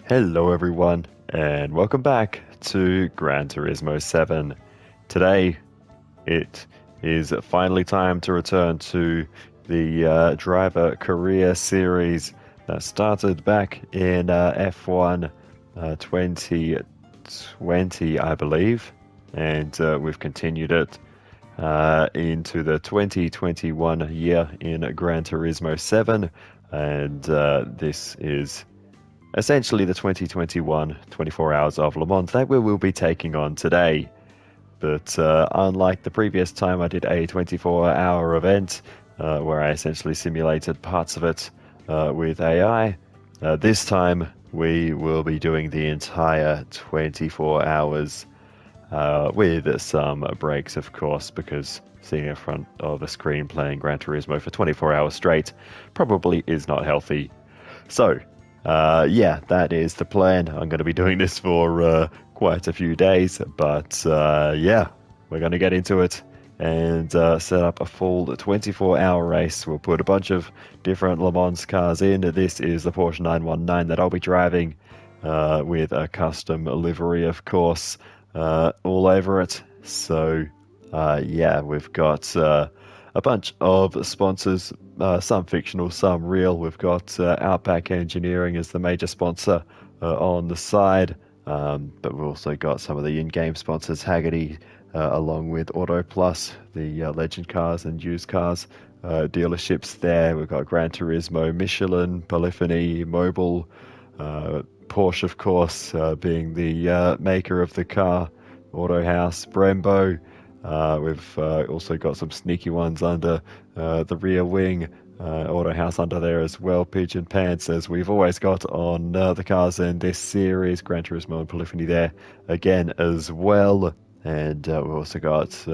Hello everyone, and welcome back to Gran Turismo 7. Today, it is finally time to return to the driver career series that started back in F1 2020, I believe, and we've continued it into the 2021 year in Gran Turismo 7, and this is essentially the 2021 24 Hours of Le Mans that we will be taking on today. But unlike the previous time I did a 24-hour event where I essentially simulated parts of it with AI, this time we will be doing the entire 24 hours with some breaks, of course, because sitting in front of a screen playing Gran Turismo for 24 hours straight probably is not healthy. So, yeah, that is the plan. I'm going to be doing this for quite a few days, but yeah, we're going to get into it and set up a full 24-hour race. We'll put a bunch of different Le Mans cars in. This is the Porsche 919 that I'll be driving with a custom livery, of course, all over it. So, yeah, we've got a bunch of sponsors, some fictional, some real. We've got Outback Engineering as the major sponsor on the side, but we've also got some of the in-game sponsors, Haggerty, along with Auto Plus, the legend cars and used cars dealerships there. We've got Gran Turismo, Michelin, Polyphony, Mobile, Porsche, of course, being the maker of the car, Auto House, Brembo. We've also got some sneaky ones under the rear wing, Auto House under there as well, Pigeon Pants, as we've always got on the cars in this series, Gran Turismo and Polyphony there again as well. And we've also got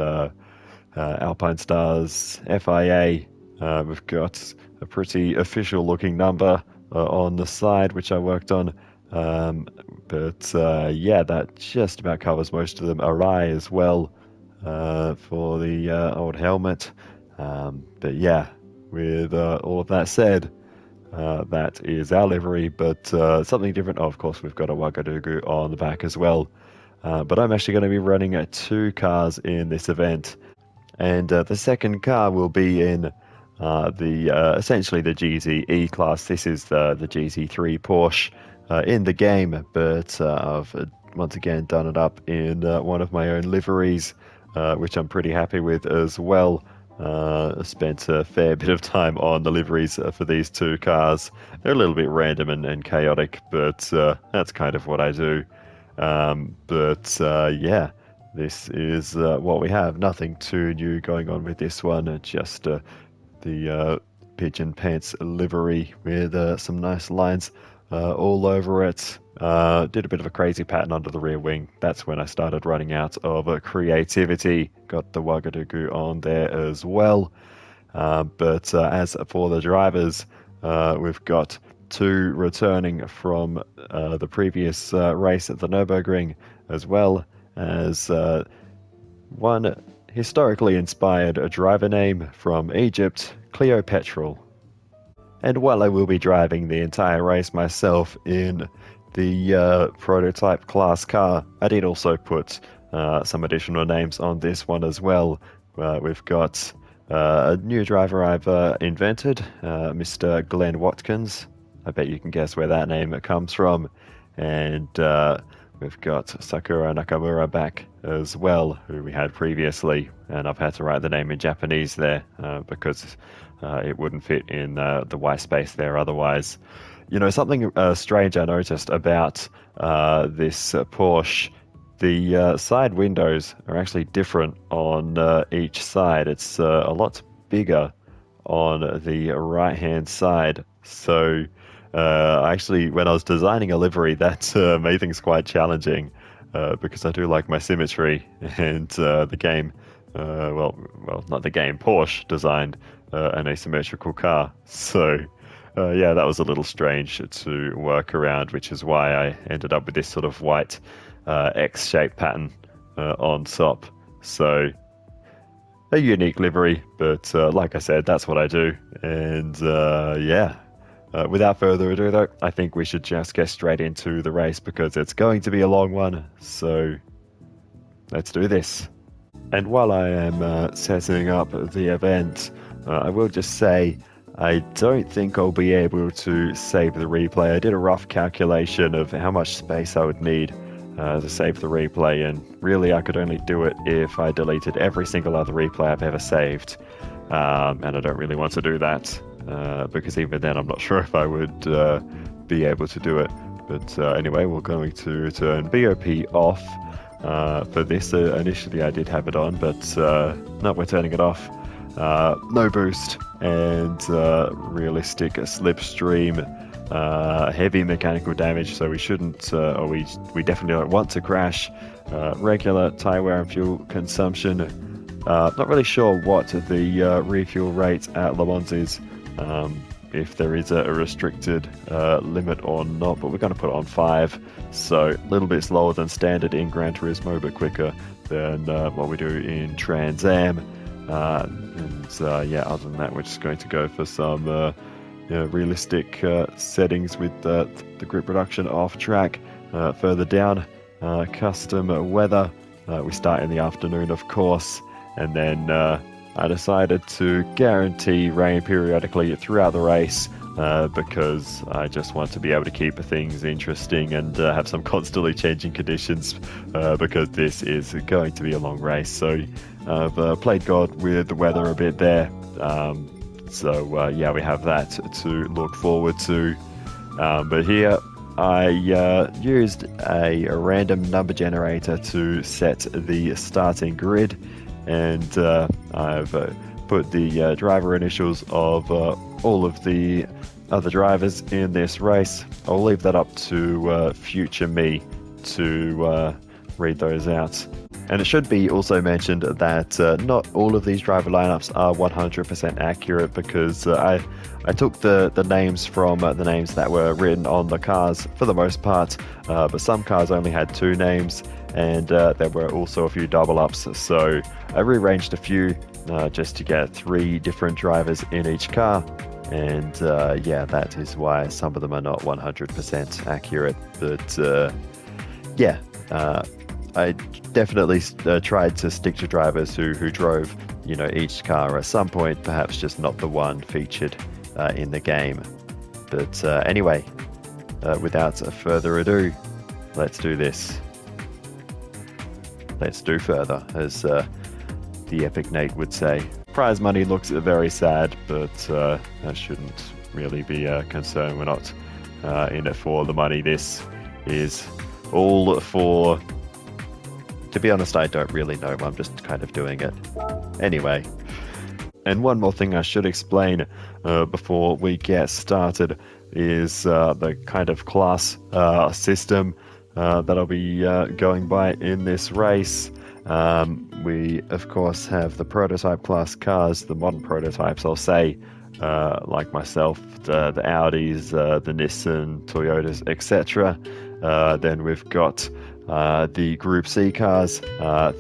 Alpine Stars, FIA. We've got a pretty official looking number on the side, which I worked on. But yeah, that just about covers most of them. Arai as well. For the old helmet. But yeah, with all of that said, that is our livery, but something different. Oh, of course, we've got a Ouagadougou on the back as well. But I'm actually going to be running two cars in this event, and the second car will be in the essentially the GT class. This is the GT3 Porsche in the game, but I've once again done it up in one of my own liveries, which I'm pretty happy with as well. Spent a fair bit of time on the liveries for these two cars. They're a little bit random and chaotic, but that's kind of what I do. But yeah, this is what we have. Nothing too new going on with this one. Just the Pigeon Pants livery with some nice lines all over it. Did a bit of a crazy pattern under the rear wing. That's when I started running out of creativity. Got the Ouagadougou on there as well. But as for the drivers, we've got two returning from the previous race at the Nürburgring, as well as one historically inspired driver name from Egypt, Cleopatra. And while I will be driving the entire race myself in the prototype class car, I did also put some additional names on this one as well. We've got a new driver I've invented, Mr. Glenn Watkins. I bet you can guess where that name comes from. And we've got Sakura Nakamura back as well, who we had previously. And I've had to write the name in Japanese there because it wouldn't fit in the white space there otherwise. You know, something strange I noticed about this Porsche, the side windows are actually different on each side. It's a lot bigger on the right-hand side. So actually, when I was designing a livery, that made things quite challenging because I do like my symmetry, and the game, well, not the game, Porsche designed an asymmetrical car. So yeah, that was a little strange to work around, which is why I ended up with this sort of white X-shaped pattern on top. So a unique livery, but like I said, that's what I do. And yeah, Without further ado, though, I think we should just get straight into the race because it's going to be a long one. So let's do this. And while I am setting up the event, I will just say I don't think I'll be able to save the replay. I did a rough calculation of how much space I would need to save the replay, and really I could only do it if I deleted every single other replay I've ever saved. And I don't really want to do that because even then I'm not sure if I would be able to do it. But anyway, we're going to turn BOP off for this. Initially I did have it on, but no, we're turning it off. No boost and realistic slipstream, heavy mechanical damage, so we shouldn't, or we definitely don't want to crash. Regular tyre wear and fuel consumption. Not really sure what the refuel rate at Le Mans is, if there is a restricted limit or not, but we're going to put it on 5, so a little bit slower than standard in Gran Turismo, but quicker than what we do in Trans Am. Yeah, other than that, we're just going to go for some realistic settings with the grip reduction off track. Further down, custom weather. We start in the afternoon, of course, and then I decided to guarantee rain periodically throughout the race because I just want to be able to keep things interesting and have some constantly changing conditions because this is going to be a long race. So I've played God with the weather a bit there. Yeah, we have that to look forward to. But here I used a random number generator to set the starting grid, and I've put the driver initials of all of the other drivers in this race. I'll leave that up to future me to read those out. And it should be also mentioned that not all of these driver lineups are 100% accurate, because I took the names from the names that were written on the cars for the most part, but some cars only had 2 names, and there were also a few double ups, so I rearranged a few just to get 3 different drivers in each car. And yeah, that is why some of them are not 100% accurate. But yeah, I definitely tried to stick to drivers who drove, each car at some point, perhaps just not the one featured in the game. But anyway, without further ado, let's do this. Let's do further, as the Epic Nate would say. Prize money looks very sad, but that shouldn't really be a concern. We're not in it for the money. This is all for... To be honest, I don't really know. I'm just kind of doing it. Anyway. And one more thing I should explain before we get started is the kind of class system that I'll be going by in this race. We, of course, have the prototype class cars, the modern prototypes, I'll say, like myself, the Audis, the Nissan, Toyotas, etc. Then we've got the Group C cars,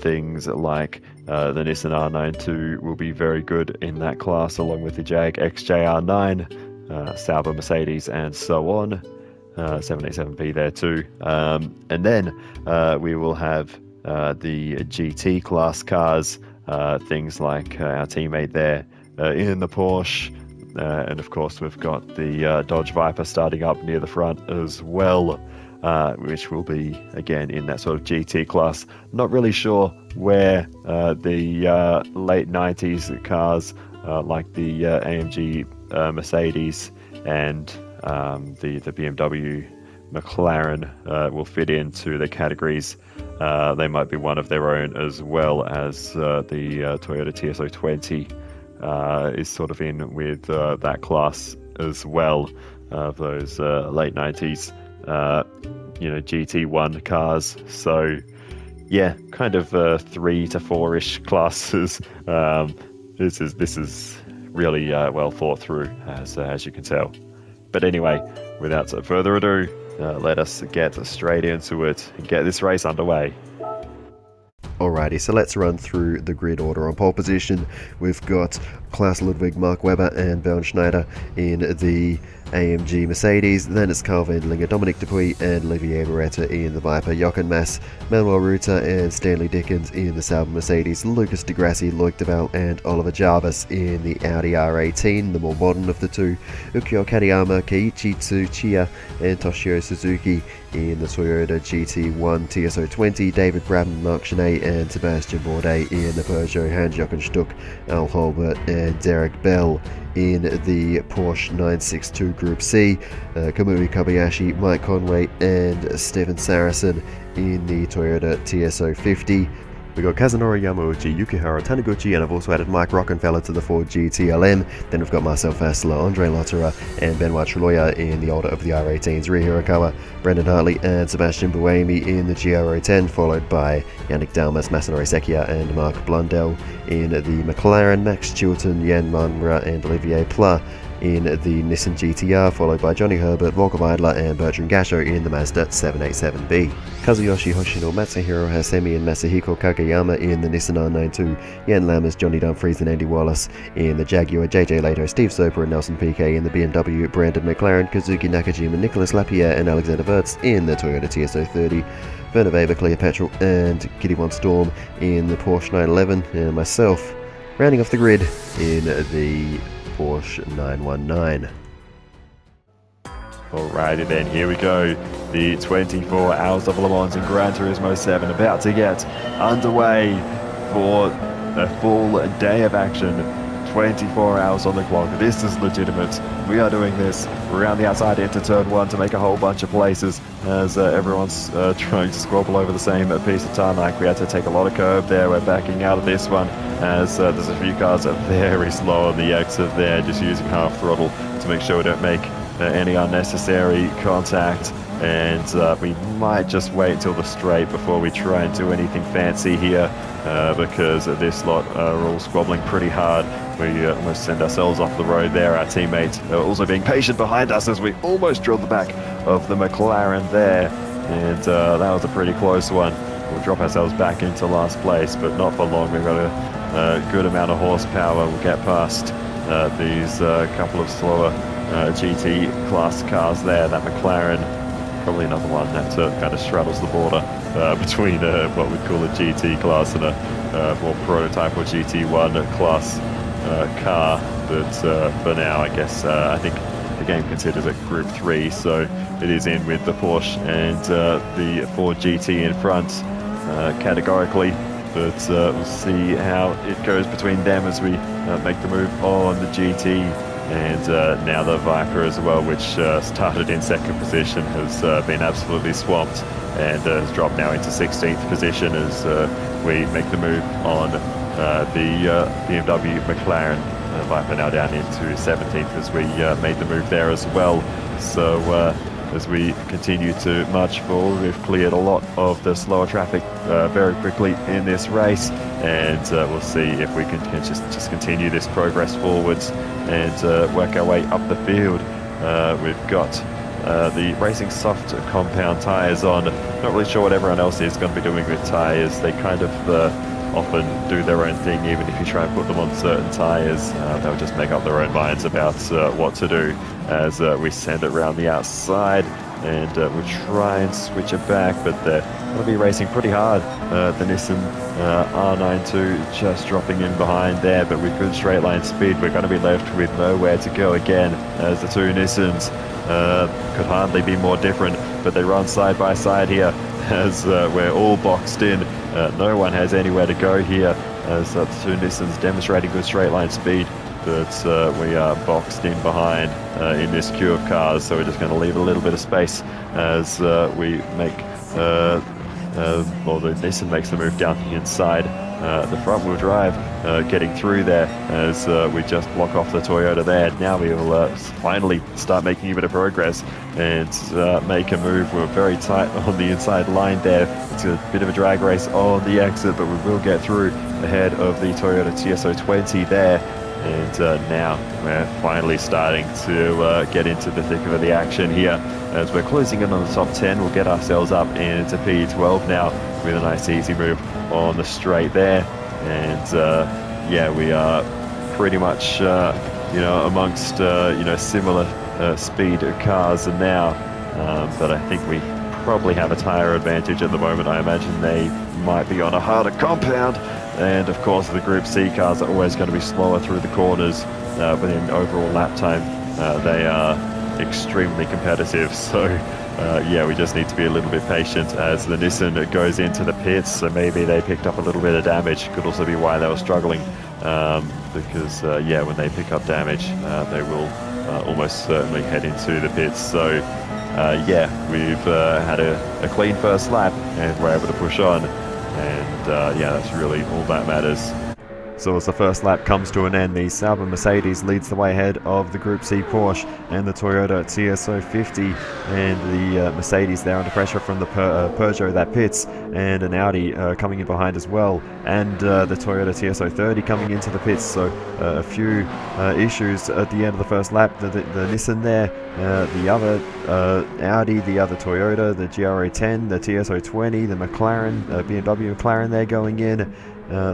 things like the Nissan R92 will be very good in that class, along with the Jag XJR9, Sauber Mercedes, and so on. 787P there too. And then we will have the GT class cars, things like our teammate there in the Porsche. And of course we've got the Dodge Viper starting up near the front as well, which will be again in that sort of GT class. Not really sure where the late 90s cars like the AMG Mercedes and the BMW McLaren will fit into the categories. They might be one of their own, as well as the Toyota TS020 is sort of in with that class as well, of those late 90s GT1 cars. So yeah, kind of 3 to 4-ish classes. This is really well thought through, as you can tell. But anyway, without further ado, let us get straight into it and get this race underway. Alrighty, so let's run through the grid order. On pole position, we've got Klaus Ludwig, Mark Webber and Bernd Schneider in the AMG Mercedes. Then it's Carl Wendlinger, Dominic Dupuy and Olivier Beretta in the Viper. Jochen Mass, Manuel Ruta and Stanley Dickens in the Sauber Mercedes. Lucas de Grassi, Loic de Val and Oliver Jarvis in the Audi R18, the more modern of the two. Ukyo Kadayama, Keiichi Tsuchiya and Toshio Suzuki in the Toyota GT1 TS020, David Braben, Mark Chenet and Sebastian Bourdais in the Peugeot, Hans-Jochen Stuck, Al Holbert and Derek Bell in the Porsche 962 Group C, Kamui Kobayashi, Mike Conway and Stephen Saracen in the Toyota TS050. We got Kazunori Yamauchi, Yukihiro Taniguchi, and I've also added Mike Rockenfeller to the Ford GTLM. Then we've got Marcel Fassler, Andre Lotterer, and Benoit Truloya in the older of the R18s, Ria Hirakawa, Brendan Hartley, and Sebastian Buemi in the GR010, followed by Yannick Dalmas, Masanori Sekia, and Mark Blundell in the McLaren, Max Chilton, Jan Manra, and Olivier Pla in the Nissan GTR, followed by Johnny Herbert, Volker Weidler and Bertrand Gasho in the Mazda 787B. Kazuyoshi Hoshino, Matsuhiro Hasemi and Masahiko Kageyama in the Nissan R92, Jan Lammers, Johnny Dumfries and Andy Wallace in the Jaguar, JJ Lato, Steve Soper and Nelson Piquet in the BMW, Brandon McLaren, Kazuki Nakajima, Nicolas Lapierre and Alexander Wirtz in the Toyota TS030, Werner Weber, Cleopatra and Kitty Von Storm in the Porsche 911, and myself rounding off the grid in the Porsche 919. Alrighty then, here we go. The 24 Hours of Le Mans in Gran Turismo 7 about to get underway for a full day of action. 24 hours on the clock. This is legitimate. We are doing this around the outside into turn 1 to make a whole bunch of places as everyone's trying to squabble over the same piece of tarmac. We had to take a lot of curb there. We're backing out of this one as there's a few cars that are very slow on the exit there, just using half throttle to make sure we don't make any unnecessary contact. And we might just wait until the straight before we try and do anything fancy here because this lot are all squabbling pretty hard. We almost send ourselves off the road there. Our teammates are also being patient behind us as we almost drilled the back of the McLaren there. And that was a pretty close one. We'll drop ourselves back into last place, but not for long. We've got a good amount of horsepower. We'll get past these couple of slower GT class cars there. That McLaren, probably another one that kind of straddles the border between what we'd call a GT class and a more prototype or GT1 class car. But for now, I guess I think the game considers it Group 3, so it is in with the Porsche and the Ford GT in front categorically. But we'll see how it goes between them as we make the move on the GT. And now the Viper as well, which started in second position, has been absolutely swamped and has dropped now into 16th position as we make the move on the BMW McLaren. Viper now down into 17th as we made the move there as well. So as we continue to march forward, we've cleared a lot of the slower traffic very quickly in this race, and we'll see if we can just continue this progress forwards and work our way up the field. We've got the Racing Soft compound tyres on. Not really sure what everyone else is going to be doing with tyres. They kind of often do their own thing. Even if you try and put them on certain tyres, they'll just make up their own minds about what to do as we send it around the outside, and we'll try and switch it back, but they're going to be racing pretty hard. The Nissan R92 just dropping in behind there, but with good straight line speed, we're going to be left with nowhere to go again as the two Nissans could hardly be more different, but they run side by side here as we're all boxed in. No one has anywhere to go here as the two Nissans demonstrating good straight line speed, but we are boxed in behind in this queue of cars, so we're just going to leave a little bit of space as we make well, the Nissan makes the move down the inside. The front wheel drive getting through there as we just block off the Toyota there. Now we will finally start making a bit of progress and make a move. We're very tight on the inside line there. It's a bit of a drag race on the exit, but we will get through ahead of the Toyota TS020 there. And now we're finally starting to get into the thick of the action here. As we're closing in on the top 10, we'll get ourselves up into P12 now with a nice easy move on the straight there. And yeah, we are pretty much amongst similar speed cars now, but I think we probably have a tyre advantage at the moment. I imagine they might be on a harder compound, and of course the Group C cars are always going to be slower through the corners, but in overall lap time they are extremely competitive. So yeah, we just need to be a little bit patient as the Nissan goes into the pits. So maybe they picked up a little bit of damage. Could also be why they were struggling, because yeah, when they pick up damage they will almost certainly head into the pits. So yeah, we've had a clean first lap and we're able to push on, and yeah, that's really all that matters. So as the first lap comes to an end, the Sauber Mercedes leads the way ahead of the Group C Porsche and the Toyota TS050, and the Mercedes there under pressure from the Peugeot that pits, and an Audi coming in behind as well, and the Toyota TS030 coming into the pits. So a few issues at the end of the first lap. The Nissan there, the other Audi, the other Toyota, the GR10, the TS020, the McLaren, BMW McLaren there going in.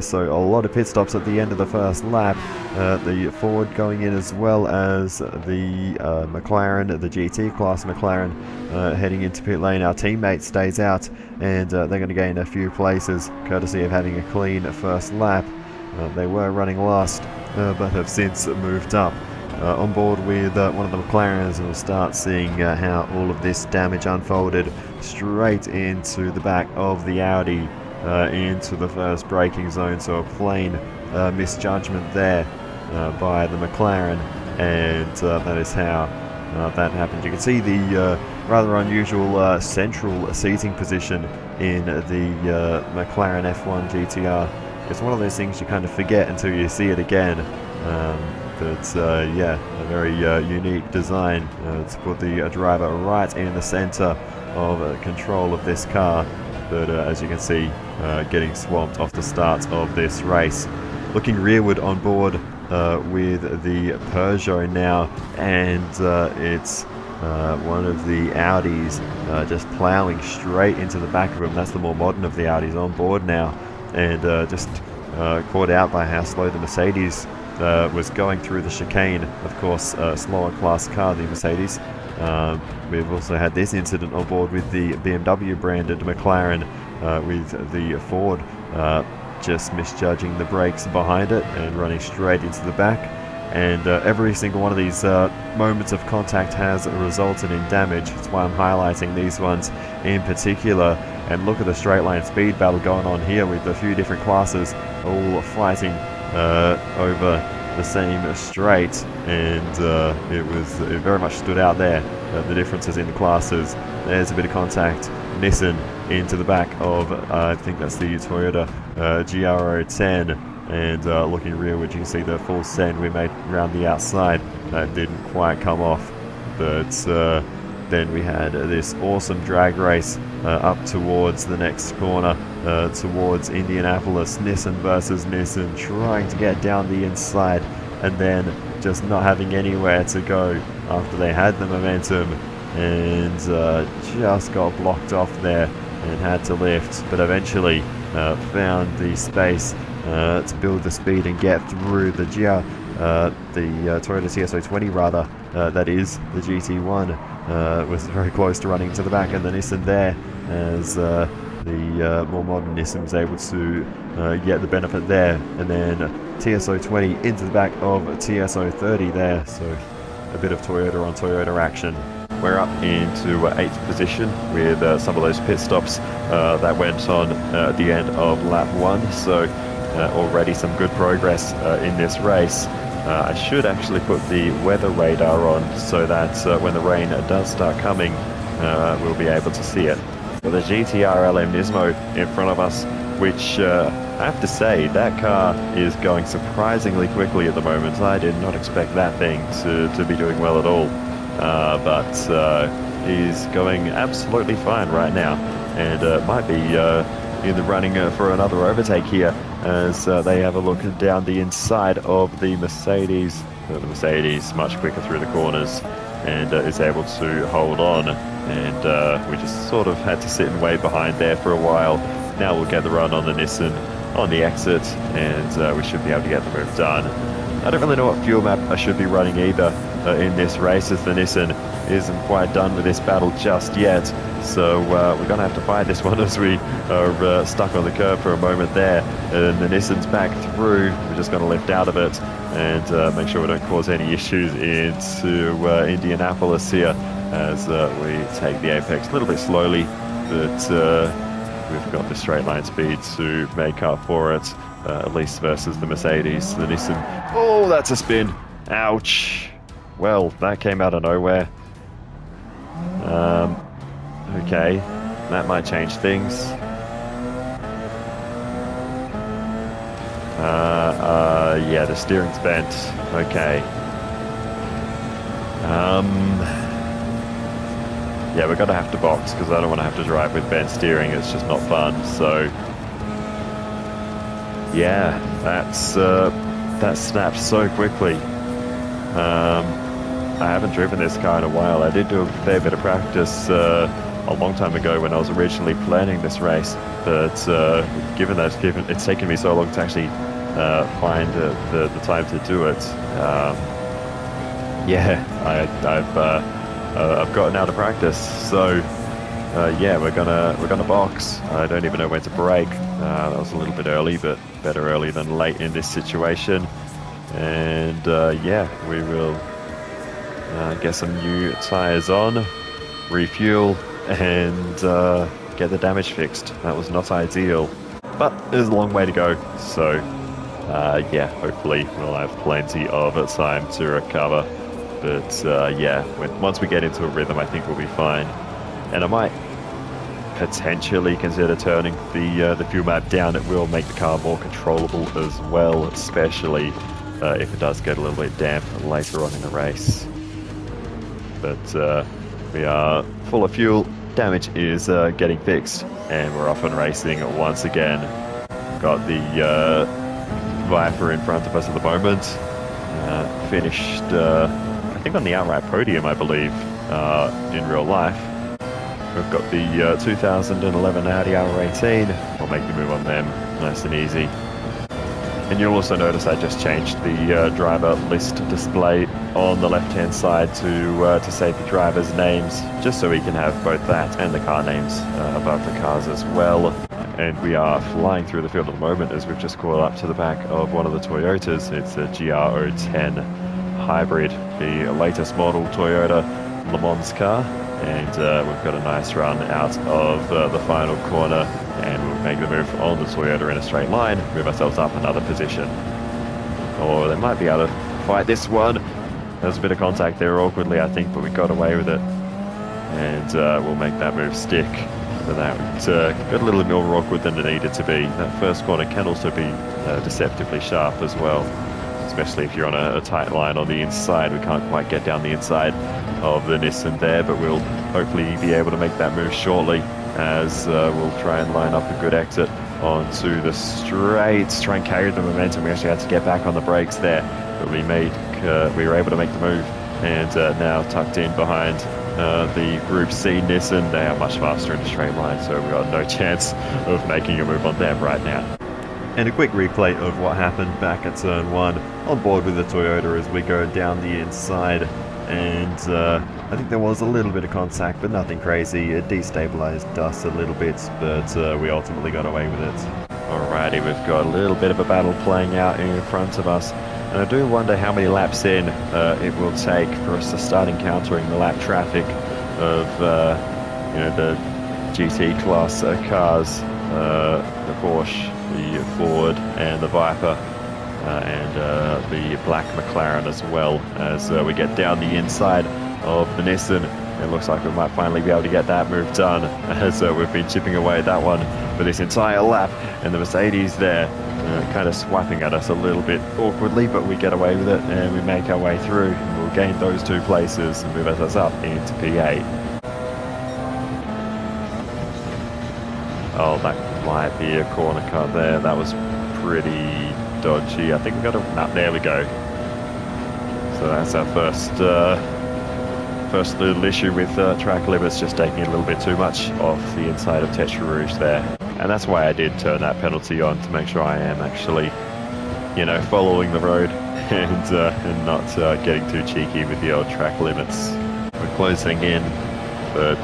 So a lot of pit stops at the end of the first lap. The Ford going in, as well as the McLaren, the GT class McLaren, heading into pit lane. Our teammate stays out, and they're going to gain a few places courtesy of having a clean first lap. They were running last, but have since moved up. On board with one of the McLarens, and we'll start seeing how all of this damage unfolded straight into the back of the Audi. Into the first braking zone, so a plain misjudgment there by the McLaren, and that is how that happened. You can see the rather unusual central seating position in the McLaren F1 GTR. It's one of those things you kind of forget until you see it again, but yeah, a very unique design to put the driver right in the center of control of this car. But as you can see, getting swamped off the start of this race. Looking rearward on board with the Peugeot now, and it's one of the Audis just ploughing straight into the back of him. That's the more modern of the Audis on board now, and just caught out by how slow the Mercedes was going through the chicane. Of course, a slower class car, the Mercedes. We've also had this incident on board with the BMW branded McLaren, with the Ford just misjudging the brakes behind it and running straight into the back. And every single one of these moments of contact has resulted in damage. That's why I'm highlighting these ones in particular. And look at the straight line speed battle going on here with a few different classes all fighting over the same straight, and it very much stood out there, the differences in the classes. There's a bit of contact. Nissan into the back of I think that's the Toyota GR10, and looking rearward, you can see the full send we made around the outside. That didn't quite come off, but then we had this awesome drag race up towards the next corner, towards Indianapolis. Nissan versus Nissan, trying to get down the inside, and then just not having anywhere to go after they had the momentum, and just got blocked off there and had to lift, but eventually found the space to build the speed and get through the Toyota TS020 rather, that is the GT1. Was very close to running to the back, and the Nissan there, as the more modern Nissan was able to get the benefit there, and then TS020 into the back of TS030 there. So a bit of Toyota on Toyota action. We're up into 8th position with some of those pit stops that went on at the end of lap 1. So already some good progress in this race. I should actually put the weather radar on so that when the rain does start coming, we'll be able to see it. But the GTR LM Nismo in front of us, which I have to say, that car is going surprisingly quickly at the moment. I did not expect that thing to be doing well at all, but is going absolutely fine right now, and might be in the running for another overtake here, as they have a look down the inside of the Mercedes. The Mercedes much quicker through the corners, and is able to hold on, and we just sort of had to sit and wait behind there for a while. Now we'll get the run on the Nissan on the exit, and we should be able to get the move done. I don't really know what fuel map I should be running either in this race, as the Nissan isn't quite done with this battle just yet. So we're going to have to fight this one as we are stuck on the curb for a moment there. And the Nissan's back through. We're just going to lift out of it and make sure we don't cause any issues into Indianapolis here as we take the apex a little bit slowly. But we've got the straight line speed to make up for it, at least versus the Mercedes. The Nissan, oh, that's a spin. Ouch. Well, that came out of nowhere. Okay, that might change things. Yeah, the steering's bent. Okay. Yeah, we're gonna have to box because I don't want to have to drive with bent steering. It's just not fun. So, yeah, that snapped so quickly. I haven't driven this car in a while. I did do a fair bit of practice a long time ago when I was originally planning this race, but given that it's taken me so long to actually find the time to do it, yeah, I've gotten out of practice. So yeah, we're gonna box. I don't even know when to brake. That was a little bit early, but better early than late in this situation. And yeah, we will get some new tires on, refuel, and get the damage fixed. That was not ideal, but there's a long way to go. So yeah, hopefully we'll have plenty of time to recover. But yeah, once we get into a rhythm, I think we'll be fine. And I might potentially consider turning the fuel map down. It will make the car more controllable as well, especially if it does get a little bit damp later on in the race. But we are full of fuel. Damage is getting fixed, and we're off and racing once again. Got the Viper in front of us at the moment. Finished, I think, on the outright podium, I believe, in real life. We've got the 2011 Audi R18. We'll make the move on them nice and easy. And you'll also notice I just changed the driver list display on the left-hand side to save the drivers' names, just so we can have both that and the car names above the cars as well. And we are flying through the field at the moment as we've just caught up to the back of one of the Toyotas. It's a GR010 hybrid, the latest model Toyota Le Mans car. And we've got a nice run out of the final corner, and we'll make the move on the Toyota in a straight line, move ourselves up another position. Or they might be able to fight this one. There was a bit of contact there awkwardly, I think, but we got away with it. And we'll make that move stick. So that got a little more awkward than it needed to be. That first corner can also be deceptively sharp as well, especially if you're on a tight line on the inside. We can't quite get down the inside of the Nissan there, but we'll hopefully be able to make that move shortly, as we'll try and line up a good exit onto the straights, try and carry the momentum. We actually had to get back on the brakes there, but we were able to make the move, and now tucked in behind the Group C Nissan. They are much faster in a straight line, so we've got no chance of making a move on them right now. And a quick replay of what happened back at turn 1, on board with the Toyota as we go down the inside. And I think there was a little bit of contact, but nothing crazy. It destabilized us a little bit, but we ultimately got away with it. Alrighty, we've got a little bit of a battle playing out in front of us. And I do wonder how many laps in it will take for us to start encountering the lap traffic of you know, the GT class cars, the Porsche, the Ford, and the Viper. And the black McLaren as well, as we get down the inside of the Nissan. It looks like we might finally be able to get that move done, as we've been chipping away at that one for this entire lap. And the Mercedes there kind of swiping at us a little bit awkwardly, but we get away with it and we make our way through, and we'll gain those 2 places and move us up into P8. Oh, that might be a corner cut there. That was pretty dodgy. I think we got a... No, there we go. So that's our first little issue with track limits, just taking a little bit too much off the inside of Tetra Rouge there. And that's why I did turn that penalty on, to make sure I am actually, you know, following the road and not getting too cheeky with the old track limits. We're closing in, but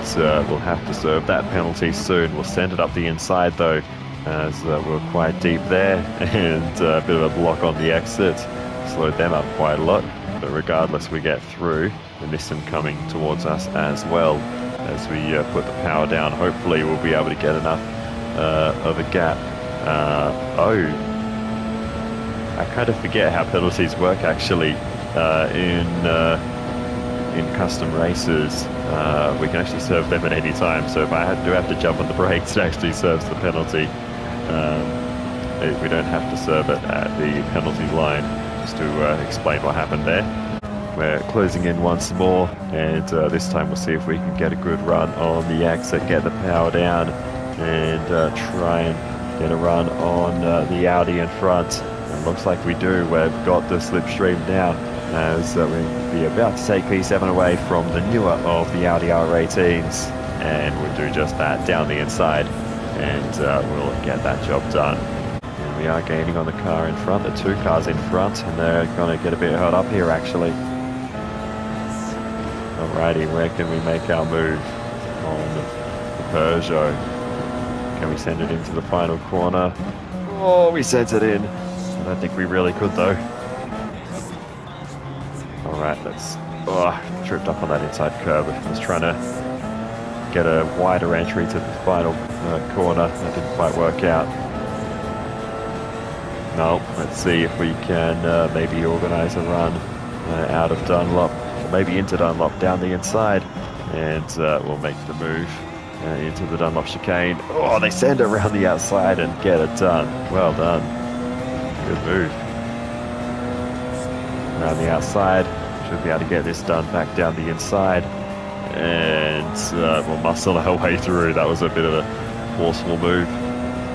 we'll have to serve that penalty soon. We'll send it up the inside though, as we're quite deep there, and a bit of a block on the exit. Slowed them up quite a lot, but regardless, we get through. We miss them coming towards us as well. As we put the power down, hopefully we'll be able to get enough of a gap. I kind of forget how penalties work actually in custom races. We can actually serve them at any time, so if I do have to jump on the brakes, it actually serves the penalty. We don't have to serve it at the penalty line. Just to explain what happened there. We're closing in once more, and this time we'll see if we can get a good run on the exit, get the power down, and try and get a run on the Audi in front. And looks like we do. We've got the slipstream now, as we'll be about to take P7 away from the newer of the Audi R18s, and we'll do just that down the inside, and we'll get that job done. We are gaining on the car in front, the two cars in front, and they're going to get a bit hot up here actually. Alrighty, where can we make our move on the Peugeot? Can we send it into the final corner? Oh, we sent it in. I don't think we really could though. Alright, let's... Oh, tripped up on that inside curb. I was trying to get a wider entry to the final corner. That didn't quite work out. No, let's see if we can maybe organise a run out of Dunlop, or maybe into Dunlop down the inside, and we'll make the move into the Dunlop chicane. Oh, they send it around the outside and get it done. Well done. Good move. Around the outside, should be able to get this done back down the inside, and we'll muscle our way through. That was a bit of a forceful move,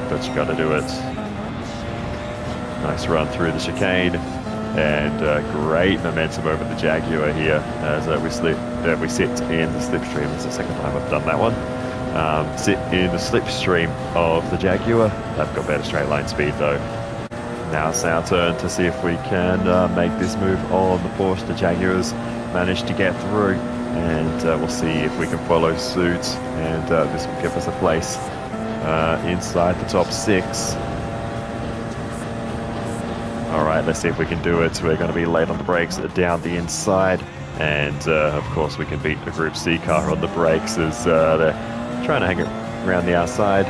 but you got to do it. Nice run through the chicane, and great momentum over the Jaguar here as we sit in the slipstream. It's the second time I've done that one. Sit in the slipstream of the Jaguar. They've got better straight line speed though. Now it's our turn to see if we can make this move on the Porsche. The Jaguars managed to get through, and we'll see if we can follow suit, and this will give us a place inside the top 6. Alright, let's see if we can do it. We're going to be late on the brakes down the inside, and of course we can beat the Group C car on the brakes as they're trying to hang it around the outside,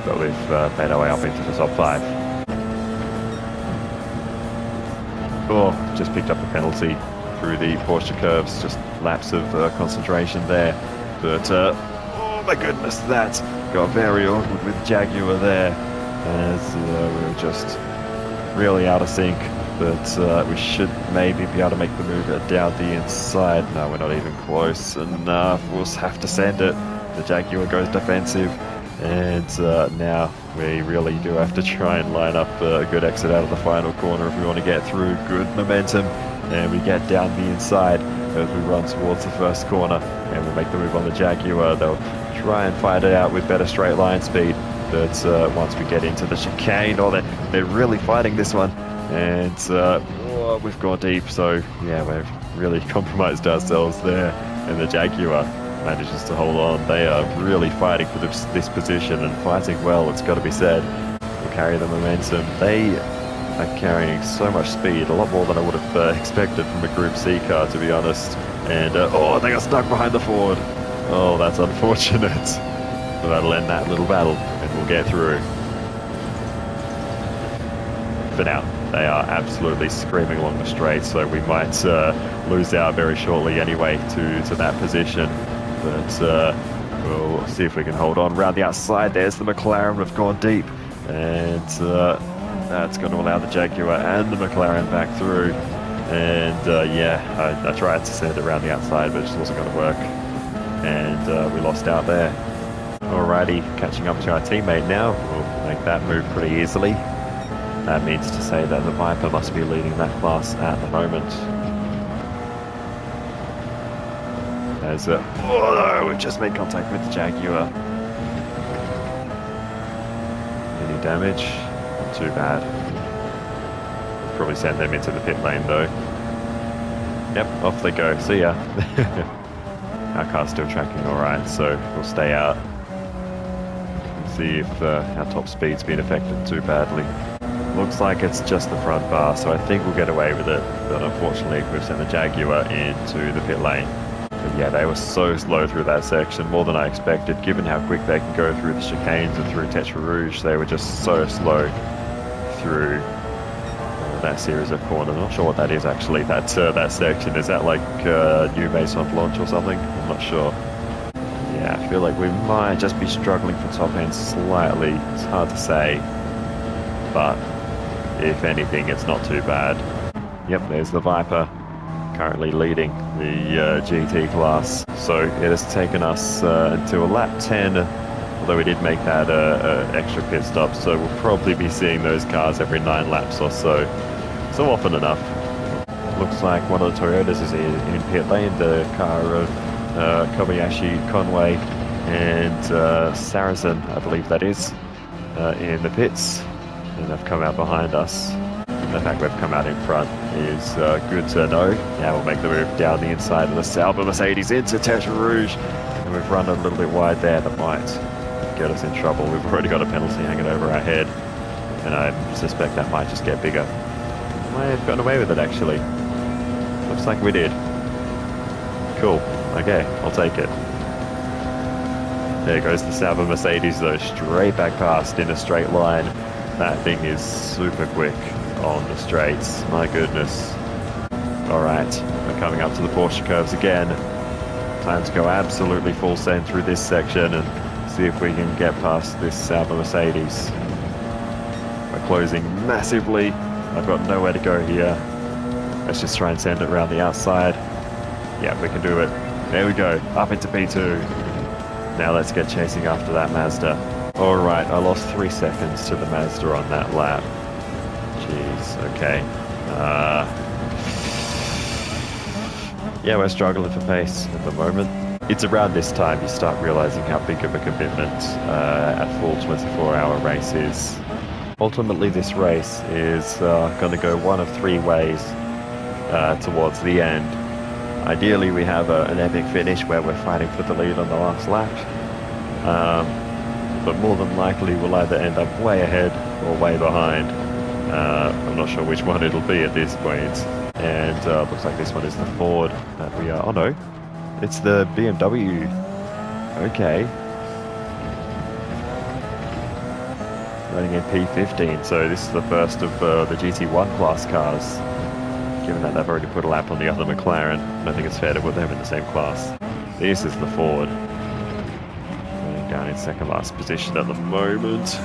but we've made our way up into the top 5. Oh, just picked up a penalty through the Porsche curves, just lapse of concentration there, but oh my goodness, that got very awkward with Jaguar there, as we were just really out of sync, but we should maybe be able to make the move down the inside. No, we're not even close, and we'll have to send it. The Jaguar goes defensive, and now we really do have to try and line up a good exit out of the final corner if we want to get through. Good momentum, and we get down the inside as we run towards the first corner, and we'll make the move on the Jaguar. They'll try and fight it out with better straight line speed, but once we get into the chicane, they're really fighting this one, and we've gone deep, so yeah, we've really compromised ourselves there, and the Jaguar manages to hold on. They are really fighting for this position, and fighting well, it's got to be said. We'll carry the momentum. They are carrying so much speed, a lot more than I would have expected from a Group C car, to be honest, and oh, they got stuck behind the Ford. Oh, that's unfortunate. But that'll end that little battle, and we'll get through. For now, they are absolutely screaming along the straight, so we might lose out very shortly anyway to that position. But we'll see if we can hold on. Round the outside, there's the McLaren. We've gone deep, and that's going to allow the Jaguar and the McLaren back through. And yeah, I tried to send it around the outside, but it just wasn't going to work, and we lost out there. Alrighty, catching up to our teammate now. We'll make that move pretty easily. That means to say that the Viper must be leading that class at the moment. As oh no, we've just made contact with the Jaguar. damage. Not too bad. Probably send them into the pit lane though. Yep, off they go. See ya. Our car's still tracking alright, so we'll stay out. See if our top speed's been affected too badly. Looks like it's just the front bar, so I think we'll get away with it. But unfortunately, we've sent the Jaguar into the pit lane. But yeah, they were so slow through that section, more than I expected, given how quick they can go through the chicanes and through Tetra Rouge. They were just so slow through that series of corners. I'm not sure what that is actually, that section. Is that like New Maison Blanche or something? I'm not sure. Yeah, I feel like we might just be struggling for top end slightly. It's hard to say, but if anything, it's not too bad. Yep, there's the Viper, currently leading the GT class. So it has taken us until lap 10, although we did make that extra pit stop, so we'll probably be seeing those cars every 9 laps or so. So often enough. Looks like one of the Toyotas is in pit lane, the car of Kobayashi, Conway and Saracen, I believe that is, in the pits. And they've come out behind us. The fact we've come out in front is good to know. Now we'll make the move down the inside of the Sauber Mercedes into Tetra Rouge. And we've run a little bit wide there. That might get us in trouble. We've already got a penalty hanging over our head. And I suspect that might just get bigger. Might have gotten away with it actually. Looks like we did. Cool. Okay, I'll take it. There goes the Sauber Mercedes though, straight back past in a straight line. That thing is super quick on the straights, my goodness. Alright, we're coming up to the Porsche curves again. Time to go absolutely full send through this section and see if we can get past this Sauber Mercedes. We're closing massively. I've got nowhere to go here. Let's just try and send it around the outside. Yeah, we can do it. There we go, up into P2. Now let's get chasing after that Mazda. Alright, I lost 3 seconds to the Mazda on that lap. Jeez, okay. Yeah, we're struggling for pace at the moment. It's around this time you start realizing how big of a commitment a full 24-hour race is. Ultimately, this race is going to go one of 3 ways towards the end. Ideally, we have an epic finish where we're fighting for the lead on the last lap. But more than likely we'll either end up way ahead or way behind. I'm not sure which one it'll be at this point. And looks like this one is the Ford that we are... Oh no, it's the BMW. Okay. Running in P15, so this is the first of the GT1 class cars. Given that they've already put a lap on the other McLaren, I don't think it's fair to put them in the same class. This is the Ford. Down in second last position at the moment,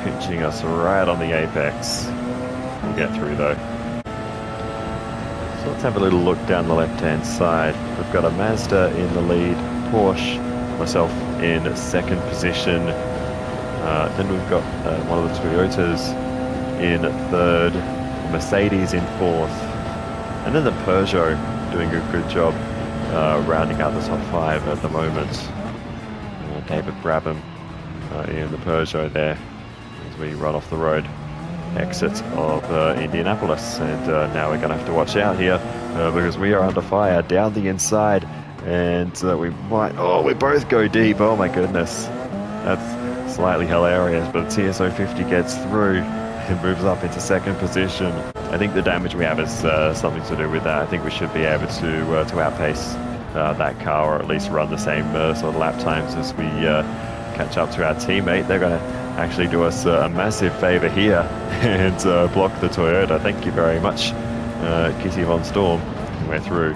pinching us right on the apex. We'll get through though. So let's have a little look down the left hand side. We've got a Mazda in the lead, Porsche, myself in second position. Then we've got one of the Toyotas in third, Mercedes in fourth, and then the Peugeot doing a good job rounding out the top 5 at the moment. David Brabham in the Peugeot there as we run off the road exit of Indianapolis, and now we're going to have to watch out here because we are under fire down the inside, and we might... Oh, we both go deep. Oh my goodness, that's slightly hilarious, but TSO 50 gets through and moves up into second position. I think the damage we have is something to do with that. I think we should be able to outpace that car, or at least run the same sort of lap times as we catch up to our teammate. They're going to actually do us a massive favour here and block the Toyota. Thank you very much, Kitty Von Storm. We're through.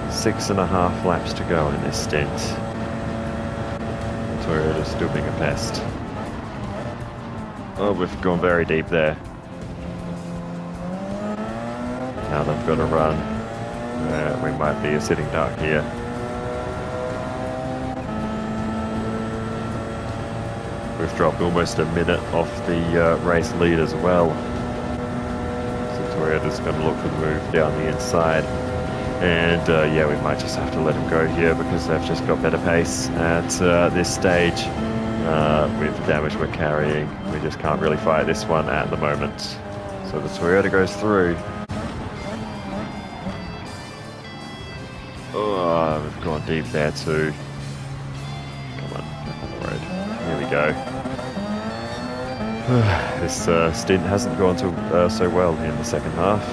6.5 laps to go in this stint. The Toyota's still being a pest. Oh, we've gone very deep there. Now they've got to run. We might be a sitting duck here. We've dropped almost a minute off the race lead as well. So Toyota's going to look for the move down the inside. And yeah, we might just have to let him go here because they've just got better pace at this stage. with the damage we're carrying. We just can't really fight this one at the moment. So the Toyota goes through. Oh, we've gone deep there too. Come on, back on the road. Here we go. This stint hasn't gone so well in the second half.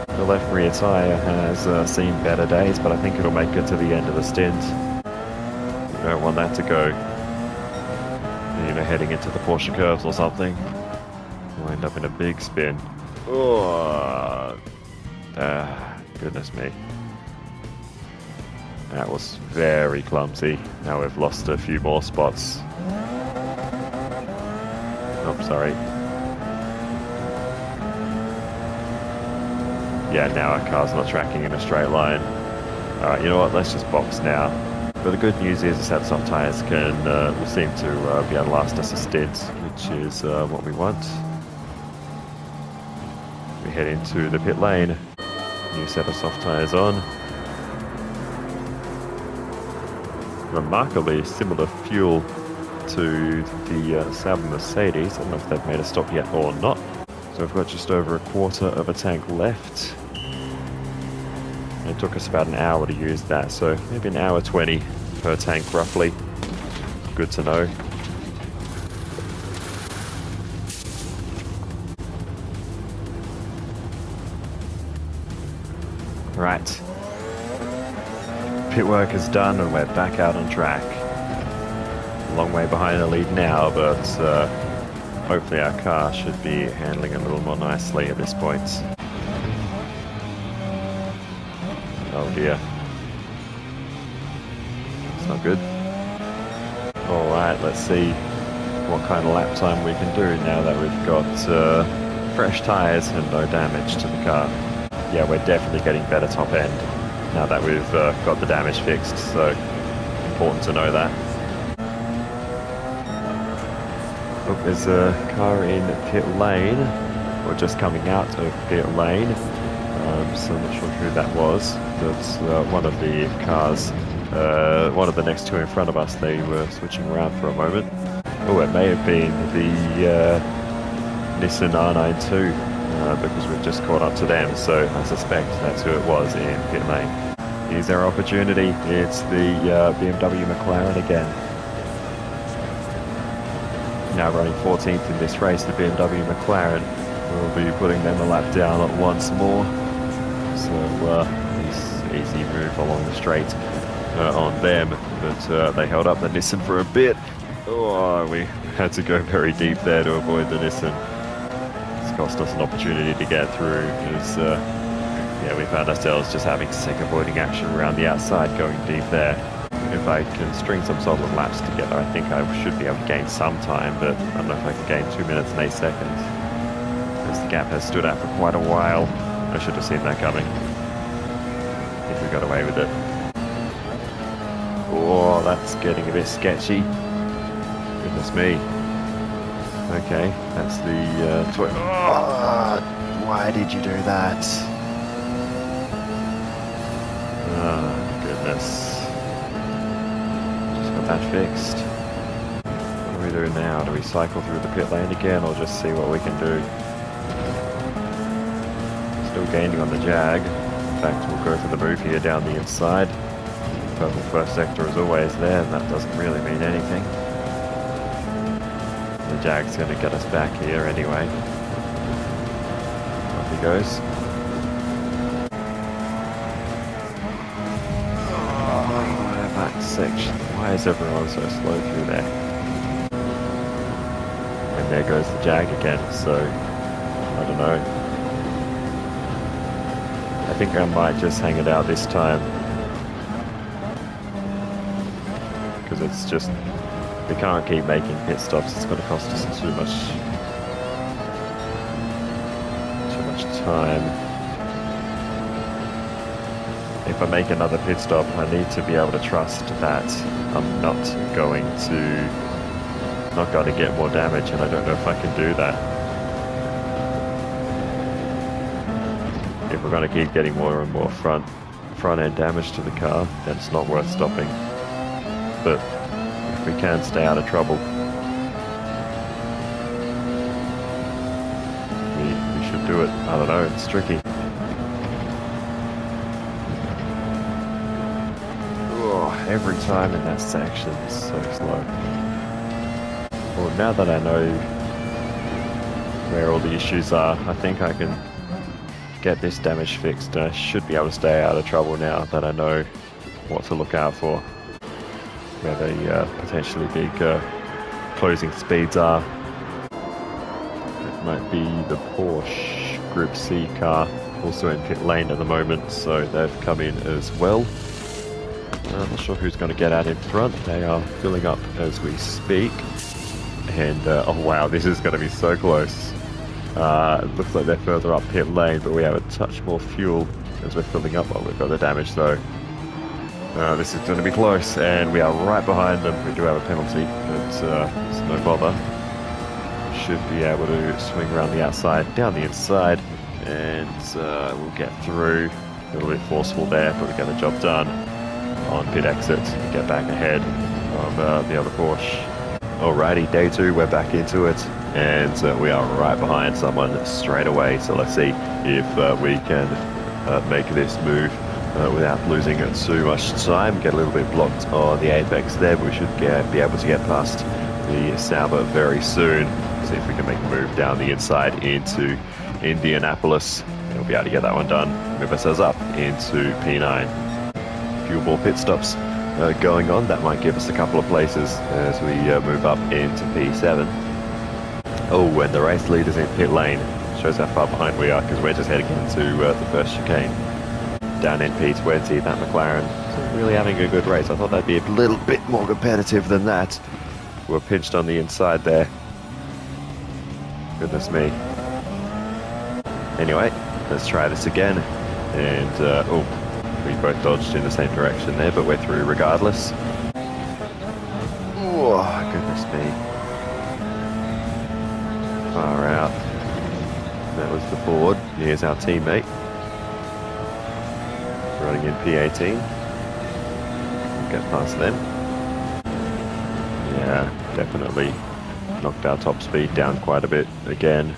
The left rear tyre has seen better days, but I think it'll make it to the end of the stint. We don't want that to go. You know, heading into the Porsche curves or something. We'll end up in a big spin. Oh, goodness me. That was very clumsy. Now we've lost a few more spots. Oh, sorry. Yeah, now our car's not tracking in a straight line. Alright, you know what, let's just box now. But the good news is that soft tyres will seem to be able to last us a stint, which is what we want. We head into the pit lane. New set of soft tyres on. Remarkably similar fuel to the Sauber Mercedes. I don't know if they've made a stop yet or not. So we've got just over a quarter of a tank left. And it took us about an hour to use that, so maybe an hour 20 per tank roughly. Good to know. Right. Pit work is done and we're back out on track. A long way behind the lead now, but hopefully our car should be handling a little more nicely at this point. Oh dear. It's not good. Alright, let's see what kind of lap time we can do now that we've got fresh tyres and no damage to the car. Yeah, we're definitely getting better top end now that we've got the damage fixed, so important to know that. Oh, there's a car in pit lane, or just coming out of pit lane, so I'm not sure who that was. That's one of the cars, one of the next two in front of us. They were switching around for a moment. Oh, it may have been the Nissan R92, because we've just caught up to them, so I suspect that's who it was in pit lane. Here's our opportunity. It's the BMW McLaren again. Now running 14th in this race, the BMW McLaren will be putting them a lap down once more. So easy move along the straight on them, but they held up the Nissan for a bit. Oh, we had to go very deep there to avoid the Nissan. It's cost us an opportunity to get through because yeah, we found ourselves just having sick avoiding action around the outside going deep there. If I can string some solid laps together, I think I should be able to gain some time, but I don't know if I can gain 2 minutes and 8 seconds. Because the gap has stood out for quite a while. I should have seen that coming. I think we got away with it. Oh, that's getting a bit sketchy. Goodness me. Okay, that's the toy. Oh, why did you do that? Oh, goodness. That fixed. What do we do now? Do we cycle through the pit lane again or just see what we can do? Still gaining on the Jag. In fact, we'll go for the move here down the inside. Purple first sector is always there, and that doesn't really mean anything. The Jag's going to get us back here anyway. Off he goes. Section. Why is everyone so slow through there? And there goes the Jag again, so I don't know. I think I might just hang it out this time. Because it's just, we can't keep making pit stops, it's going to cost us too much time. If I make another pit stop, I need to be able to trust that I'm not going to get more damage, and I don't know if I can do that. If we're going to keep getting more and more front end damage to the car, then it's not worth stopping. But if we can stay out of trouble, do it. I don't know, it's tricky. Oh, every time in that section is so slow. Well, now that I know where all the issues are, I think I can get this damage fixed. I should be able to stay out of trouble now that I know what to look out for. Where the potentially big closing speeds are. It might be the Porsche Group C car, also in pit lane at the moment, so they've come in as well. I'm not sure who's going to get out in front. They are filling up as we speak. And oh wow, this is going to be so close. It looks like they're further up pit lane, but we have a touch more fuel as we're filling up. Well, we've got the damage though. This is going to be close, and we are right behind them. We do have a penalty, but it's no bother. Should be able to swing around the outside, down the inside, and we'll get through. A little bit forceful there, but we get the job done on pit exit and get back ahead of the other Porsche. Alrighty, day 2, we're back into it, and we are right behind someone straight away. So let's see if we can make this move without losing too much time. Get a little bit blocked on the apex there, but we should be able to get past the Sauber very soon. See if we can make a move down the inside into Indianapolis, and we'll be able to get that one done. Move ourselves up into P9. Few more pit stops going on. That might give us a couple of places as we move up into P7. Oh, and the race leader's in pit lane. Shows how far behind we are, because we're just heading into the first chicane. Down in P20, that McLaren isn't really having a good race. I thought they'd be a little bit more competitive than that. We're pinched on the inside there. Goodness me. Anyway, let's try this again. And, oh, we both dodged in the same direction there, but we're through regardless. Oh, goodness me. Far out. That was the Ford. Here's our teammate. Running in P18. Get past them. Yeah, definitely knocked our top speed down quite a bit again.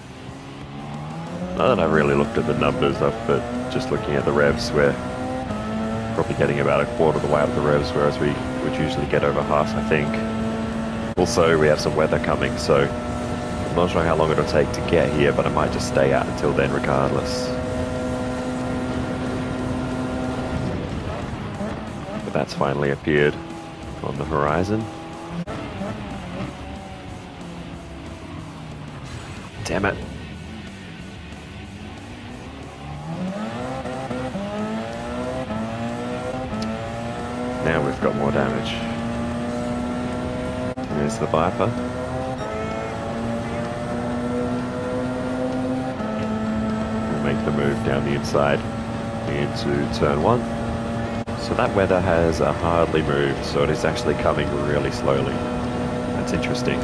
Not that I've really looked at the numbers, but just looking at the revs, we're probably getting about a quarter of the way up the revs, whereas we would usually get over half, I think. Also, we have some weather coming, so I'm not sure how long it'll take to get here, but I might just stay out until then regardless. But that's finally appeared on the horizon. Damn it. Now we've got more damage. There's the Viper. We'll make the move down the inside into turn 1. So that weather has hardly moved, so it is actually coming really slowly. That's interesting.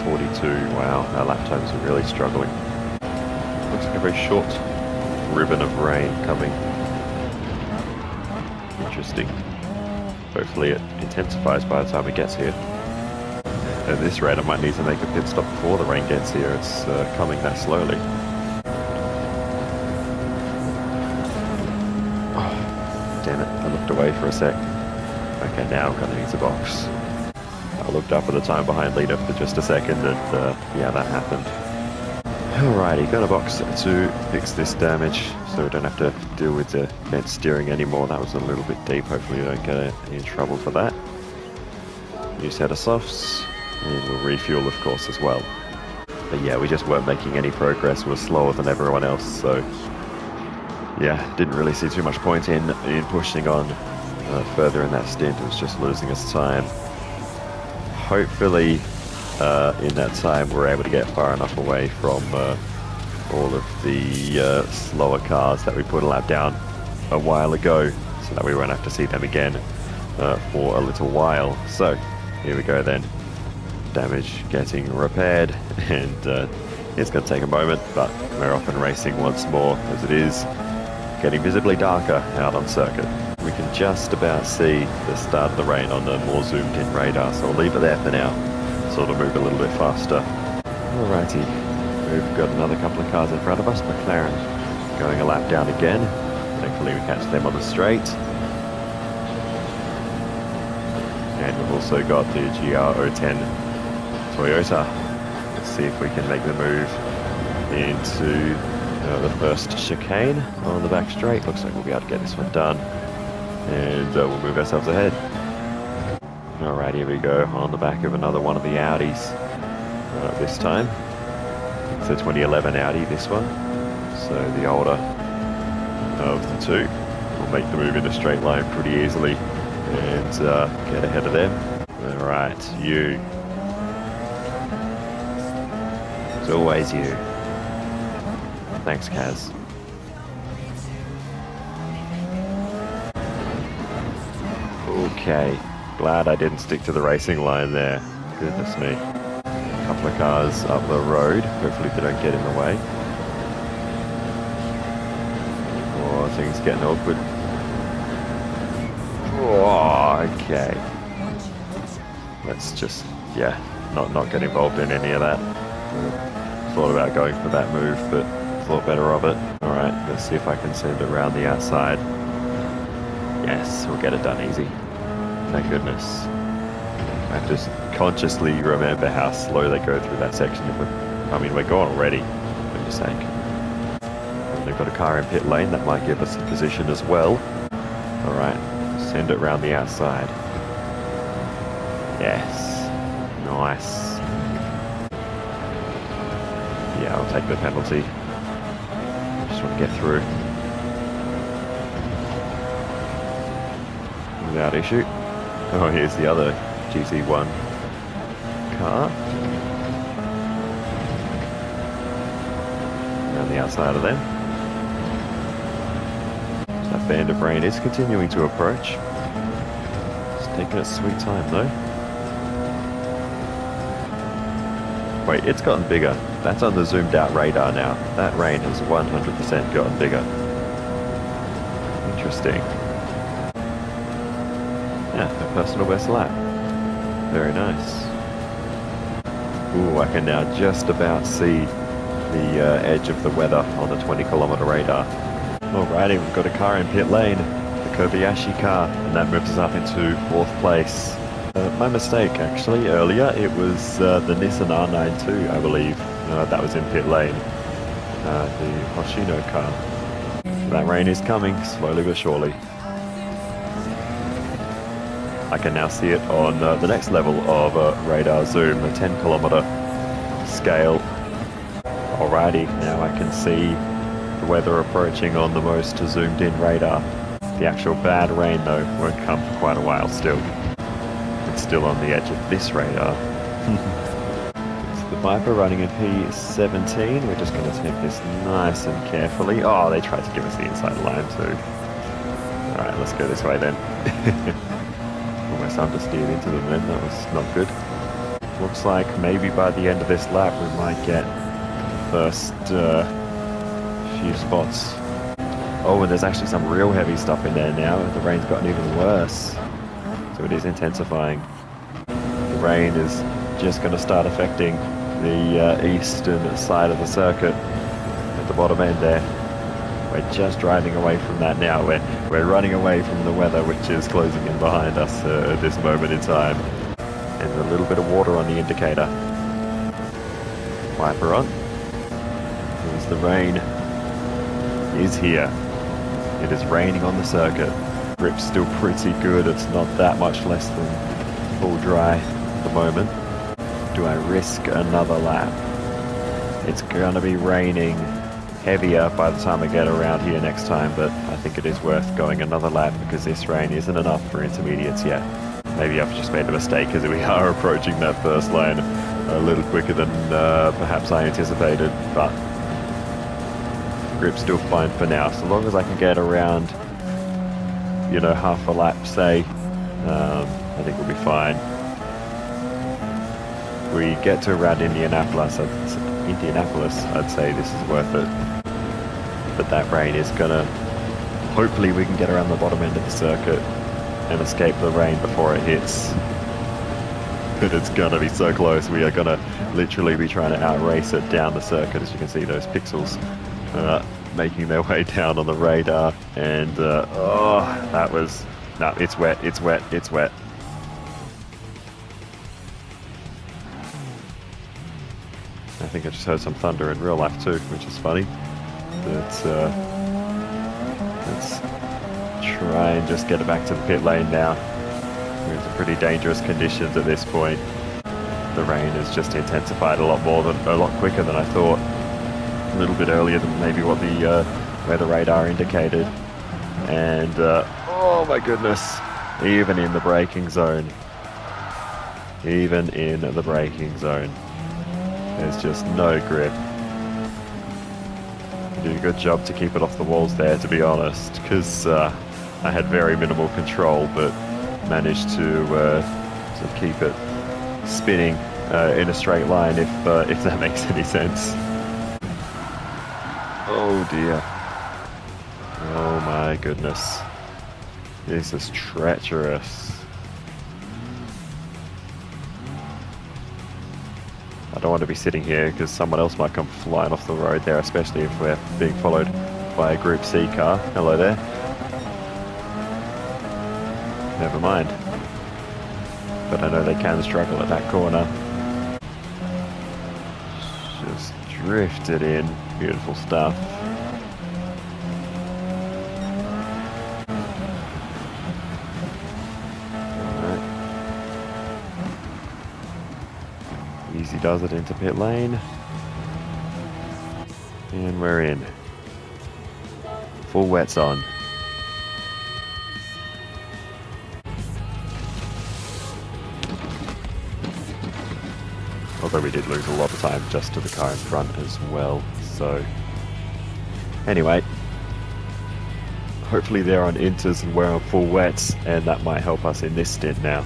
342, wow, our lap times are really struggling. Looks like a very short ribbon of rain coming. Interesting. Hopefully it intensifies by the time it gets here. At this rate, I might need to make a pit stop before the rain gets here. It's coming that slowly. Oh, damn it. I looked away for a sec. Okay, now I'm going to need to box. I looked up at the time behind leader for just a second, and yeah, that happened. Alrighty, gonna box to fix this damage so we don't have to deal with the bent steering anymore. That was a little bit deep. Hopefully we don't get in trouble for that. New set of softs, and we'll refuel of course as well. But yeah, we just weren't making any progress. We were slower than everyone else, so yeah, didn't really see too much point in pushing on further in that stint. It was just losing us time. Hopefully in that time we're able to get far enough away from all of the slower cars that we put a lap down a while ago, so that we won't have to see them again for a little while. So here we go then. Damage getting repaired, and it's going to take a moment, but we're off and racing once more, as it is getting visibly darker out on circuit. We can just about see the start of the rain on the more zoomed in radar, so I'll leave it there for now. Sort of move a little bit faster. Alrighty, We've got another couple of cars in front of us. McLaren going a lap down again. Thankfully we catch them on the straight. And we've also got the GR010 Toyota. Let's see if we can make the move into the first chicane on the back straight. Looks like we'll be able to get this one done. And we'll move ourselves ahead. Alright, here we go on the back of another one of the Audis this time. It's a 2011 Audi, this one. So the older of the two. We'll make the move in a straight line pretty easily and get ahead of them. Alright, you. It's always you. Thanks, Kaz. Okay, glad I didn't stick to the racing line there. Goodness me. A couple of cars up the road. Hopefully they don't get in the way. Oh, things getting awkward. Oh, okay. Let's just, yeah, not get involved in any of that. Thought about going for that move, but thought better of it. Alright, let's see if I can send it around the outside. Yes, we'll get it done easy. Thank goodness. I have to consciously remember how slow they go through that section. I mean, we're going already, for goodness sake. They've got a car in pit lane, that might give us a position as well. Alright, send it around the outside. Yes, nice. Yeah, I'll take the penalty. Just want to get through without issue. Oh, here's the other GC1 car. Around the outside of them. That band of rain is continuing to approach. It's taking its sweet time though. Wait, it's gotten bigger. That's on the zoomed out radar now. That rain has 100% gotten bigger. Interesting. Yeah, a personal best lap. Very nice. Ooh, I can now just about see the edge of the weather on the 20-kilometer radar. Alrighty, we've got a car in pit lane, the Kobayashi car, and that moves us up into 4th place. My mistake, actually, earlier. It was the Nissan R92, I believe, that was in pit lane. The Hoshino car. That rain is coming, slowly but surely. I can now see it on the next level of radar zoom, the 10-kilometer scale. Alrighty, now I can see the weather approaching on the most zoomed in radar. The actual bad rain, though, won't come for quite a while still. It's still on the edge of this radar. It's the Viper running in P17. We're just going to take this nice and carefully. Oh, they tried to give us the inside line too. Alright, let's go this way then. Almost understeered into them then, that was not good. Looks like maybe by the end of this lap we might get the first few spots. Oh, and there's actually some real heavy stuff in there now. The rain's gotten even worse. So it is intensifying. The rain is just going to start affecting the eastern side of the circuit at the bottom end there. We're just driving away from that now. We're running away from the weather, which is closing in behind us at this moment in time. And a little bit of water on the indicator. Wiper on. As the rain is here. It is raining on the circuit. Grip's still pretty good. It's not that much less than full dry at the moment. Do I risk another lap? It's gonna be raining heavier by the time I get around here next time, but I think it is worth going another lap because this rain isn't enough for intermediates yet. Maybe I've just made a mistake as we are approaching that first line a little quicker than perhaps I anticipated, but Grip's still fine for now. So long as I can get around, you know, half a lap, say, I think we'll be fine. If we get to around Indianapolis, I'd say this is worth it. But that rain is gonna, hopefully we can get around the bottom end of the circuit and escape the rain before it hits It's gonna be so close. We are gonna literally be trying to outrace it down the circuit. As you can see, those pixels making their way down on the radar. And oh, that was no. It's wet. It's wet. It's wet. I think I just heard some thunder in real life too, which is funny. But let's try and just get it back to the pit lane now. We're in some pretty dangerous conditions at this point. The rain has just intensified a lot quicker than I thought. A little bit earlier than maybe what the weather radar indicated. And oh my goodness, even in the braking zone. Even in the braking zone. There's just no grip. You did a good job to keep it off the walls there, to be honest, because I had very minimal control, but managed to keep it spinning in a straight line, if that makes any sense. Oh dear. Oh my goodness. This is treacherous. I don't want to be sitting here because someone else might come flying off the road there, especially if we're being followed by a Group C car. Hello there. Never mind. But I know they can struggle at that corner. Just drifted in. Beautiful stuff. Easy does it into pit lane. And we're in. Full wets on. Although we did lose a lot of time just to the car in front as well. So anyway, hopefully they're on inters and we're on full wets, and that might help us in this stint now.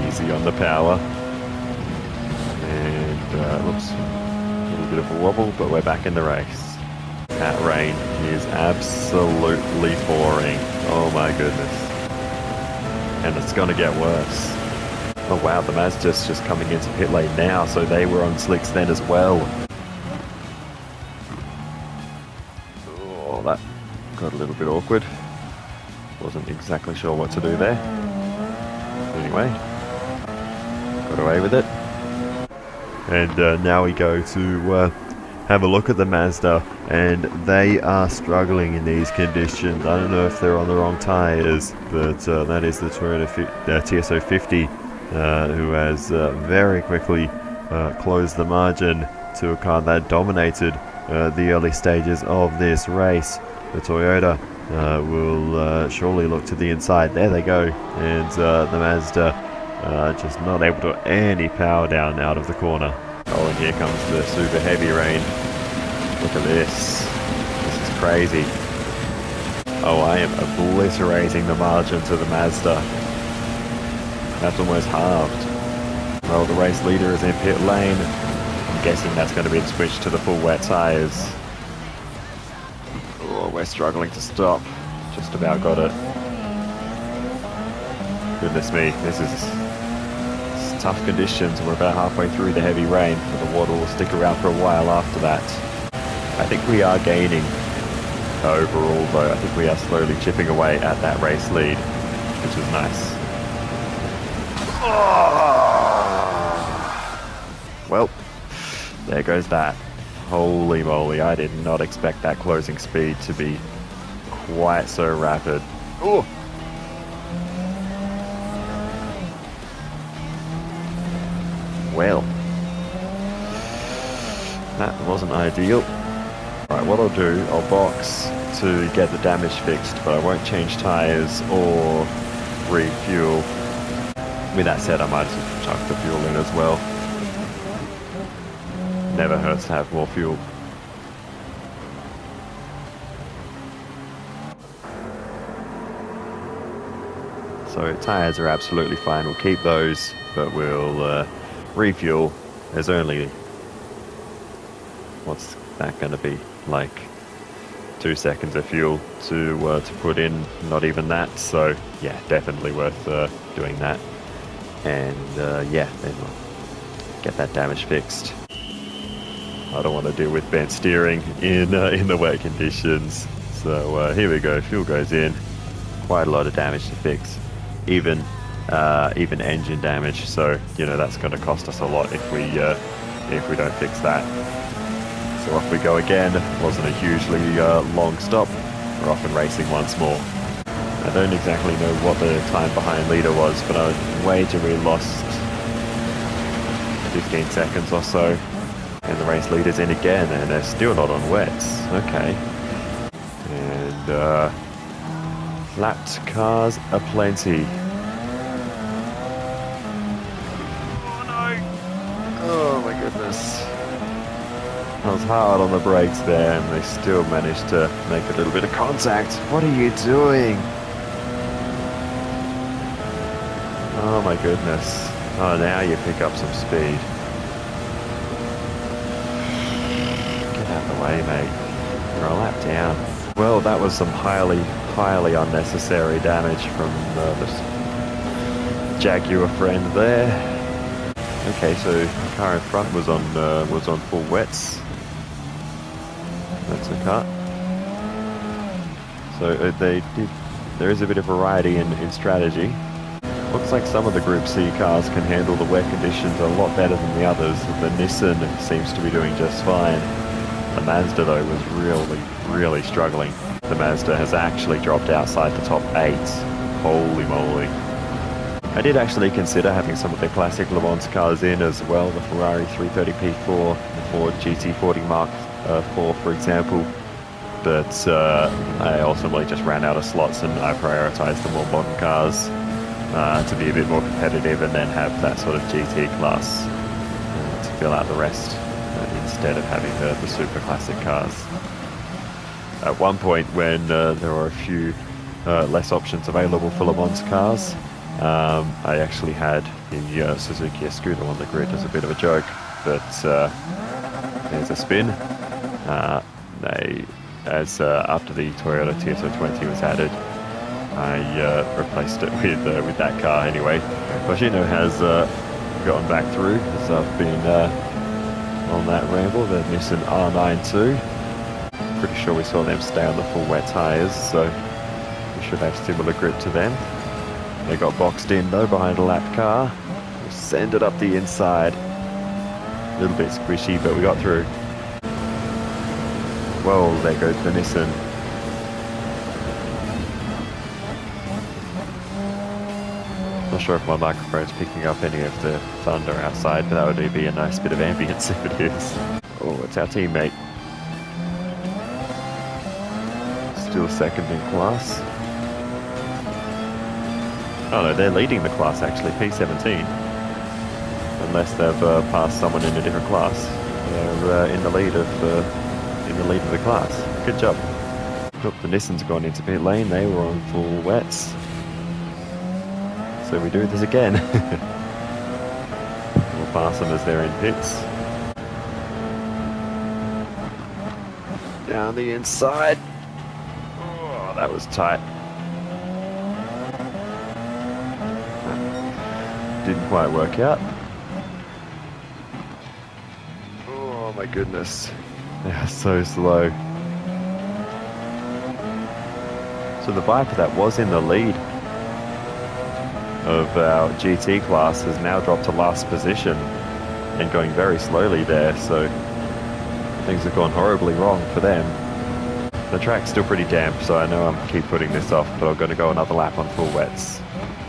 Easy on the power. And whoops, a little bit of a wobble, but we're back in the race. That rain is absolutely pouring. Oh my goodness. And it's gonna get worse. Oh wow, the Mazda's just coming into pit lane now, so they were on slicks then as well. Oh, that got a little bit awkward. Wasn't exactly sure what to do there. Anyway, got away with it. And now we go to have a look at the Mazda, and they are struggling in these conditions. I don't know if they're on the wrong tyres, but that is the Toyota TS050 who has very quickly closed the margin to a car that dominated the early stages of this race. The Toyota will surely look to the inside. There they go, and the Mazda just not able to any power down out of the corner. Oh, and here comes the super heavy rain. Look at this. This is crazy. Oh, I am obliterating the margin to the Mazda. That's almost halved. Well, the race leader is in pit lane. I'm guessing that's going to be the switch to the full wet tyres. Oh, we're struggling to stop. Just about got it. Goodness me, this is tough conditions. We're about halfway through the heavy rain, but the water will stick around for a while after that. I think we are gaining overall, though. I think we are slowly chipping away at that race lead, which is nice. Oh! Well, there goes that. Holy moly, I did not expect that closing speed to be quite so rapid. Oh! Well, that wasn't ideal. Right, what I'll do, I'll box to get the damage fixed, but I won't change tyres or refuel. With that said, I might just chuck the fuel in as well. Never hurts to have more fuel. So tyres are absolutely fine, we'll keep those, but we'll refuel. There's only, what's that going to be, like 2 seconds of fuel to put in, not even that. So yeah, definitely worth doing that. And yeah, then we'll get that damage fixed. I don't want to deal with bent steering in the wet conditions. So here we go. Fuel goes in. Quite a lot of damage to fix, even engine damage. So you know that's going to cost us a lot if we don't fix that. So off we go again. Wasn't a hugely long stop. We're off and racing once more. I don't exactly know what the time behind leader was, but I would wager we lost 15 seconds or so. And the race leader's in again, and they're still not on wets. Okay. And lapped cars aplenty. Oh no! Oh my goodness. I was hard on the brakes there, and they still managed to make a little bit of contact. What are you doing? Oh my goodness. Oh, now you pick up some speed. Get out of the way, mate. You're a lap down. Well, that was some highly unnecessary damage from the Jaguar friend there. Okay, so the car in front was on full wets. That's a cut. So there is a bit of variety in strategy. Looks like some of the Group C cars can handle the wet conditions a lot better than the others. The Nissan seems to be doing just fine. The Mazda though was really struggling. The Mazda has actually dropped outside the top 8. Holy moly. I did actually consider having some of the classic Le Mans cars in as well, the Ferrari 330 P4, the Ford GT40 Mark IV for example, but I ultimately just ran out of slots and I prioritised the more modern cars to be a bit more competitive and then have that sort of GT class to fill out the rest instead of having the super classic cars. At one point when there were a few less options available for Le Mans cars, I actually had the Suzuki Escudo on the grid as a bit of a joke, but there's a spin. After the Toyota TS020 was added, I replaced it with that car anyway. Hoshino has gotten back through as I've been on that ramble. The Nissan R9 too. Pretty sure we saw them stay on the full wet tyres, so we should have similar grip to them. They got boxed in though behind a lap car. We'll send it up the inside. A little bit squishy, but we got through. Whoa, there goes the Nissan. Not sure if my microphone's picking up any of the thunder outside, but that would be a nice bit of ambience if it is. Oh, it's our teammate. Still second in class. Oh no, they're leading the class actually, P17. Unless they've passed someone in a different class. They're in the lead of the class. Good job. Look, the Nissan's gone into pit lane. They were on full wets. So we do this again. We'll pass them as they're in pits. Down the inside. Oh, that was tight. Didn't quite work out. Oh my goodness. They are so slow. So the bike that was in the lead of our GT class has now dropped to last position and going very slowly there, so things have gone horribly wrong for them. The track's still pretty damp, so I know I'm keep putting this off, but I'm going to go another lap on full wets.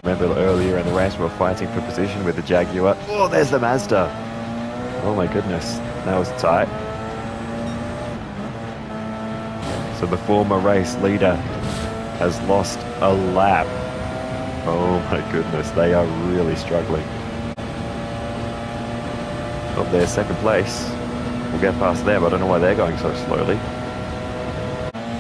Remember earlier in the race we were fighting for position with the Jaguar. Oh, there's the Mazda! Oh my goodness, that was tight. So the former race leader has lost a lap. Oh my goodness, they are really struggling. Up there, second place. We'll get past them. I don't know why they're going so slowly.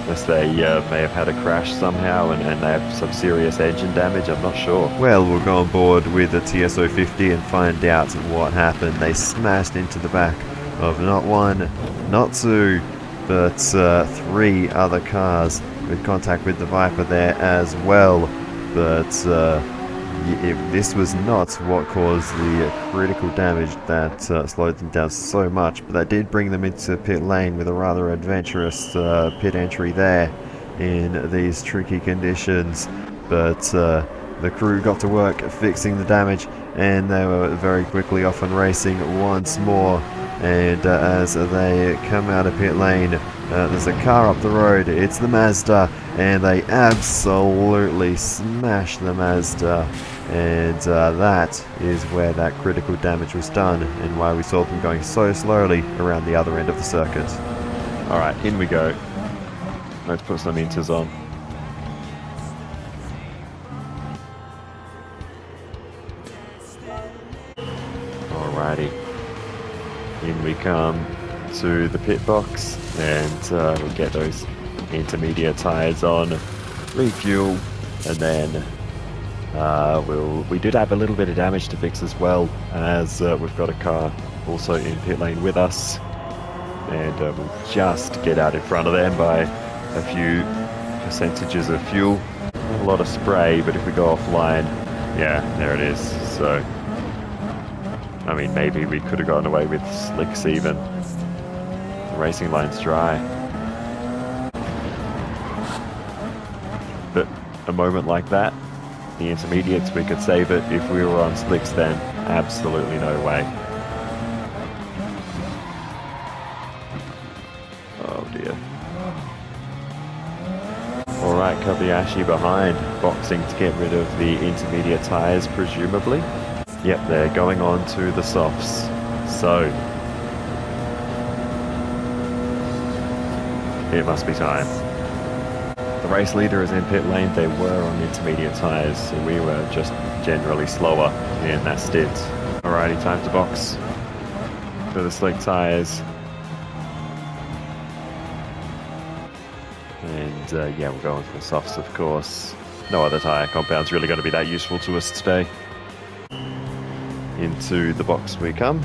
Unless they may have had a crash somehow and they have some serious engine damage, I'm not sure. Well, we'll go on board with the TS050 and find out what happened. They smashed into the back of not one, not two, but 3 other cars with contact with the Viper there as well. But this was not what caused the critical damage that slowed them down so much, but that did bring them into pit lane with a rather adventurous pit entry there in these tricky conditions. But the crew got to work fixing the damage, and they were very quickly off and racing once more. And as they come out of pit lane, there's a car up the road. It's the Mazda, and they absolutely smash the Mazda. And that is where that critical damage was done, and why we saw them going so slowly around the other end of the circuit. Alright, in we go. Let's put some inters on. Alrighty. In we come to the pit box, and we'll get those intermediate tyres on, refuel, and then we did have a little bit of damage to fix as well, as we've got a car also in pit lane with us, and we'll just get out in front of them by a few percentages of fuel. Not a lot of spray, but if we go offline, yeah, there it is. So I mean, maybe we could have gotten away with slicks even. The racing line's dry. But a moment like that, the intermediates, we could save it. If we were on slicks then, absolutely no way. Oh dear. Alright, Kobayashi behind, boxing to get rid of the intermediate tyres, presumably. Yep, they're going on to the softs. So it must be time. The race leader is in pit lane. They were on intermediate tyres, so we were just generally slower in that stint. Alrighty, time to box for the slick tyres. And yeah, we're going for the softs, of course. No other tyre compound's really going to be that useful to us today. Into the box we come,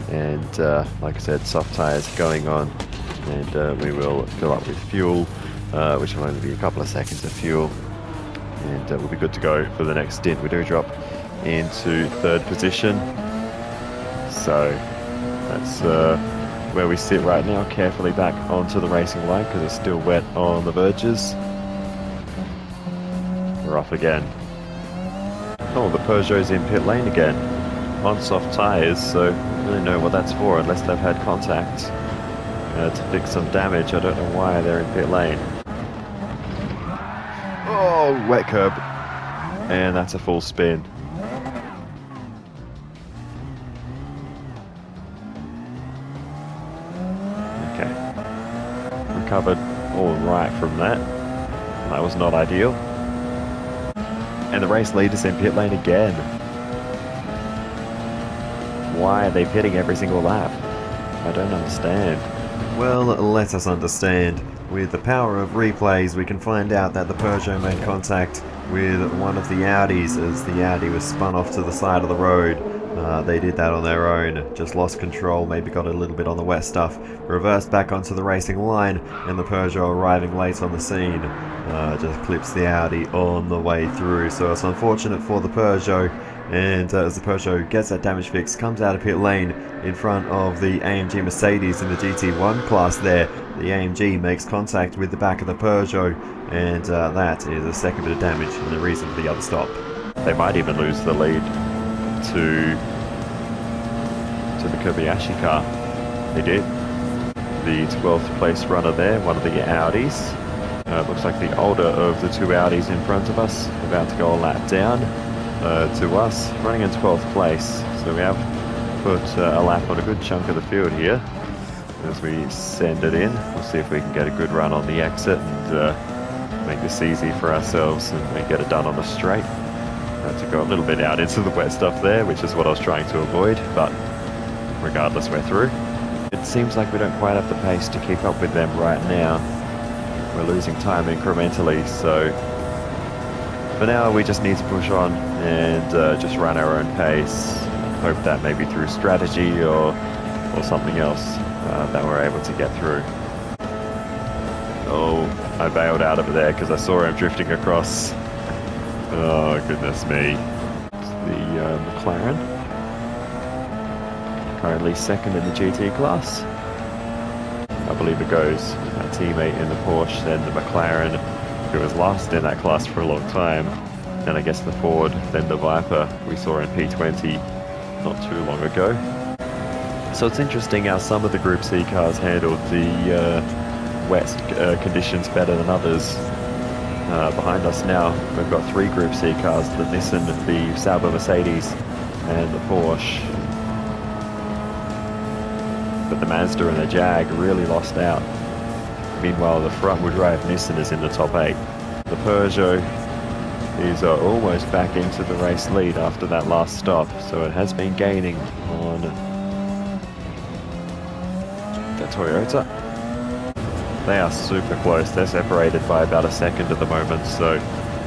and like I said, soft tyres going on, and we will fill up with fuel, which will only be a couple of seconds of fuel, and we'll be good to go for the next stint. We do drop into 3rd position, so that's where we sit right now, carefully back onto the racing line because it's still wet on the verges. We're off again. Oh, the Peugeot's in pit lane again. On soft tyres, so I don't really know what that's for unless they've had contact to fix some damage. I don't know why they're in pit lane. Oh, wet curb. And that's a full spin. Okay. Recovered all right from that. That was not ideal. And the race leader's in pit lane again. Why are they pitting every single lap? I don't understand. Well, let us understand. With the power of replays, we can find out that the Peugeot made contact with one of the Audis as the Audi was spun off to the side of the road. They did that on their own, just lost control, maybe got a little bit on the wet stuff, reversed back onto the racing line, and the Peugeot arriving late on the scene just clips the Audi on the way through. So it's unfortunate for the Peugeot. And as the Peugeot gets that damage fix, comes out of pit lane in front of the AMG Mercedes in the GT1 class there, the AMG makes contact with the back of the Peugeot, and that is a second bit of damage and the reason for the other stop. They might even lose the lead to the Kobayashi car. They did. The 12th place runner there, one of the Audis. Looks like the older of the 2 Audis in front of us, about to go a lap down. To us, running in 12th place, so we have put a lap on a good chunk of the field here as we send it in. We'll see if we can get a good run on the exit and make this easy for ourselves and get it done on the straight. To go a little bit out into the wet stuff there, which is what I was trying to avoid, but regardless, we're through. It seems like we don't quite have the pace to keep up with them right now. We're losing time incrementally, so for now we just need to push on and just run our own pace. Hope that maybe through strategy or something else that we're able to get through. Oh, I bailed out of there because I saw him drifting across. Oh, goodness me. It's the McLaren. Currently second in the GT class. I believe it goes a teammate in the Porsche, then the McLaren, who was last in that class for a long time. Then I guess the Ford, then the Viper we saw in P20 not too long ago. So it's interesting how some of the Group C cars handled the wet conditions better than others. Behind us now, we've got 3 Group C cars, the Nissan, the Sauber Mercedes, and the Porsche. But the Mazda and the Jag really lost out. Meanwhile, the front-wheel drive Nissan is in the top 8. The Peugeot is almost back into the race lead after that last stop, so it has been gaining on the Toyota. They are super close. They're separated by about a second at the moment, so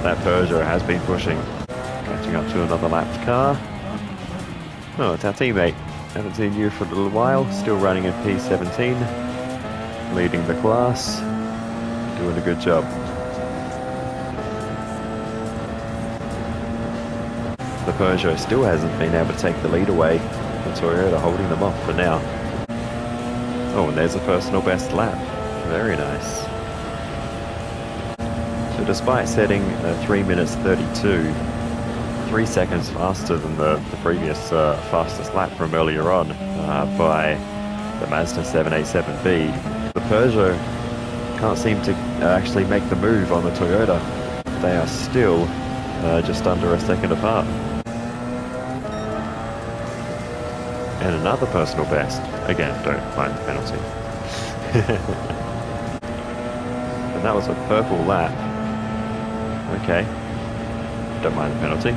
that Peugeot has been pushing. Catching up to another lapped car. Oh, it's our teammate. Haven't seen you for a little while. Still running at P17. Leading the class. Doing a good job. The Peugeot still hasn't been able to take the lead away. The Toyota holding them off for now. Oh, and there's a personal best lap. Very nice. So despite setting 3 minutes 32, 3 seconds faster than the previous fastest lap from earlier on by the Mazda 787B, the Peugeot can't seem to actually make the move on the Toyota. They are still just under a second apart. And another personal best. Again, don't mind the penalty. And that was a purple lap. Okay. Don't mind the penalty.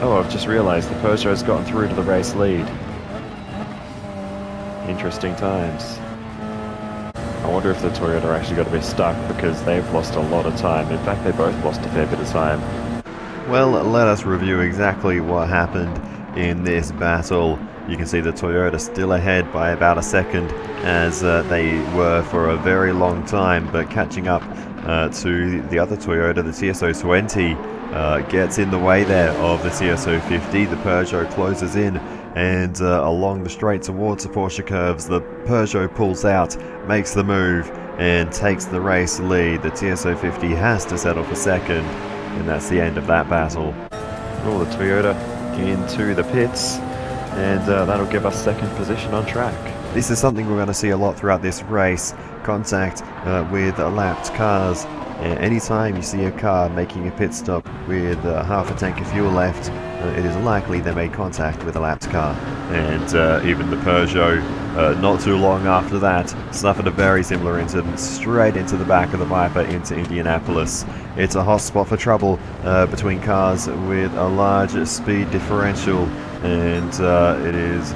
Oh, I've just realised the Peugeot has gotten through to the race lead. Interesting times. I wonder if the Toyota actually got a bit stuck because they've lost a lot of time. In fact, they both lost a fair bit of time. Well, let us review exactly what happened in this battle. You can see the Toyota still ahead by about a second, as they were for a very long time, but catching up to the other Toyota, the TS020, gets in the way there of the TS050. The Peugeot closes in, and along the straight towards the Porsche curves, the Peugeot pulls out, makes the move, and takes the race lead. The TS050 has to settle for second, and that's the end of that battle. Oh, the Toyota into the pits. And that'll give us second position on track. This is something we're going to see a lot throughout this race. Contact with lapped cars. Anytime you see a car making a pit stop with half a tank of fuel left, it is likely they made contact with a lapped car. And even the Peugeot, not too long after that, suffered a very similar incident straight into the back of the Viper into Indianapolis. It's a hot spot for trouble between cars with a large speed differential, and it is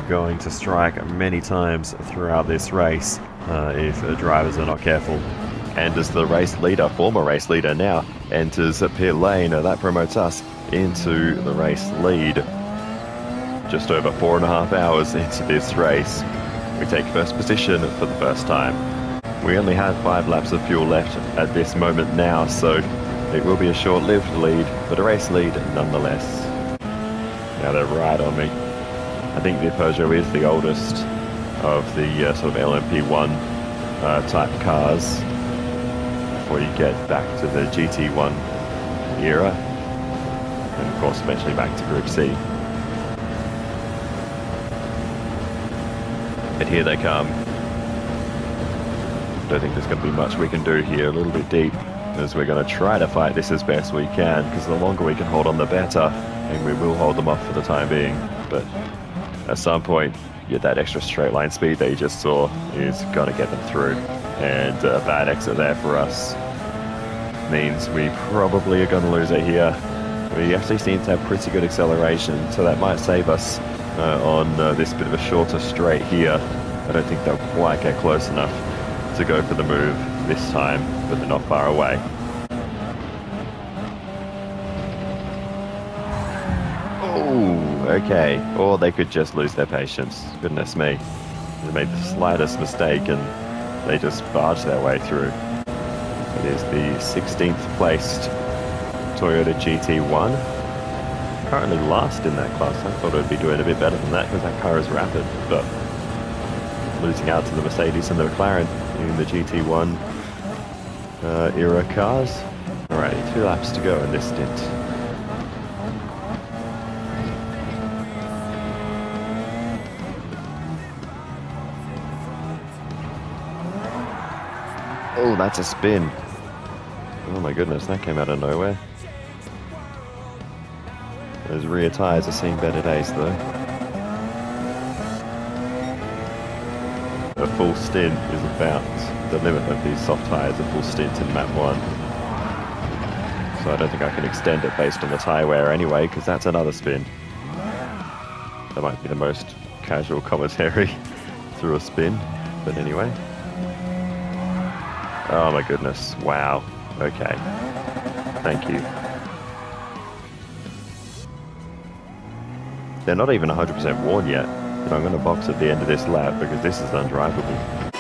going to strike many times throughout this race if drivers are not careful. And as the race leader, former race leader now, enters pit lane, that promotes us into the race lead. Just over 4.5 hours into this race, we take first position for the first time. We only have 5 laps of fuel left at this moment now, so it will be a short-lived lead, but a race lead nonetheless. Now they're right on me. I think the Peugeot is the oldest of the sort of LMP1 type cars before you get back to the GT1 era, and of course eventually back to Group C. But here they come. Don't think there's going to be much we can do here. A little bit deep, as we're going to try to fight this as best we can, because the longer we can hold on the better, and we will hold them off for the time being. But at some point, that extra straight line speed that you just saw is going to get them through. And a bad exit there for us means we probably are going to lose it here. We actually seem to have pretty good acceleration, so that might save us on this bit of a shorter straight here. I don't think they'll quite get close enough to go for the move this time, but they're not far away. Oh, okay. Or they could just lose their patience. Goodness me. They made the slightest mistake and they just barge their way through. It is the 16th placed Toyota GT1. Currently last in that class. I thought it would be doing a bit better than that because that car is rapid, but losing out to the Mercedes and the McLaren in the GT1 era cars. Alrighty, 2 laps to go in this stint. Oh, that's a spin. Oh my goodness, that came out of nowhere. Those rear tyres are seeing better days though. A full stint is about the limit of these soft tyres, a full stint in map 1. So I don't think I can extend it based on the tyre wear anyway, because that's another spin. That might be the most casual commentary through a spin, but anyway. Oh my goodness, wow, okay, thank you. They're not even 100% worn yet, but I'm going to box at the end of this lap because this is undrivable.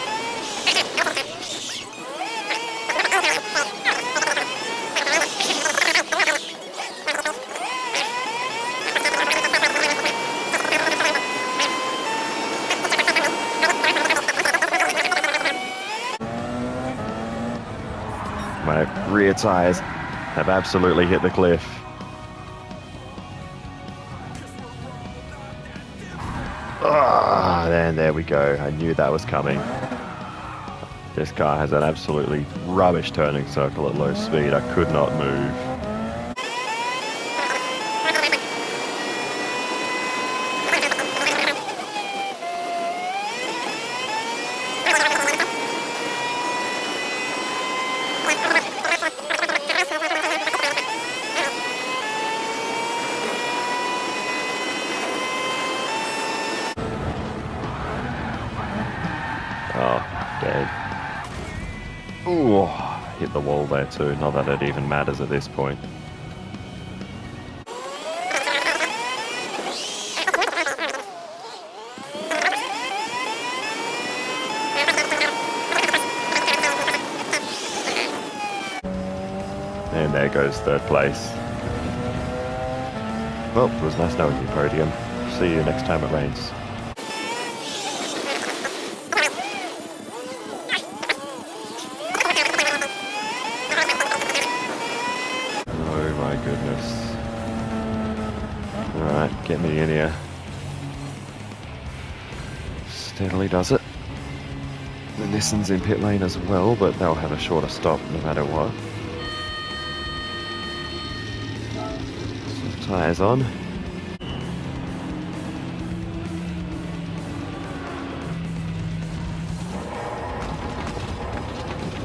My rear tyres have absolutely hit the cliff. Ah, then there we go. I knew that was coming. This car has an absolutely rubbish turning circle at low speed. I could not move. Oh, dead. Ooh, hit the wall there too. Not that it even matters at this point. And there goes 3rd place. Well, it was nice knowing you, Podium. See you next time it rains. Goodness. Alright, get me in here. Steadily does it. The Nissan's in pit lane as well, but they'll have a shorter stop no matter what. So tyres on.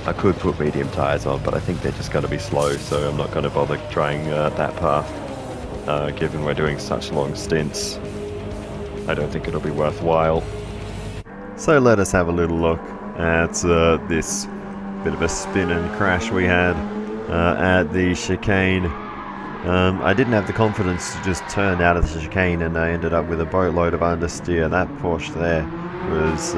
I could put medium tyres on, but I think they're just going to be slow, so I'm not going to bother trying that path. Given we're doing such long stints, I don't think it'll be worthwhile. So let us have a little look at this bit of a spin and crash we had at the chicane. I didn't have the confidence to just turn out of the chicane, and I ended up with a boatload of understeer. That Porsche there was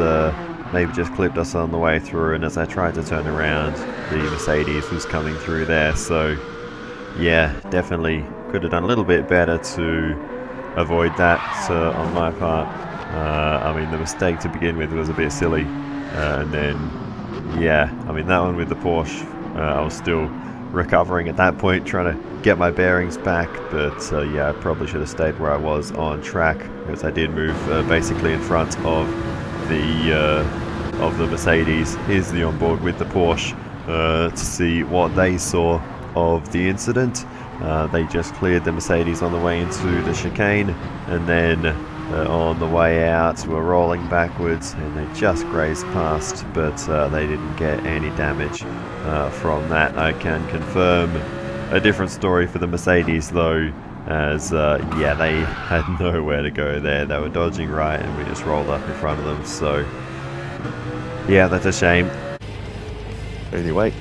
maybe just clipped us on the way through, and as I tried to turn around, the Mercedes was coming through there. So yeah, definitely could have done a little bit better to avoid that on my part. I mean, the mistake to begin with was a bit silly, and then yeah, I mean, that one with the Porsche, I was still recovering at that point, trying to get my bearings back, but yeah, I probably should have stayed where I was on track, because I did move basically in front of the Mercedes. Here's the onboard with the Porsche to see what they saw of the incident. They just cleared the Mercedes on the way into the chicane, and then on the way out were rolling backwards, and they just grazed past, but they didn't get any damage from that. I can confirm. A different story for the Mercedes though, as yeah, they had nowhere to go there. They were dodging right, and we just rolled up in front of them, so yeah, that's a shame. Anyway,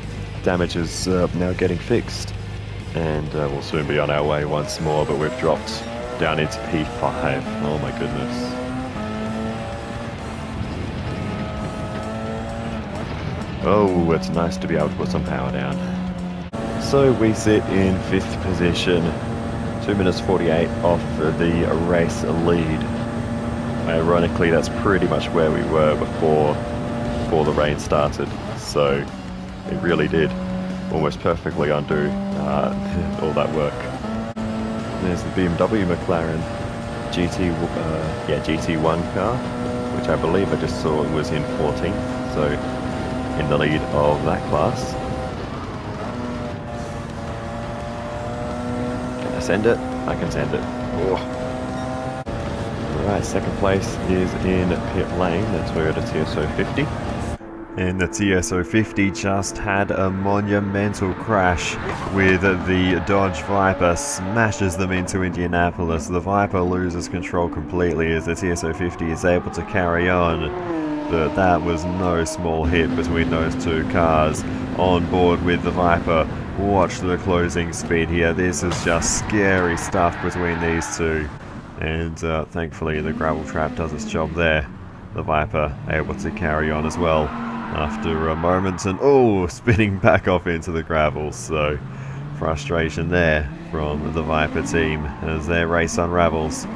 damage is now getting fixed, and we'll soon be on our way once more, but we've dropped down into P5. Oh my goodness. Oh, it's nice to be able to put some power down. So we sit in 5th position, 2 minutes 48 off the race lead. Ironically, that's pretty much where we were before the rain started. So it really did almost perfectly undo all that work. There's the BMW McLaren GT1 car, which I believe I just saw was in 14th, so in the lead of that class. Can I send it? I can send it. Oh. Alright, second place is in pit lane, the Toyota TS050. And the TS050 just had a monumental crash with the Dodge Viper, smashes them into Indianapolis. The Viper loses control completely as the TS050 is able to carry on. But that was no small hit between those two cars. On board with the Viper, watch the closing speed here. This is just scary stuff between these two. And thankfully the gravel trap does its job there. The Viper able to carry on as well after a moment, and spinning back off into the gravel. So frustration there from the Viper team as their race unravels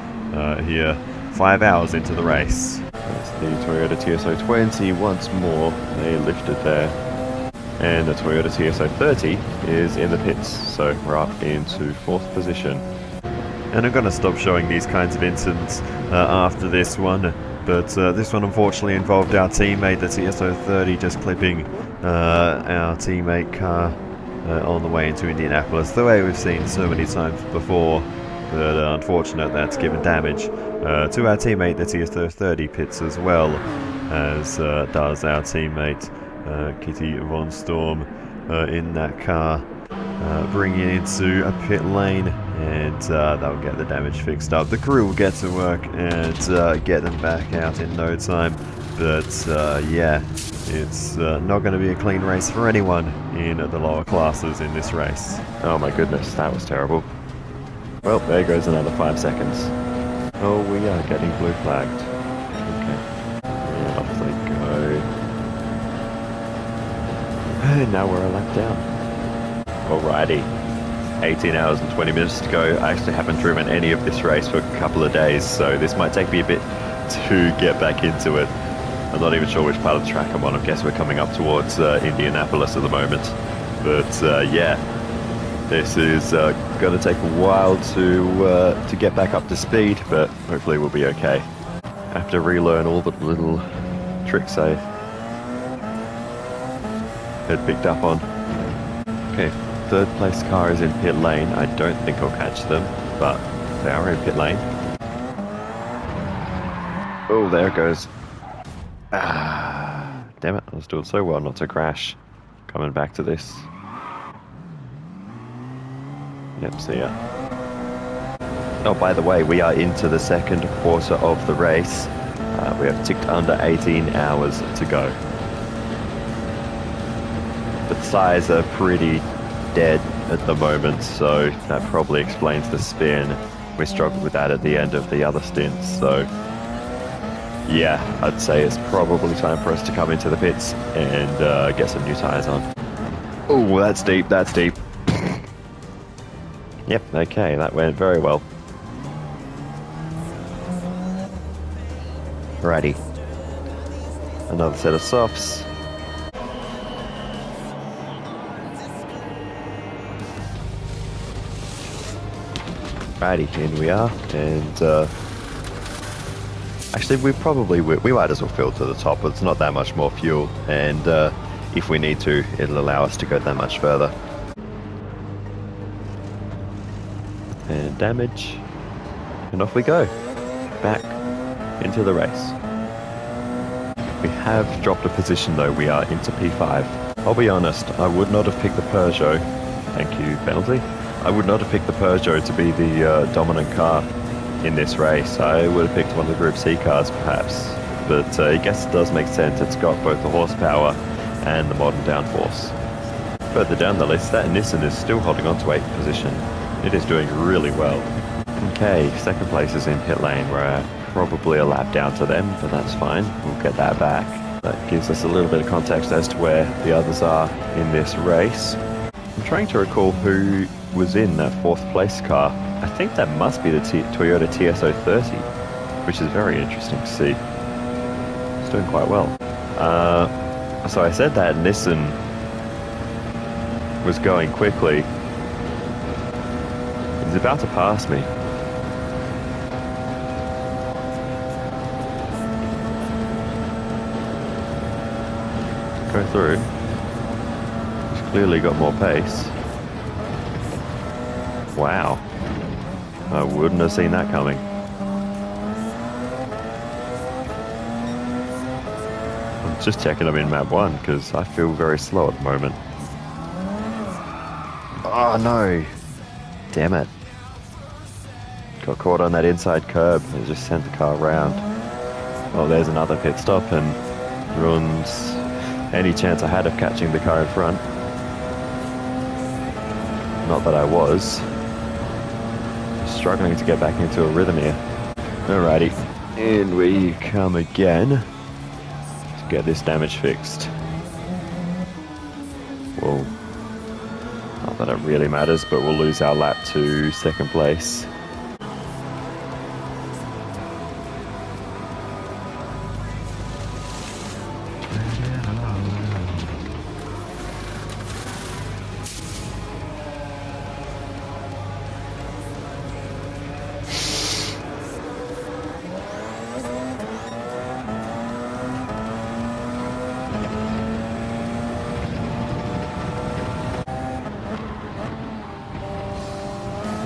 here 5 hours into the race. That's the Toyota TS020 once more. They lifted there. And the Toyota TS030 is in the pits, so we're up into 4th position. And I'm going to stop showing these kinds of incidents after this one. But this one unfortunately involved our teammate, the TS030, just clipping our teammate car on the way into Indianapolis. The way we've seen so many times before, but unfortunate that's given damage to our teammate, the TS030 pits as well, as does our teammate Kitty Von Storm in that car. Bringing it into a pit lane, and that'll get the damage fixed up. The crew will get to work and get them back out in no time, but yeah, it's not going to be a clean race for anyone in the lower classes in this race. Oh my goodness, that was terrible. Well, there goes another 5 seconds. Oh, we are getting blue flagged. Okay, yeah, off they go. And now we're a lap down. Alrighty, 18 hours and 20 minutes to go. I actually haven't driven any of this race for a couple of days, so this might take me a bit to get back into it. I'm not even sure which part of the track I'm on. I guess we're coming up towards Indianapolis at the moment. But yeah, this is going to take a while to get back up to speed, but hopefully we'll be okay. I have to relearn all the little tricks I had picked up on. Okay. 3rd place car is in pit lane. I don't think I'll catch them, but they are in pit lane. Oh, there it goes. Ah, damn it. I was doing so well not to crash. Coming back to this. Yep, see ya. Oh, by the way, we are into the 2nd quarter of the race. We have ticked under 18 hours to go. The sides are pretty dead at the moment, so that probably explains the spin. We struggled with that at the end of the other stints, so yeah, I'd say it's probably time for us to come into the pits and get some new tyres on. Oh, that's deep, that's deep. Yep, okay, that went very well. Alrighty. Another set of softs. Righty, in we are, and actually we might as well fill to the top. It's not that much more fuel, and if we need to, it'll allow us to go that much further. And damage, and off we go, back into the race. We have dropped a position though. We are into P5. I'll be honest, I would not have picked the Peugeot. Thank you, penalty. I would not have picked the Peugeot to be the dominant car in this race. I would have picked one of the Group C cars perhaps, but I guess it does make sense. It's got both the horsepower and the modern downforce. Further down the list, that Nissan is still holding on to 8th position. It is doing really well. Okay, 2nd place is in pit lane. We're probably a lap down to them, but that's fine. We'll get that back. That gives us a little bit of context as to where the others are in this race. I'm trying to recall who was in that 4th place car. I think that must be the Toyota TS030, which is very interesting to see. It's doing quite well. So I said that Nissan was going quickly. He's about to pass me. Go through. He's clearly got more pace. Wow. I wouldn't have seen that coming. I'm just checking I'm in map 1 because I feel very slow at the moment. Oh no! Damn it. Got caught on that inside curb and just sent the car around. Oh, there's another pit stop and ruins any chance I had of catching the car in front. Not that I was. Struggling to get back into a rhythm here. Alrighty, in we come again. Let's get this damage fixed. Whoa. Not that it really matters, but we'll lose our lap to 2nd place.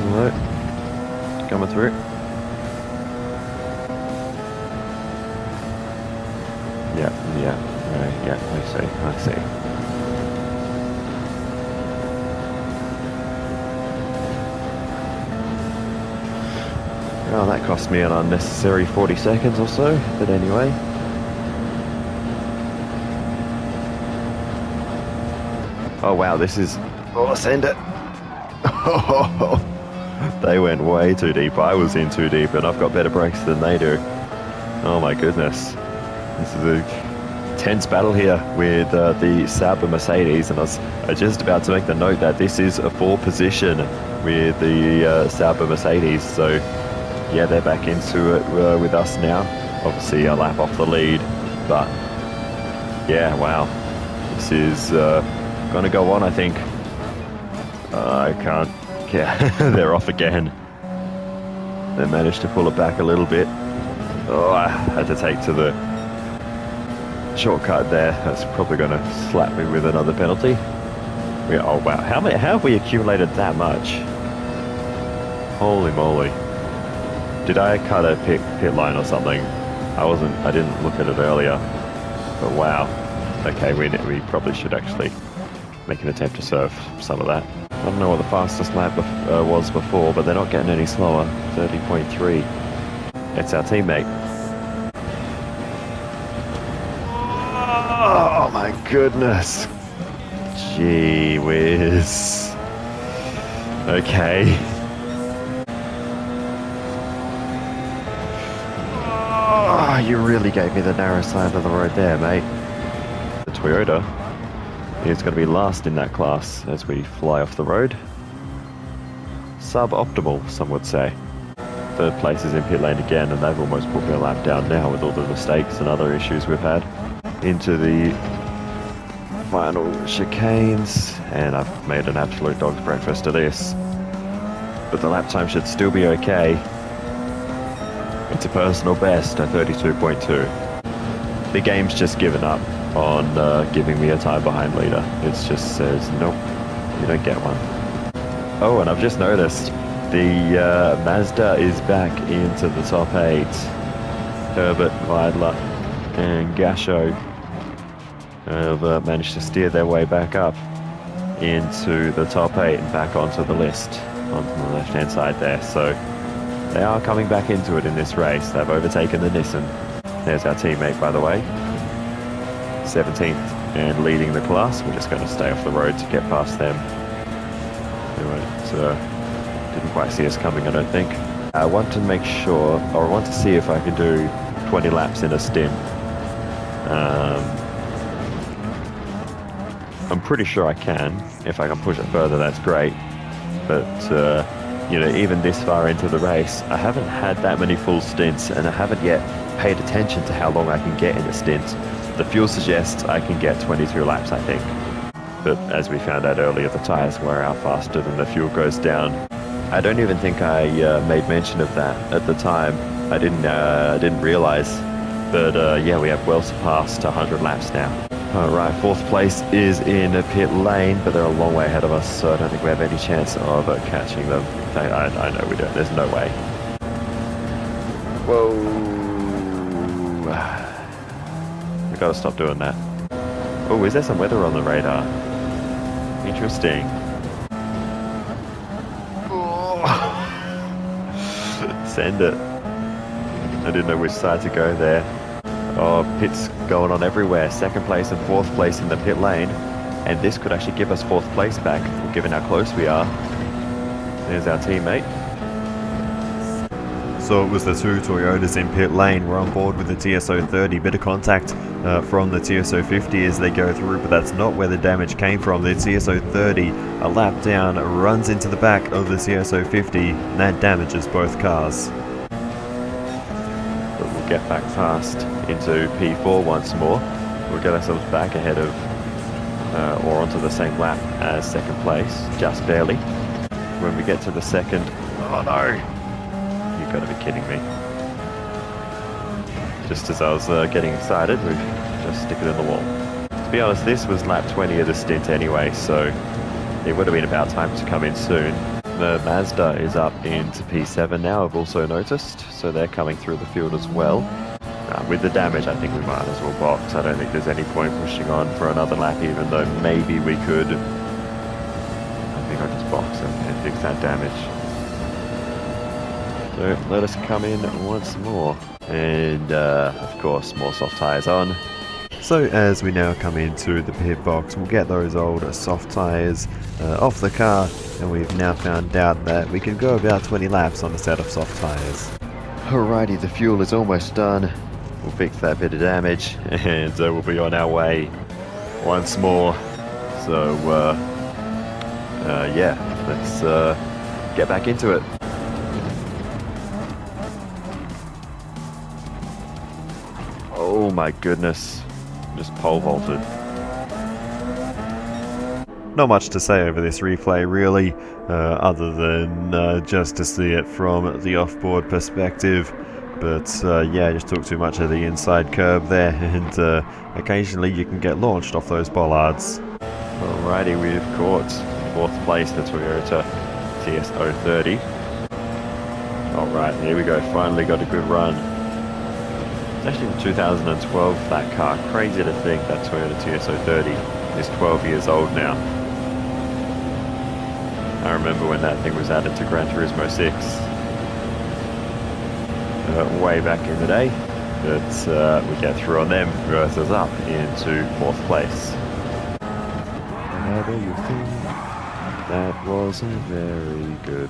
Alright, coming through. Yeah, I see. Well, that cost me an unnecessary 40 seconds or so, but anyway. Oh wow, this is... Oh, send it! Oh, they went way too deep. I was in too deep and I've got better brakes than they do. Oh my goodness. This is a tense battle here with the Sauber Mercedes, and I was just about to make the note that this is a 4 position with the Sauber Mercedes. So yeah, they're back into it with us now. Obviously a lap off the lead, but yeah, wow. This is going to go on, I think. I can't. Yeah, they're off again. They managed to pull it back a little bit. Oh, I had to take to the shortcut there. That's probably going to slap me with another penalty. Oh wow, how have we accumulated that much? Holy moly. Did I cut a pit line or something? I didn't look at it earlier. But wow. Okay, we probably should actually make an attempt to serve some of that. I don't know what the fastest lap was before, but they're not getting any slower. 30.3. It's our teammate. Oh my goodness. Gee whiz. Okay. Oh, you really gave me the narrow side of the road there, mate. The Toyota is going to be last in that class as we fly off the road. Suboptimal, some would say. 3rd place is in pit lane again, and they've almost put their lap down now with all the mistakes and other issues we've had. Into the final chicanes, and I've made an absolute dog's breakfast of this. But the lap time should still be okay. It's a personal best at 32.2. The game's just given up on giving me a time behind leader. It just says, nope, you don't get one. Oh, and I've just noticed the Mazda is back into the top 8. Herbert, Weidler, and Gasho have managed to steer their way back up into the top 8 and back onto the list on the left-hand side there. So they are coming back into it in this race. They've overtaken the Nissan. There's our teammate, by the way. 17th and leading the class. We're just going to stay off the road to get past them. Didn't quite see us coming, I don't think. I want to make sure, or I want to see if I can do 20 laps in a stint. I'm pretty sure I can. If I can push it further, that's great. But, you know, even this far into the race, I haven't had that many full stints, and I haven't yet paid attention to how long I can get in a stint. The fuel suggests I can get 22 laps, I think. But as we found out earlier, the tyres wear out faster than the fuel goes down. I don't even think I made mention of that at the time. I didn't realize. But yeah, we have well surpassed 100 laps now. Alright, fourth place is in pit lane, but they're a long way ahead of us, so I don't think we have any chance of catching them. In fact, I know we don't. There's no way. Whoa. We gotta stop doing that. Oh, is there some weather on the radar? Interesting. Oh. Send it. I didn't know which side to go there. Oh, pits going on everywhere. Second place and fourth place in the pit lane. And this could actually give us fourth place back, given how close we are. There's our teammate. So it was the two Toyotas in pit lane. We're on board with the TSO30. Bit of contact from the TSO50 as they go through, but that's not where the damage came from. The TSO30, a lap down, runs into the back of the TSO50, and that damages both cars. But we'll get back fast into P4 once more. We'll get ourselves back ahead of, or onto the same lap as second place, just barely. When we get to the second, oh no! You've got to be kidding me. Just as I was getting excited, we just stick it in the wall. To be honest, this was lap 20 of the stint anyway, so it would have been about time to come in soon. The Mazda is up into P7 now, I've also noticed, so they're coming through the field as well. With the damage, I think we might as well box. I don't think there's any point pushing on for another lap, even though maybe we could. I think I'll just box and fix that damage. So let us come in once more. And of course, more soft tyres on. So as we now come into the pit box, we'll get those old soft tyres off the car, and we've now found out that we can go about 20 laps on a set of soft tyres. Alrighty, the fuel is almost done. We'll fix that bit of damage, and we'll be on our way once more. So yeah, let's get back into it. Oh my goodness, just pole vaulted. Not much to say over this replay really, other than just to see it from the off-board perspective. But yeah, I just took too much of the inside curb there, and occasionally you can get launched off those bollards. Alrighty, we've caught fourth place, the Toyota TSO30. Alright, here we go, finally got a good run. It's actually from 2012, that car. Crazy to think that Toyota TSO30 is 12 years old now. I remember when that thing was added to Gran Turismo 6. Way back in the day. But we get through on them, reverse us up into fourth place. Whatever you think, that wasn't very good.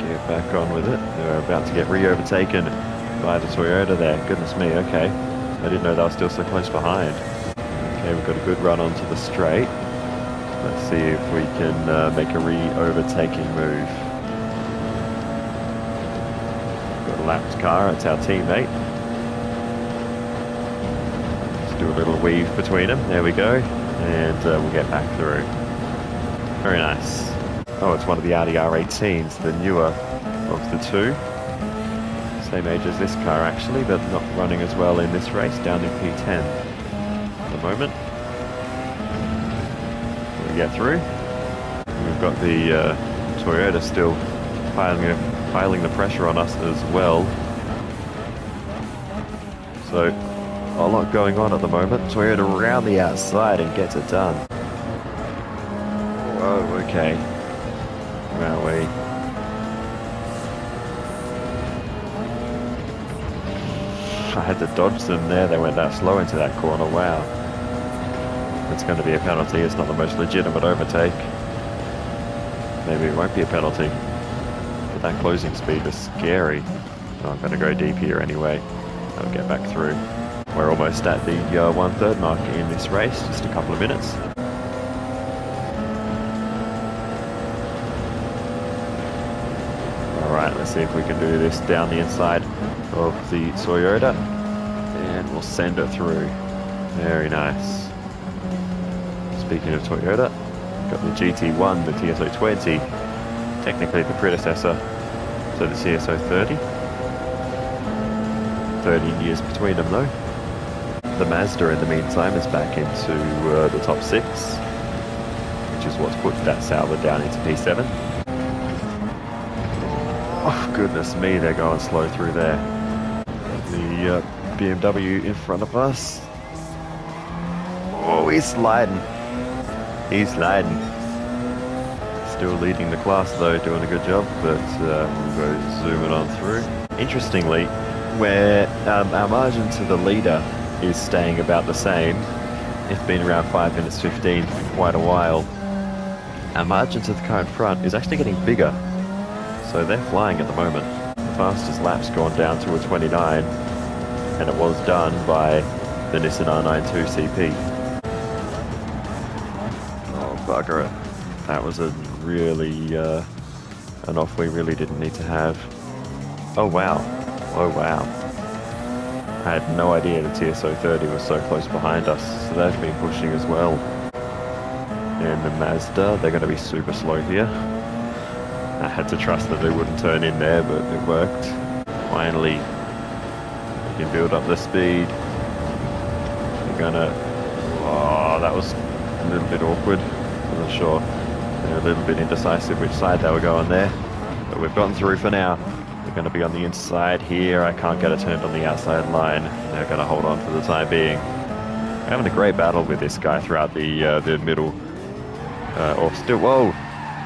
Get back on with it. They're about to get re-overtaken by the Toyota there. Goodness me, okay. I didn't know they were still so close behind. Okay, we've got a good run onto the straight. Let's see if we can make a re-overtaking move. Got a lapped car, it's our teammate. Let's do a little weave between them. There we go. And we'll get back through. Very nice. Oh, it's one of the Audi R18s, the newer of the two. Same age as this car actually, but not running as well in this race, down in P10 at the moment. We get through. We've got the Toyota still piling the pressure on us as well. So, a lot going on at the moment. Toyota around the outside and gets it done. Whoa, okay. Where are we? I had to dodge them there. They went that slow into that corner. Wow. It's going to be a penalty. It's not the most legitimate overtake. Maybe it won't be a penalty. But that closing speed is scary. I'm going to go deep here anyway. I'll get back through. We're almost at the 1/3 mark in this race, just a couple of minutes. Alright, let's see if we can do this down the inside of the Toyota. And we'll send it through. Very nice. Speaking of Toyota, got the GT1, the TS020, technically the predecessor to the TS030. 13 years between them though. The Mazda in the meantime is back into the top 6, which is what's put that Sauber down into P7. Oh goodness me, they're going slow through there. The BMW in front of us. Oh, he's sliding. He's sliding. Still leading the class though, doing a good job, but we'll go zooming on through. Interestingly, where our margin to the leader is staying about the same, it's been around 5 minutes 15 for quite a while. Our margin to the car in front is actually getting bigger, so they're flying at the moment. The fastest lap's gone down to a 29, and it was done by the Nissan R92 CP. Oh bugger it. That was a really, an off we really didn't need to have. Oh wow. Oh wow. I had no idea the TS030 was so close behind us, so they've been pushing as well. And the Mazda, they're going to be super slow here. I had to trust that they wouldn't turn in there, but it worked. Finally, we can build up the speed. We're gonna... Oh, that was a little bit awkward. I'm not sure. They're a little bit indecisive which side they were going there, but we've gotten through for now. We're going to be on the inside here. I can't get it turned on the outside line. They're going to hold on for the time being. We're having a great battle with this guy throughout the middle. Or still, whoa,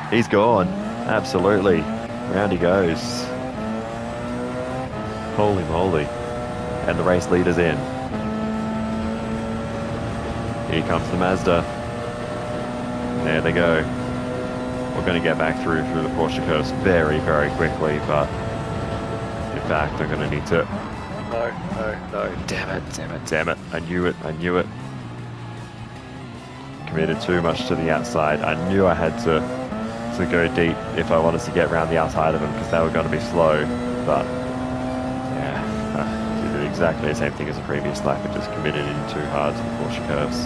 he's gone. Absolutely. Round he goes. Holy moly. And the race leader's in. Here comes the Mazda. There they go. We're going to get back through the Porsche curves very, very quickly, but in fact, I'm going to need to... No. Damn it. I knew it. Committed too much to the outside. I knew I had to go deep if I wanted to get around the outside of them, because they were going to be slow, but yeah, did exactly the same thing as the previous lap. It just committed in too hard to the Porsche curves.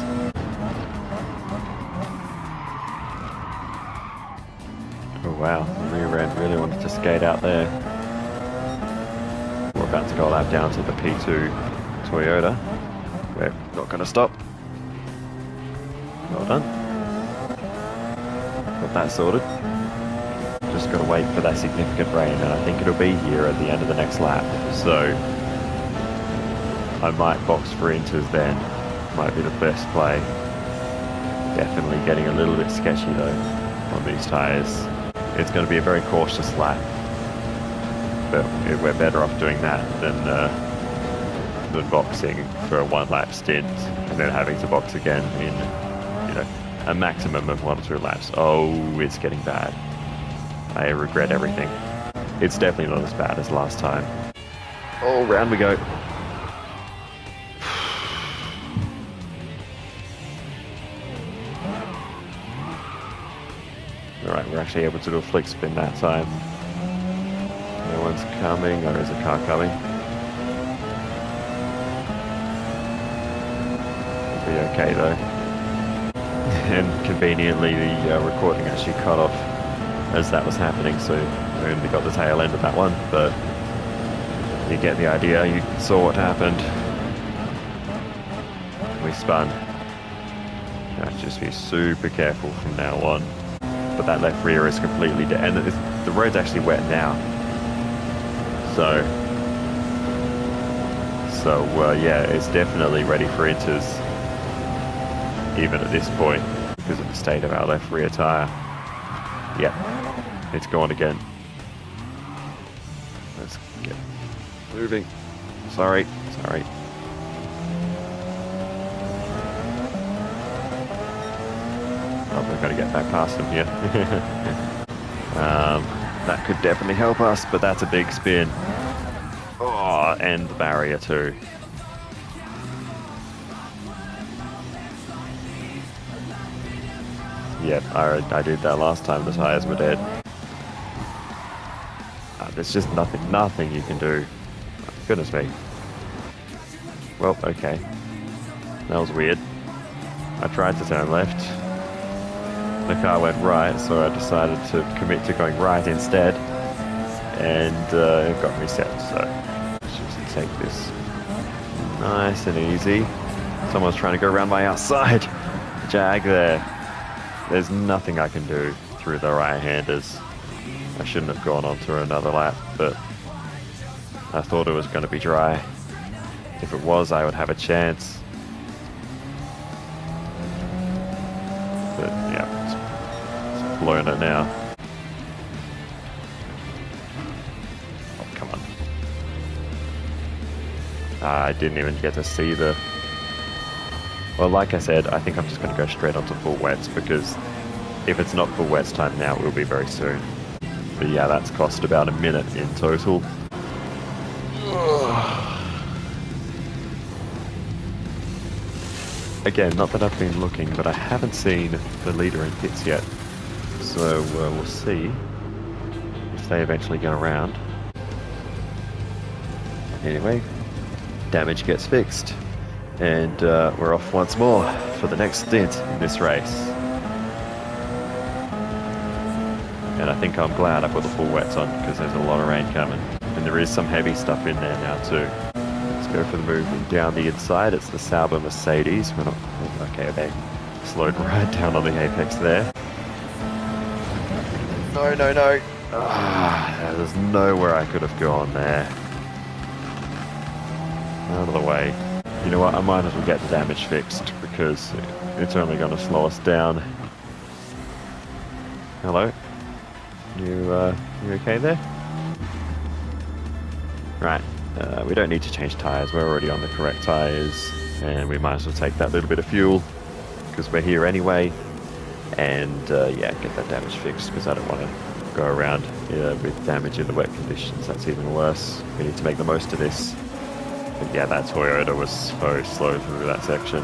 Oh wow, the rear end really wanted to skate out there. We're about to go lap down to the P2 Toyota. We're not going to stop. Well done. Got that sorted. Just got to wait for that significant rain, and I think it'll be here at the end of the next lap. So I might box for inters then. Might be the best play. Definitely getting a little bit sketchy though on these tyres. It's going to be a very cautious lap, but we're better off doing that than boxing for a 1 lap stint and then having to box again in, you know, a maximum of 1 or 2 laps. Oh, it's getting bad. I regret everything. It's definitely not as bad as last time. Oh, round we go. Alright, we're actually able to do a flick spin that time. No one's coming, or is a car coming? It'll be okay though. And conveniently the recording actually cut off as that was happening, so we only got the tail end of that one, but you get the idea. You saw what happened. We spun. Have to just be super careful from now on. But that left rear is completely dead, and the road's actually wet now. So yeah, it's definitely ready for inters, even at this point, because of the state of our left rear tyre. Yep, it's gone again. Let's get moving. Sorry. Oh, we're going to get back past them here. That could definitely help us, but that's a big spin. and the barrier too. Yep, I did that last time the tires were dead. There's just nothing you can do. Goodness me. Well, okay. That was weird. I tried to turn left. The car went right, so I decided to commit to going right instead. And it got reset, so let's just take this nice and easy. Someone's trying to go around my outside. Jag there. There's nothing I can do through the right-handers. I shouldn't have gone on to another lap, but I thought it was going to be dry. If it was, I would have a chance. But yeah, it's blown it now. Oh, come on. I didn't even get to see the... Well, like I said, I think I'm just going to go straight onto full wets, because if it's not full wets time now, it will be very soon. But yeah, that's cost about a minute in total. Again, not that I've been looking, but I haven't seen the leader in pits yet. So we'll see if they eventually get around. Anyway, damage gets fixed. And we're off once more for the next stint in this race. And I think I'm glad I put the full wets on, because there's a lot of rain coming. And there is some heavy stuff in there now too. Let's go for the movement down the inside. It's the Sauber Mercedes. We're not... Okay, they slowed right down on the apex there. No. There's nowhere I could have gone there. Out of the way. You know what, I might as well get the damage fixed, because it's only going to slow us down. Hello? You okay there? Right, we don't need to change tyres, we're already on the correct tyres, and we might as well take that little bit of fuel, because we're here anyway, and yeah, get that damage fixed, because I don't want to go around with damage in the wet conditions. That's even worse. We need to make the most of this. But yeah, that Toyota was so slow through that section.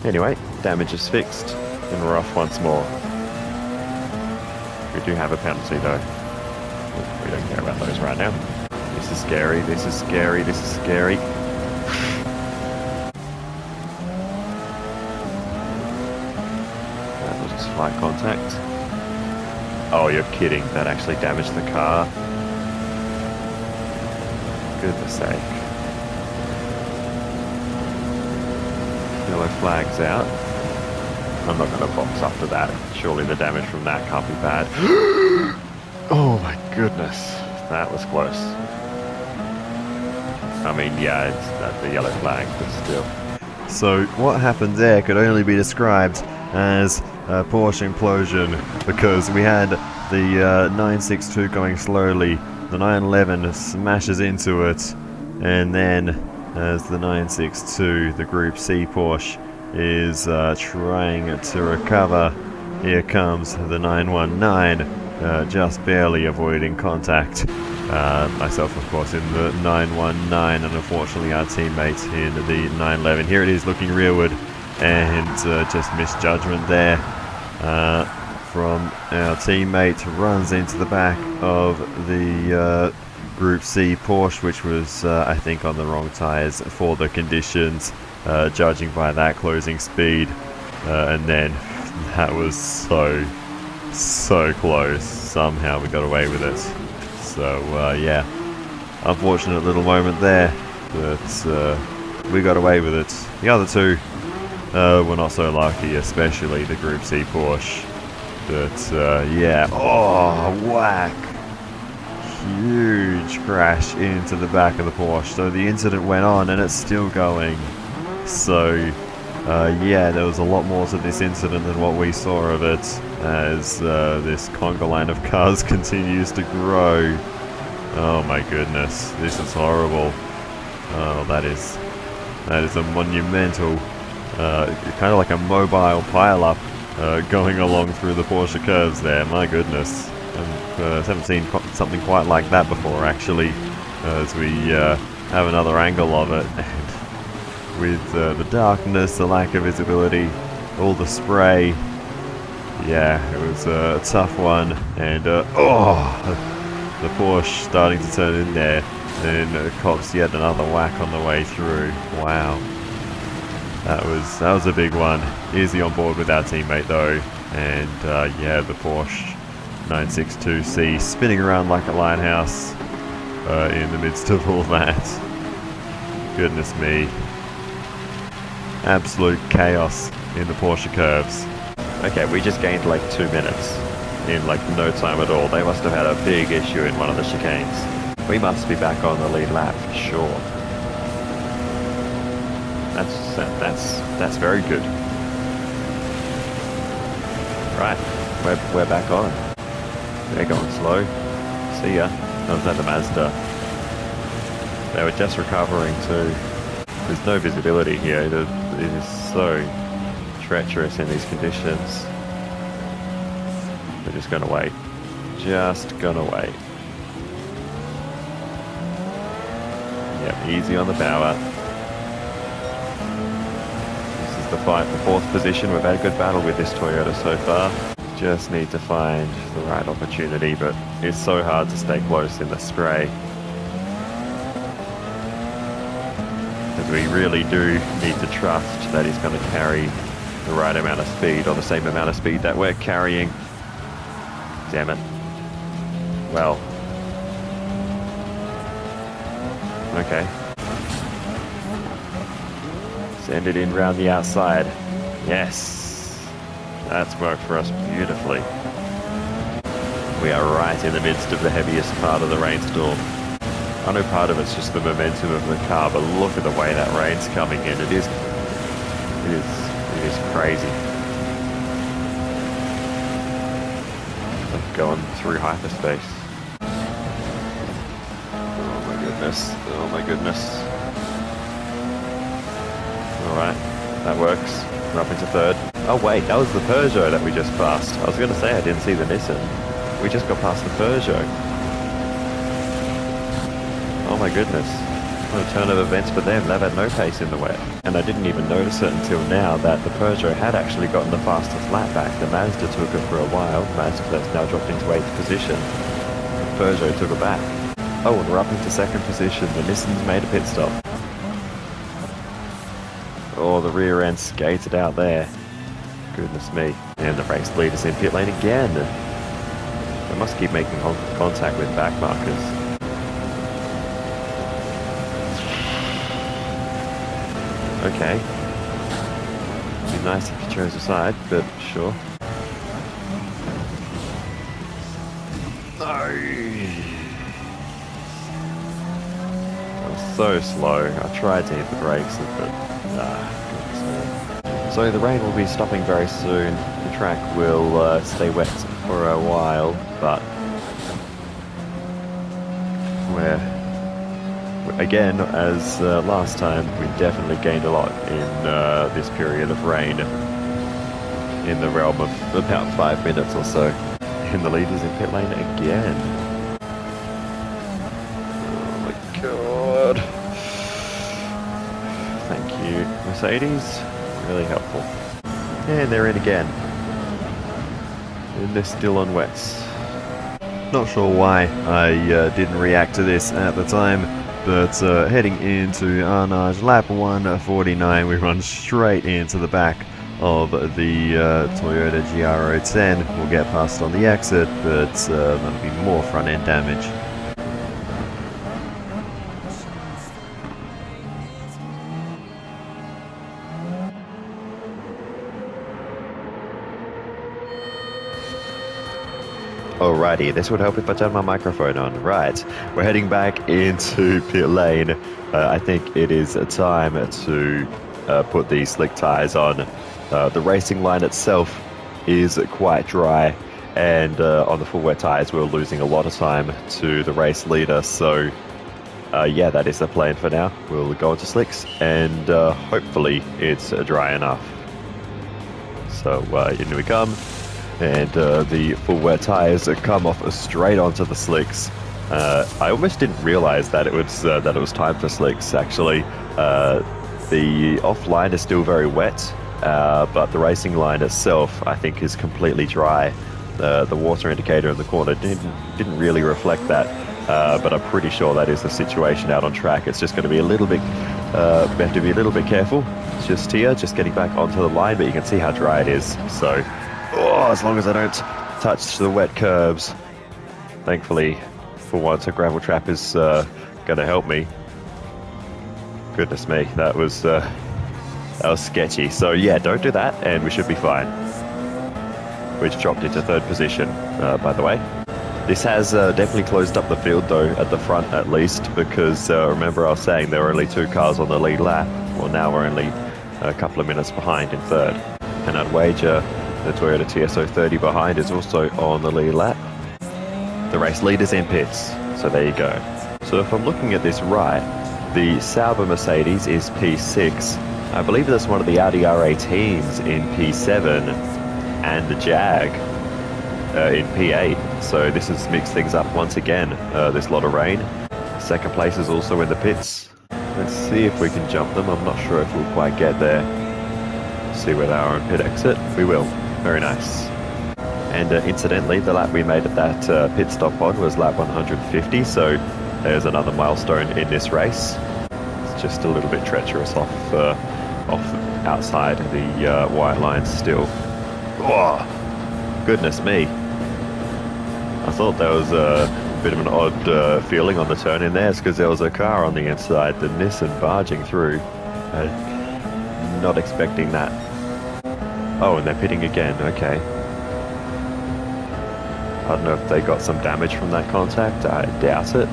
Anyway, damage is fixed, and we're off once more. We do have a penalty though. We don't care about those right now. This is scary, this is scary, this is scary. Slight contact. Oh, you're kidding. That actually damaged the car. Goodness sake. Yellow flag's out. I'm not going to box after that. Surely the damage from that can't be bad. Oh my goodness. That was close. I mean, yeah, it's the yellow flag, but still. So what happened there could only be described as a Porsche implosion, because we had the 962 going slowly, the 911 smashes into it, and then as the 962, the Group C Porsche, is trying to recover, here comes the 919, just barely avoiding contact. Myself, of course, in the 919, and unfortunately our teammate in the 911. Here it is looking rearward, and just misjudgment there from our teammate. Runs into the back of the Group C Porsche, which was, I think, on the wrong tyres for the conditions, judging by that closing speed. And then that was so close. Somehow we got away with it. So yeah, unfortunate little moment there, but we got away with it. The other two were not so lucky, especially the Group C Porsche. But yeah, oh, whack! Huge crash into the back of the Porsche. So the incident went on, and it's still going. So yeah, there was a lot more to this incident than what we saw of it, as this conga line of cars continues to grow. Oh my goodness, this is horrible. Oh, that is a monumental, kind of like a mobile pile-up going along through the Porsche curves there. My goodness. Haven't seen something quite like that before, actually, as we have another angle of it. And with the darkness, the lack of visibility, all the spray, yeah, it was a tough one. And the Porsche starting to turn in there, and cops yet another whack on the way through. Wow, that was a big one. Easy on board with our teammate though, and yeah, the Porsche 962C spinning around like a lighthouse in the midst of all that. Goodness me, absolute chaos in the Porsche curves. Okay, we just gained like 2 minutes in like no time at all. They must have had a big issue in one of the chicanes. We must be back on the lead lap for sure. That's very good. Right, we're back on. They're going slow. See ya. That was at the Mazda. They were just recovering too. There's no visibility here. It is so treacherous in these conditions. We're just gonna wait. Just gonna wait. Yep, easy on the power. This is the fight for 4th position. We've had a good battle with this Toyota so far. Just need to find the right opportunity, but it's so hard to stay close in the spray. Because we really do need to trust that he's going to carry the right amount of speed, or the same amount of speed that we're carrying. Damn it. Well. Okay. Send it in round the outside. Yes. That's worked for us beautifully. We are right in the midst of the heaviest part of the rainstorm. I know part of it's just the momentum of the car, but look at the way that rain's coming in. It is crazy. Like going through hyperspace. Oh my goodness. Oh my goodness. Alright, that works. We're up into 3rd. Oh wait, that was the Peugeot that we just passed. I was going to say I didn't see the Nissan. We just got past the Peugeot. Oh my goodness. What a turn of events for them. They've had no pace in the wet. And I didn't even notice it until now that the Peugeot had actually gotten the fastest lap back. The Mazda took it for a while. Mazda that's now dropped into 8th position. The Peugeot took it back. Oh, and we're up into 2nd position. The Nissan's made a pit stop. Oh, the rear end skated out there. Goodness me. And the race leader's in pit lane again. They must keep making contact with back markers. Okay. It'd be nice if you chose a side, but sure. No. That was so slow. I tried to hit the brakes, but goodness me. So the rain will be stopping very soon. The track will stay wet for a while, but we're again, as last time, we definitely gained a lot in this period of rain, in the realm of about 5 minutes or so. And the leaders in pit lane again. Oh my god. Thank you, Mercedes. Really helpful. And they're in again. And they're still on wets. Not sure why I didn't react to this at the time, but heading into Arnage, lap 149, we run straight into the back of the Toyota GR010. We'll get past on the exit, but that'll be more front end damage. Alrighty, this would help if I turn my microphone on. Right, we're heading back into pit lane. I think it is time to put these slick tyres on. The racing line itself is quite dry, and on the full wet tyres we're losing a lot of time to the race leader, so yeah, that is the plan for now. We'll go into slicks, and hopefully it's dry enough. So in we come, and the full wet tires come off straight onto the slicks. I almost didn't realize that it was time for slicks. Actually, the off-line is still very wet, but the racing line itself, I think, is completely dry. The water indicator in the corner didn't really reflect that, but I'm pretty sure that is the situation out on track. It's just going to be a little bit, we have to be a little bit careful. Just here, just getting back onto the line, but you can see how dry it is. So, as long as I don't touch the wet curbs, thankfully, for once, a gravel trap is going to help me. Goodness me, that was sketchy. So yeah, don't do that, and we should be fine. We just dropped into third position, by the way. This has definitely closed up the field, though, at the front at least, because remember I was saying there were only 2 cars on the lead lap. Well, now we're only a couple of minutes behind in third. And I'd wager the Toyota TS030 behind is also on the lead lap. The race leader's in pits, so there you go. So if I'm looking at this right, the Sauber Mercedes is P6. I believe there's one of the Audi R18s in P7, and the Jag in P8. So this has mixed things up once again, this lot of rain. Second place is also in the pits. Let's see if we can jump them. I'm not sure if we'll quite get there. See where they are on pit exit. We will. Very nice. And incidentally, the lap we made at that pit stop on was lap 150, so there's another milestone in this race. It's just a little bit treacherous off outside the white lines still. Oh, goodness me. I thought there was a bit of an odd feeling on the turn in there. It's because there was a car on the inside, the Nissan, barging through. Not expecting that. Oh, and they're pitting again. Okay. I don't know if they got some damage from that contact. I doubt it.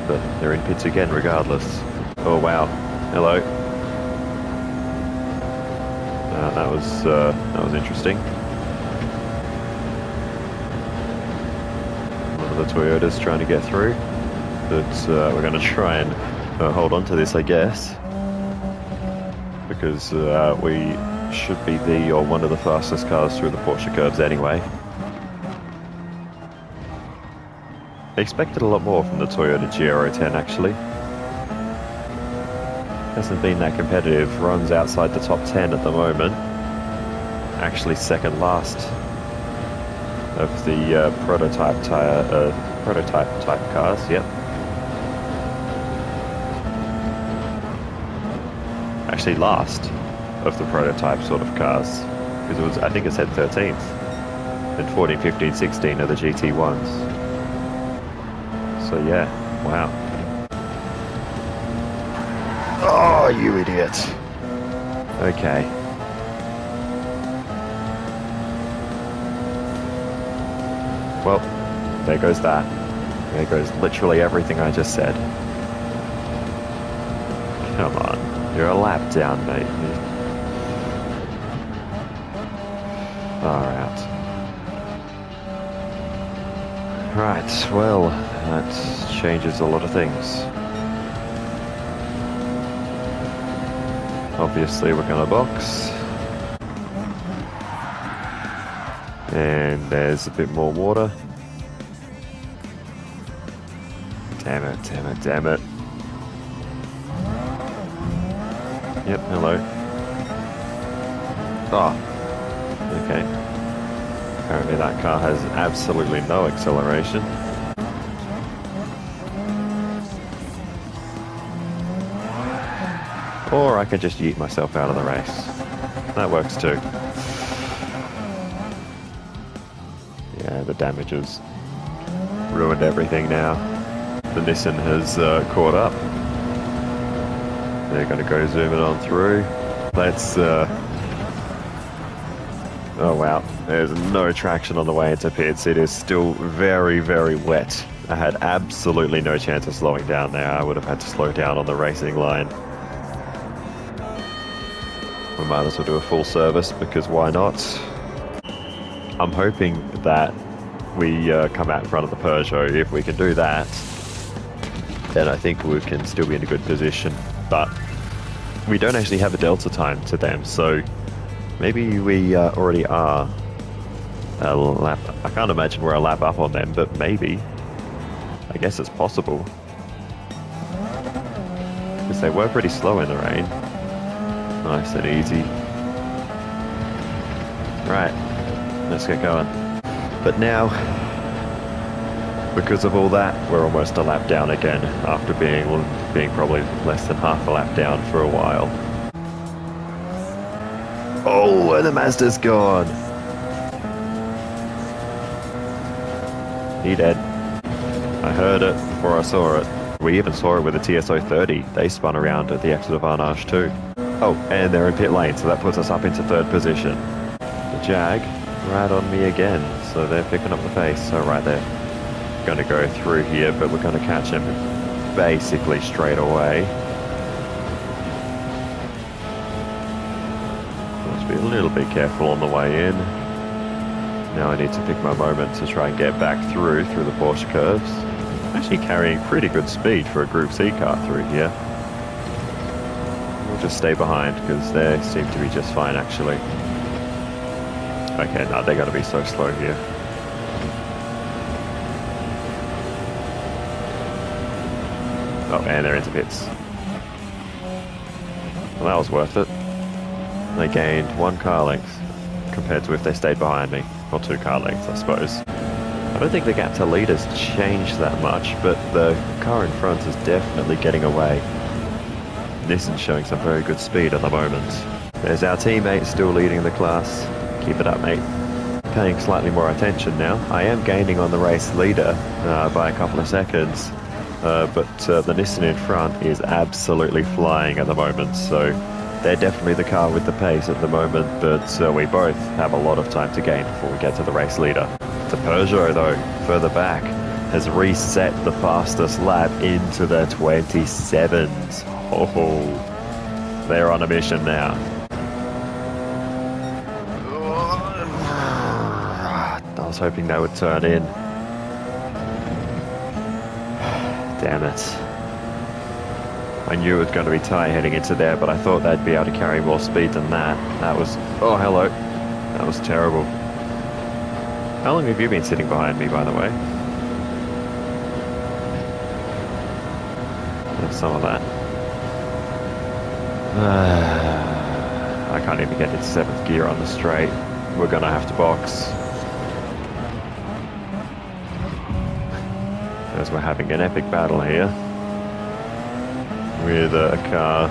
But they're in pits again regardless. Oh, wow. Hello. That was interesting. One of the Toyotas trying to get through. But we're going to try and hold on to this, I guess. Because we should be the or one of the fastest cars through the Porsche curves anyway. I expected a lot more from the Toyota GR10 actually. Hasn't been that competitive, runs outside the top 10 at the moment. Actually second last of the prototype type cars, yep. Actually last of the prototype sort of cars, because it was, I think it said 13th, and 14, 15, 16 are the GT1s. So yeah, wow. Oh, you idiot. Okay. Well, there goes that. There goes literally everything I just said. Come on, you're a lap down, mate. Far out. Right, well, that changes a lot of things. Obviously we're gonna box. And there's a bit more water. Damn it, damn it, damn it. Yep, hello. Oh, okay. Apparently that car has absolutely no acceleration. Or I can just yeet myself out of the race. That works too. Yeah, the damage has ruined everything now. The Nissan has caught up. They're going to go zoom it on through. Let's... Oh wow, there's no traction on the way into pits. It is still very, very wet. I had absolutely no chance of slowing down there. I would have had to slow down on the racing line. We might as well do a full service, because why not? I'm hoping that we come out in front of the Peugeot. If we can do that, then I think we can still be in a good position. But we don't actually have a delta time to them, so Maybe we already are a lap. I can't imagine we're a lap up on them, but maybe. I guess it's possible. Because they were pretty slow in the rain. Nice and easy. Right, let's get going. But now, because of all that, we're almost a lap down again after being probably less than half a lap down for a while. Oh, and the Mazda's gone. He dead. I heard it before I saw it. We even saw it with the TSO30. They spun around at the exit of Arnage too. Oh, and they're in pit lane, so that puts us up into third position. The Jag right on me again, so they're picking up the pace. So right there. Going to go through here, but we're going to catch him basically straight away. Let's be a little bit careful on the way in. Now I need to pick my moment to try and get back through the Porsche curves. Actually carrying pretty good speed for a Group C car through here. We'll just stay behind because they seem to be just fine actually. Okay, no, they're going to be so slow here. Oh, and they're into pits. Well, that was worth it. They gained 1 car length compared to if they stayed behind me. Or 2 car lengths, I suppose. I don't think the gap to lead has changed that much, but the car in front is definitely getting away. Nissan's showing some very good speed at the moment. There's our teammate still leading the class. Keep it up, mate. Paying slightly more attention now. I am gaining on the race leader by a couple of seconds. But the Nissan in front is absolutely flying at the moment, so they're definitely the car with the pace at the moment, but we both have a lot of time to gain before we get to the race leader. The Peugeot, though, further back, has reset the fastest lap into the 27s. Oh, they're on a mission now. I was hoping they would turn in. Damn it. I knew it was going to be tight heading into there, but I thought they'd be able to carry more speed than that. That was... oh, hello. That was terrible. How long have you been sitting behind me, by the way? Have some of that. I can't even get into 7th gear on the straight. We're going to have to box. As we're having an epic battle here. With a car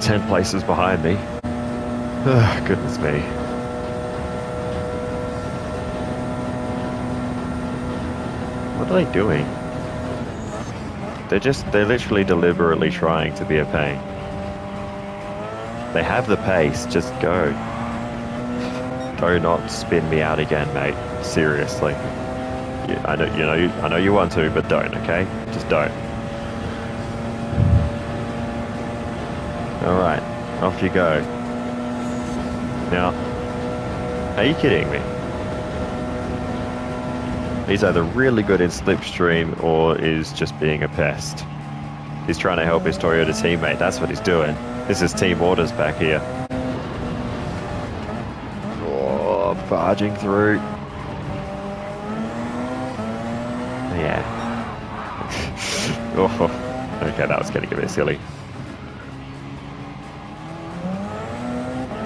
10 places behind me. Goodness me. What are they doing? They're literally deliberately trying to be a pain. They have the pace, just go. Do not spin me out again, mate. Seriously. Yeah, I know you want to, but don't, okay? Just don't. Alright, off you go. Now, are you kidding me? He's either really good in slipstream or is just being a pest. He's trying to help his Toyota teammate, that's what he's doing. This is team orders back here. Oh, barging through. Yeah. Oh, okay, that was getting a bit silly.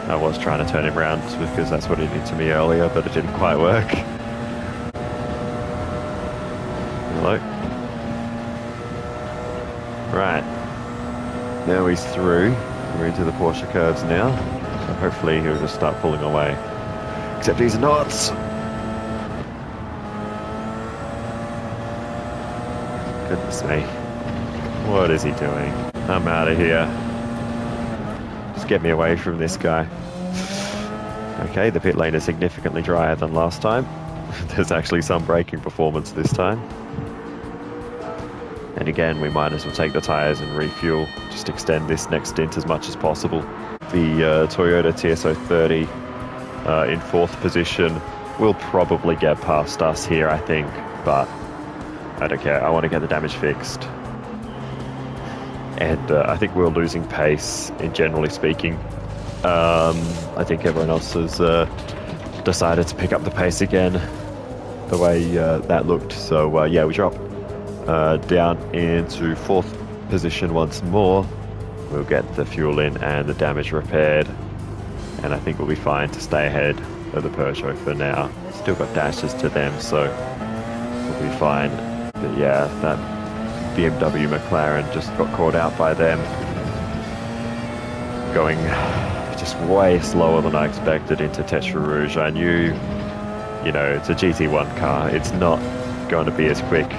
I was trying to turn him around because that's what he did to me earlier, but it didn't quite work. Hello? Right. Now he's through. We're into the Porsche curves now. So hopefully he'll just start pulling away. Except he's not! Goodness me. What is he doing? I'm out of here. Just get me away from this guy. Okay, the pit lane is significantly drier than last time. There's actually some braking performance this time. And again, we might as well take the tyres and refuel, just extend this next stint as much as possible. The Toyota TSO30 in 4th position will probably get past us here, I think, but I don't care. I want to get the damage fixed. And I think we're losing pace, generally speaking. I think everyone else has decided to pick up the pace again, the way that looked. So yeah, we drop down into 4th position once more. We'll get the fuel in and the damage repaired, and I think we'll be fine to stay ahead of the Peugeot for now. Still got dashes to them, so we'll be fine. But yeah, that BMW McLaren just got caught out by them, going just way slower than I expected into Tetra Rouge. I knew, you know, it's a GT1 car. It's not going to be as quick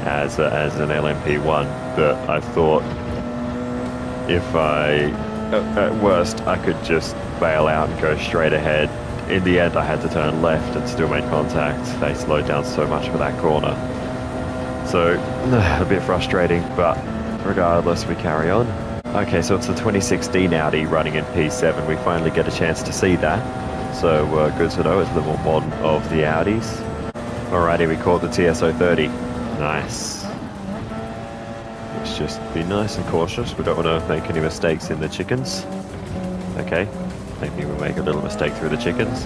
as an LMP1, but I thought if at worst, I could just bail out and go straight ahead. In the end, I had to turn left and still made contact. They slowed down so much for that corner. So, a bit frustrating, but regardless, we carry on. Okay, so it's the 2016 Audi running in P7. We finally get a chance to see that. So, good to know, it's the more modern of the Audis. Alrighty, we caught the TS030. Nice. Let's just be nice and cautious. We don't want to make any mistakes in the chickens. Okay, maybe we'll make a little mistake through the chickens.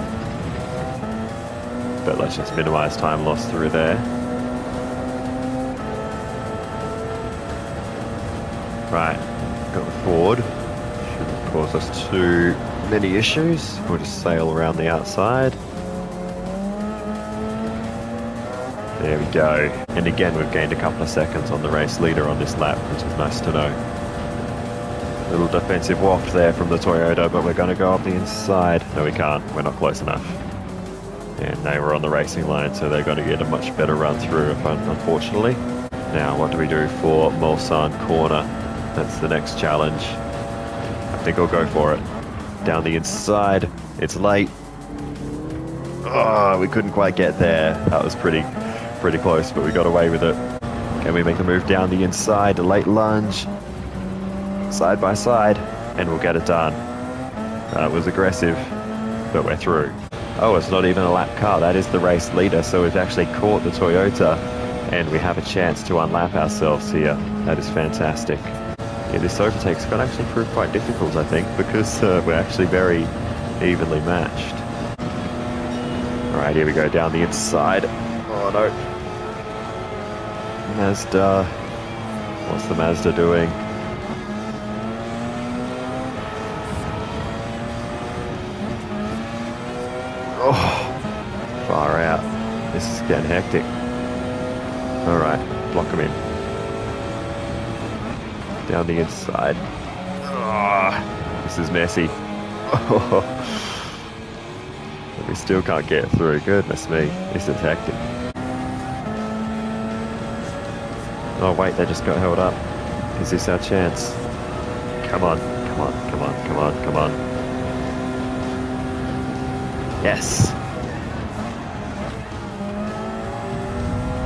But let's just minimize time lost through there. Right, got the Ford. Shouldn't cause us too many issues. We'll just sail around the outside. There we go. And again, we've gained a couple of seconds on the race leader on this lap, which is nice to know. Little defensive waft there from the Toyota, but we're going to go up the inside. No, we can't. We're not close enough. And they were on the racing line, so they're going to get a much better run through, unfortunately. Now, what do we do for Mulsanne corner? That's the next challenge. I think I'll go for it. Down the inside. It's late. Oh, we couldn't quite get there. That was pretty close, but we got away with it. Can we make the move down the inside? A late lunge. Side by side, and we'll get it done. It was aggressive, but we're through. Oh, it's not even a lap car. That is the race leader, so we've actually caught the Toyota, and we have a chance to unlap ourselves here. That is fantastic. Yeah, this overtake's going to actually prove quite difficult, I think, because we're actually very evenly matched. Alright, here we go, down the inside. Oh no. Mazda. What's the Mazda doing? Oh, far out. This is getting hectic. Alright, block him in. Down the inside. Oh, this is messy. Oh, but we still can't get through. Goodness me, this is hectic. Oh wait, they just got held up. Is this our chance? Come on, come on, come on, come on, come on. Yes.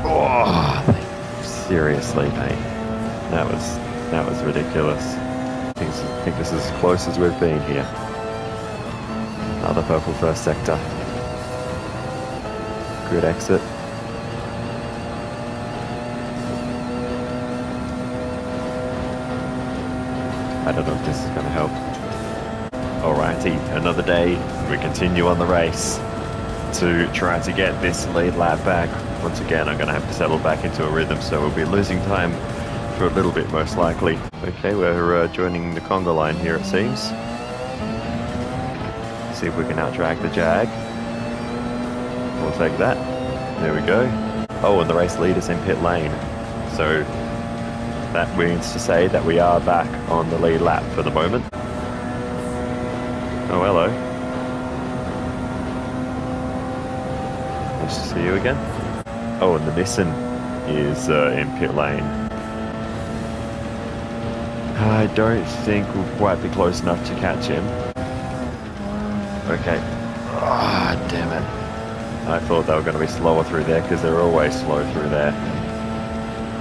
Oh, seriously, mate. That was ridiculous. I think this is as close as we've been here. Another purple first sector. Good exit. I don't know if this is going to help. Alrighty, another day. We continue on the race to try to get this lead lap back. Once again, I'm going to have to settle back into a rhythm, so we'll be losing time for a little bit, most likely. Okay, we're joining the conga line here, it seems. See if we can out-drag the Jag. We'll take that. There we go. Oh, and the race leader's in pit lane. So that means to say that we are back on the lead lap for the moment. Oh, hello. Nice to see you again. Oh, and the Nissan is in pit lane. I don't think we'll quite be close enough to catch him. Okay. Ah, oh, damn it. I thought they were going to be slower through there because they're always slow through there.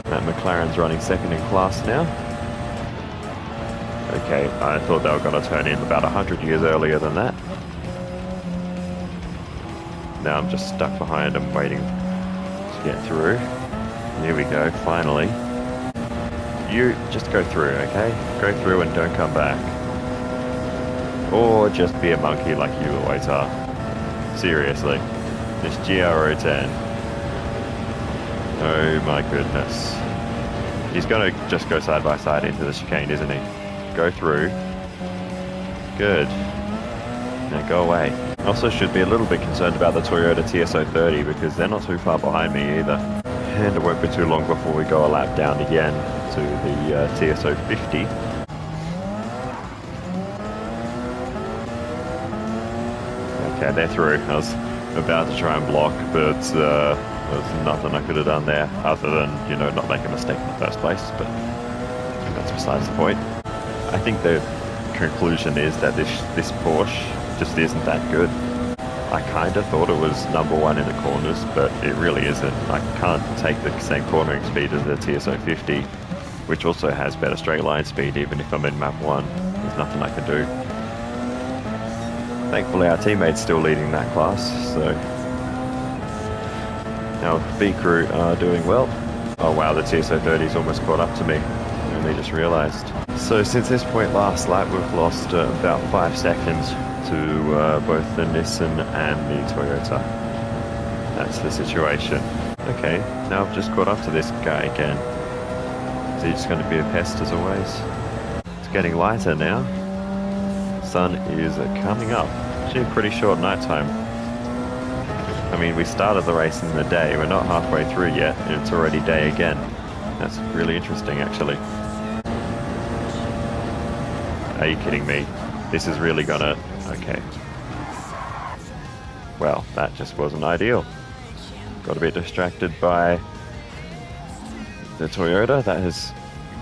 That McLaren's running second in class now. Okay, I thought they were going to turn in about 100 years earlier than that. Now I'm just stuck behind them waiting to get through. Here we go, finally. You just go through, okay? Go through and don't come back. Or just be a monkey like you always are. Seriously. This GR010. Oh my goodness. He's gonna just go side by side into the chicane, isn't he? Go through. Good. Now go away. Also should be a little bit concerned about the Toyota TS030 because they're not too far behind me either. And it won't be too long before we go a lap down again to the TS050. Okay, they're through. I was about to try and block, but there's nothing I could have done there other than, you know, not make a mistake in the first place, but that's besides the point. I think the conclusion is that this Porsche just isn't that good. I kind of thought it was number one in the corners, but it really isn't. I can't take the same cornering speed as the TS050, which also has better straight line speed even if I'm in map 1. There's nothing I can do. Thankfully our teammate's still leading that class, so our B crew are doing well. Oh wow, the TS030's almost caught up to me. I only just realised. So since this point last lap, we've lost about 5 seconds to both the Nissan and the Toyota. That's the situation. Okay, now I've just caught up to this guy again. Is he just going to be a pest as always? It's getting lighter now. Sun is coming up. Actually a pretty short night time. I mean, we started the race in the day. We're not halfway through yet, and it's already day again. That's really interesting, actually. Are you kidding me? This is really gonna... Okay. Well, that just wasn't ideal. Got a bit distracted by the Toyota. That has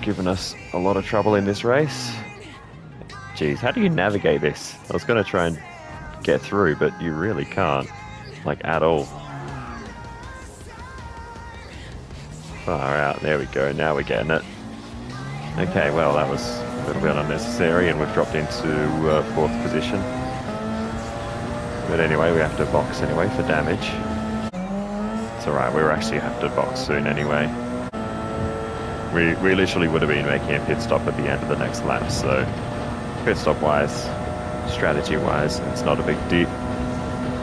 given us a lot of trouble in this race. Jeez, how do you navigate this? I was gonna try and get through, but you really can't. Like, at all. Far out. There we go. Now we're getting it. Okay, well, that was a little bit unnecessary, and we've dropped into 4th position. But anyway, we have to box anyway for damage. It's alright, we'll actually have to box soon anyway. We literally would have been making a pit stop at the end of the next lap, so pit stop wise, strategy wise, it's not a big deal.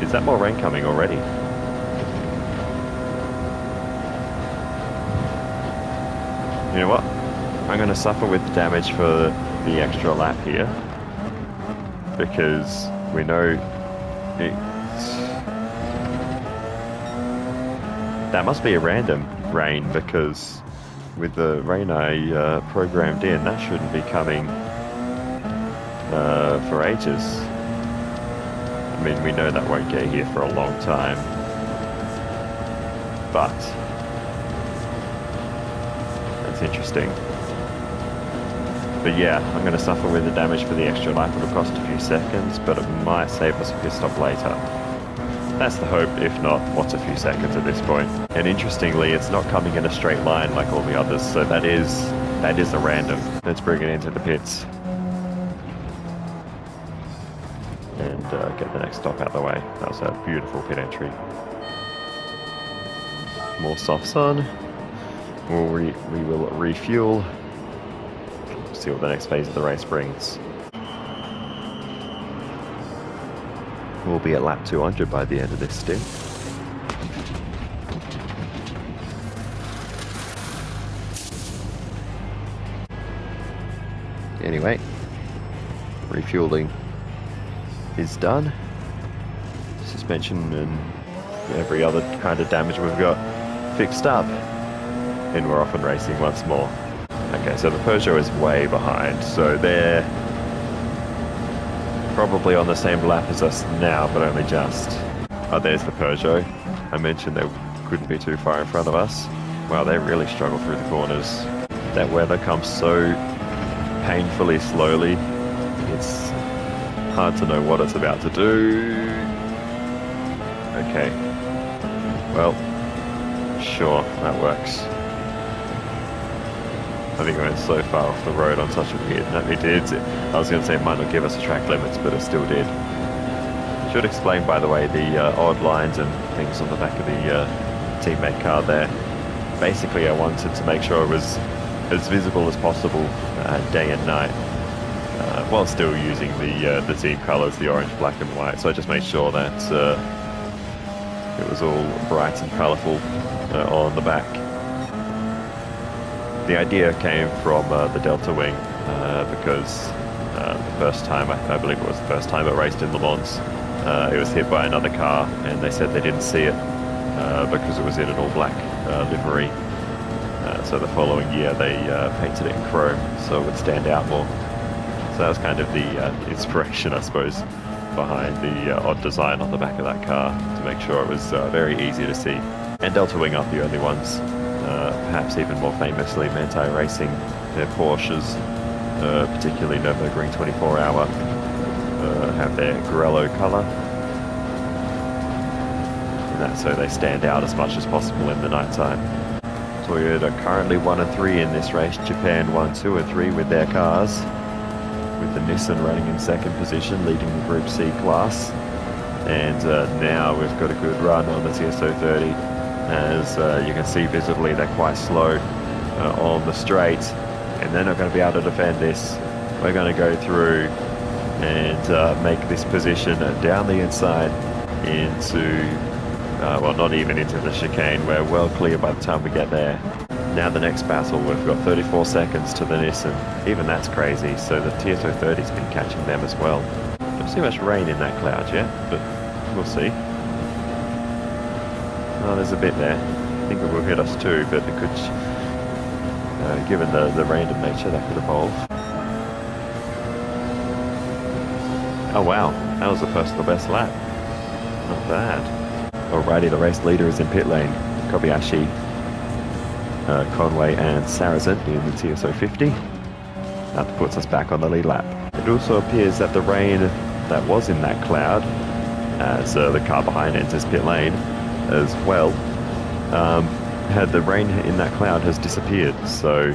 Is that more rain coming already? You know what? I'm going to suffer with the damage for the extra lap here, because we know that must be a random rain, because with the rain I programmed in, that shouldn't be coming for ages. I mean, we know that won't get here for a long time, but that's interesting. But yeah, I'm going to suffer with the damage for the extra lap. It'll cost a few seconds, but it might save us a pit stop later. That's the hope. If not, what's a few seconds at this point? And interestingly, it's not coming in a straight line like all the others, so that is a random. Let's bring it into the pits. And get the next stop out of the way. That was a beautiful pit entry. More softs on. We will refuel. See what the next phase of the race brings. We'll be at lap 200 by the end of this stint. Anyway, refueling is done. Suspension and every other kind of damage we've got fixed up, and we're off and racing once more. Okay, so the Peugeot is way behind, so they're probably on the same lap as us now, but only just. Oh, there's the Peugeot. I mentioned they couldn't be too far in front of us. Wow, they really struggle through the corners. That weather comes so painfully slowly, it's hard to know what it's about to do. Okay. Well, sure, that works. I think we went so far off the road on such a weird... No, it did. I was going to say it might not give us the track limits, but it still did. Should explain, by the way, the odd lines and things on the back of the teammate car there. Basically, I wanted to make sure it was as visible as possible day and night. while still using the team colours, the orange, black and white. So I just made sure that it was all bright and colourful on the back. The idea came from the Delta Wing because the first time, I believe it was the first time it raced in Le Mans, it was hit by another car, and they said they didn't see it because it was in an all-black livery. So the following year they painted it in chrome so it would stand out more. So that was kind of the inspiration, I suppose, behind the odd design on the back of that car, to make sure it was very easy to see. And Delta Wing aren't the only ones. Perhaps even more famously, Manthey Racing, their Porsches, particularly Nürburgring 24 Hour, have their Grello colour. And that's so they stand out as much as possible in the night time. Toyota currently 1 and 3 in this race, Japan 1, 2 and 3 with their cars, with the Nissan running in second position, leading the Group C class. And now we've got a good run on the TS030. As you can see visibly, they're quite slow on the straight, and they're not going to be able to defend this. We're going to go through and make this position down the inside into, well, not even into the chicane. We're well clear by the time we get there. Now the next battle, we've got 34 seconds to the Nissan. Even that's crazy, so the TS030's been catching them as well. Don't see much rain in that cloud yet, but we'll see. Oh, there's a bit there. I think it will hit us too, but it could, given the random nature, that could evolve. Oh wow, that was a personal best lap. Not bad. Alrighty, the race leader is in pit lane. Kobayashi, Conway and Sarrazin in the TS050. That puts us back on the lead lap. It also appears that the rain that was in that cloud, as the car behind enters pit lane as well, had the rain in that cloud has disappeared. So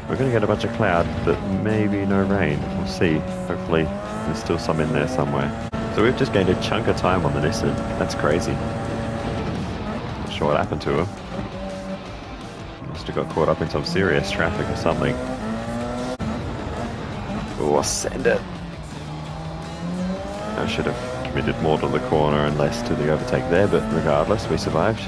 we're going to get a bunch of cloud, but maybe no rain. We'll see. Hopefully there's still some in there somewhere. So we've just gained a chunk of time on the Nissan. That's crazy. Not sure what happened to him. Must have got caught up in some serious traffic or something. Oh, send it. I should have committed more to the corner and less to the overtake there, but regardless, we survived.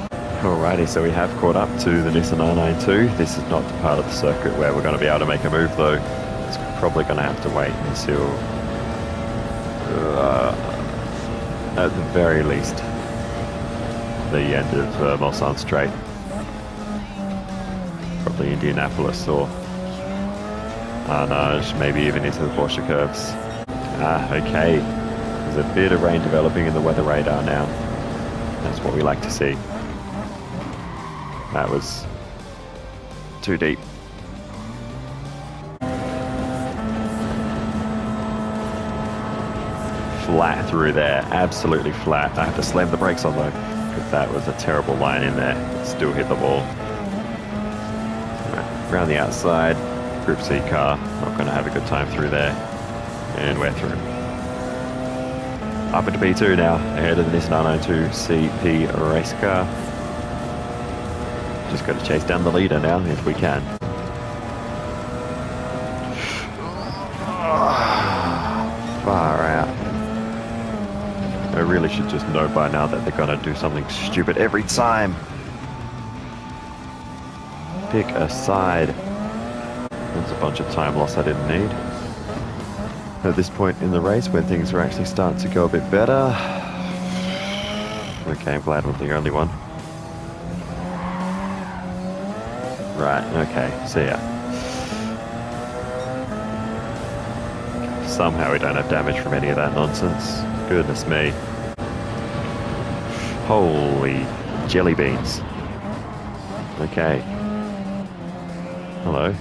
Alrighty, so we have caught up to the Nissan R92. This is not the part of the circuit where we're going to be able to make a move though. It's probably going to have to wait until, at the very least, the end of Mulsanne Straight. Probably Indianapolis or Arnage, maybe even into the Porsche curves. Okay. There's a bit of rain developing in the weather radar now. That's what we like to see. That was too deep. Flat through there, absolutely flat. I have to slam the brakes on though, because that was a terrible line in there. It still hit the wall. Around the outside, Group C car, not going to have a good time through there. And we're through. Up into P2 now, ahead of the Nissan R92 CP race car. Just got to chase down the leader now, if we can. Far out. I really should just know by now that they're going to do something stupid every time. Pick a side. There's a bunch of time loss I didn't need. At this point in the race, when things are actually starting to go a bit better. Okay, I'm glad I'm the only one. Right, okay, see ya. Somehow we don't have damage from any of that nonsense. Goodness me. Holy jelly beans. Okay. Hello.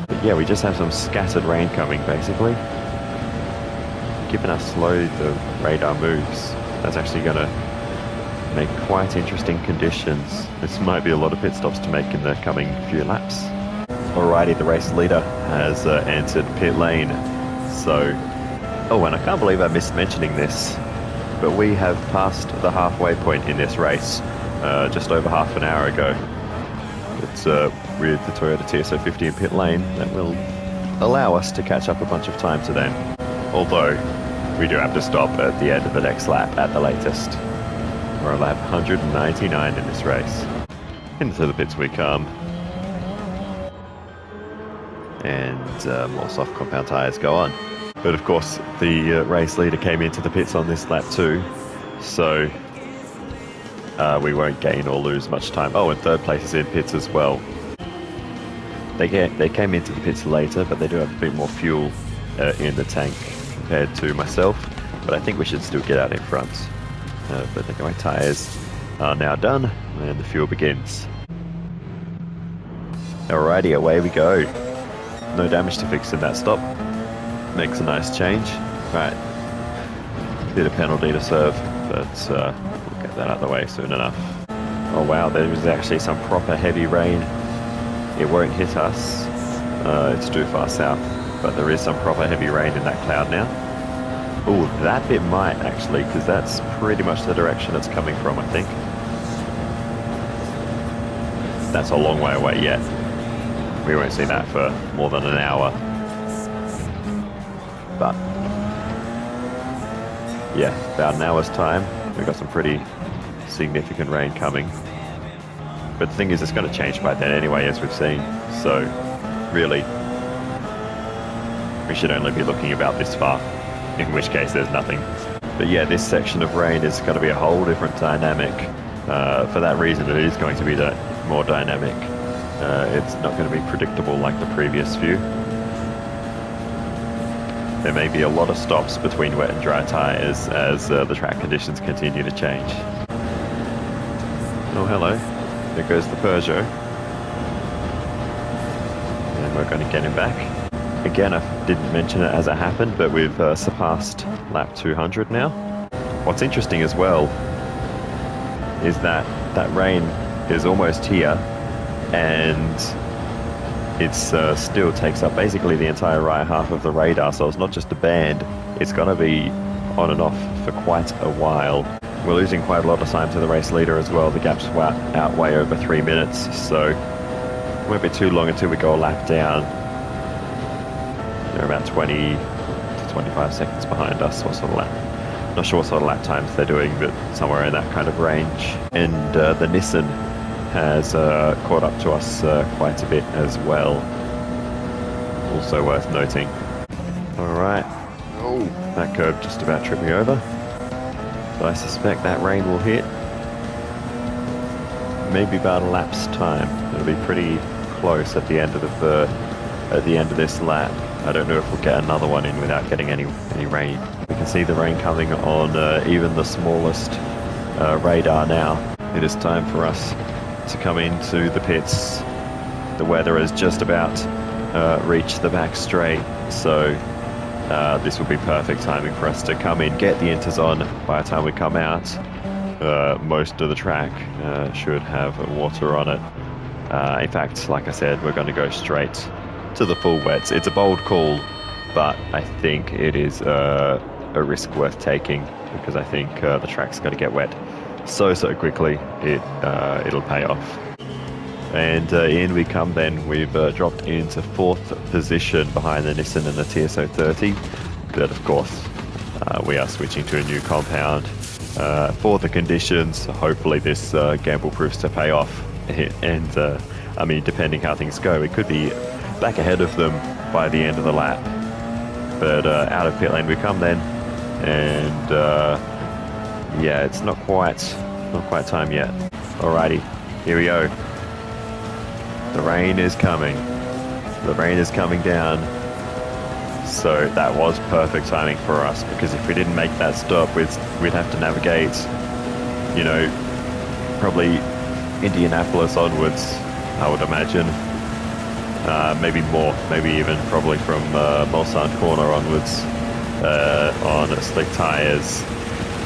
But yeah, we just have some scattered rain coming, basically. Given how slow the radar moves, that's actually going to make quite interesting conditions. This might be a lot of pit stops to make in the coming few laps. Alrighty, the race leader has entered pit lane. So, oh, and I can't believe I missed mentioning this, but we have passed the halfway point in this race just over half an hour ago. It's with the Toyota TS050 in pit lane. That will allow us to catch up a bunch of time to them. Although, we do have to stop at the end of the next lap at the latest. We're on lap 199 in this race. Into the pits we come. And more soft compound tyres go on. But of course, the race leader came into the pits on this lap too, so we won't gain or lose much time. Oh, and third place is in pits as well. They came into the pits later, but they do have a bit more fuel in the tank compared to myself. But I think we should still get out in front. But anyway, tyres are now done, and the fuel begins. Alrighty, away we go. No damage to fix in that stop. Makes a nice change. Right. Bit of penalty to serve, but we'll get that out of the way soon enough. Oh wow, there is actually some proper heavy rain. It won't hit us. It's too far south, but there is some proper heavy rain in that cloud now. Oh, that bit might actually, because that's pretty much the direction it's coming from, I think. That's a long way away yet. We won't see that for more than an hour. But yeah, about an hour's time. We've got some pretty significant rain coming. But the thing is, it's going to change by then anyway, as we've seen. So really, we should only be looking about this far, in which case there's nothing. But yeah, this section of rain is going to be a whole different dynamic. For that reason, it is going to be more dynamic. It's not going to be predictable like the previous few. There may be a lot of stops between wet and dry tyres as the track conditions continue to change. Oh, hello. There goes the Peugeot. And we're going to get him back. Again, I didn't mention it as it happened, but we've surpassed lap 200 now. What's interesting as well is that that rain is almost here, and it still takes up basically the entire right half of the radar, so it's not just a band, it's going to be on and off for quite a while. We're losing quite a lot of time to the race leader as well. The gaps out way over 3 minutes, so it won't be too long until we go a lap down. They're about 20 to 25 seconds behind us. What sort of lap? Not sure what sort of lap times they're doing, but somewhere in that kind of range. And the Nissan has caught up to us quite a bit as well. Also worth noting. Alright. Oh, that curb just about tripped me over. So I suspect that rain will hit maybe about a lap's time. It'll be pretty close at the end of this lap. I don't know if we'll get another one in without getting any rain. We can see the rain coming on even the smallest radar now. It is time for us to come into the pits. The weather has just about reached the back straight, so this will be perfect timing for us to come in, get the inters on. By the time we come out, most of the track should have water on it. In fact, like I said, we're going to go straight to the full wets. It's a bold call, but I think it is a risk worth taking, because I think the track's going to get wet so quickly it'll pay off. And in we come then. We've dropped into 4th position behind the Nissan and the TSO 30, but of course we are switching to a new compound for the conditions. Hopefully this gamble proves to pay off, and I mean, depending how things go, it could be back ahead of them by the end of the lap. But out of pit lane we come then, and yeah, it's not quite time yet. Alrighty, here we go. The rain is coming. The rain is coming down. So that was perfect timing for us, because if we didn't make that stop, we'd have to navigate, you know, probably Indianapolis onwards, I would imagine. Maybe more, maybe even probably from Mulsanne Corner onwards on slick tyres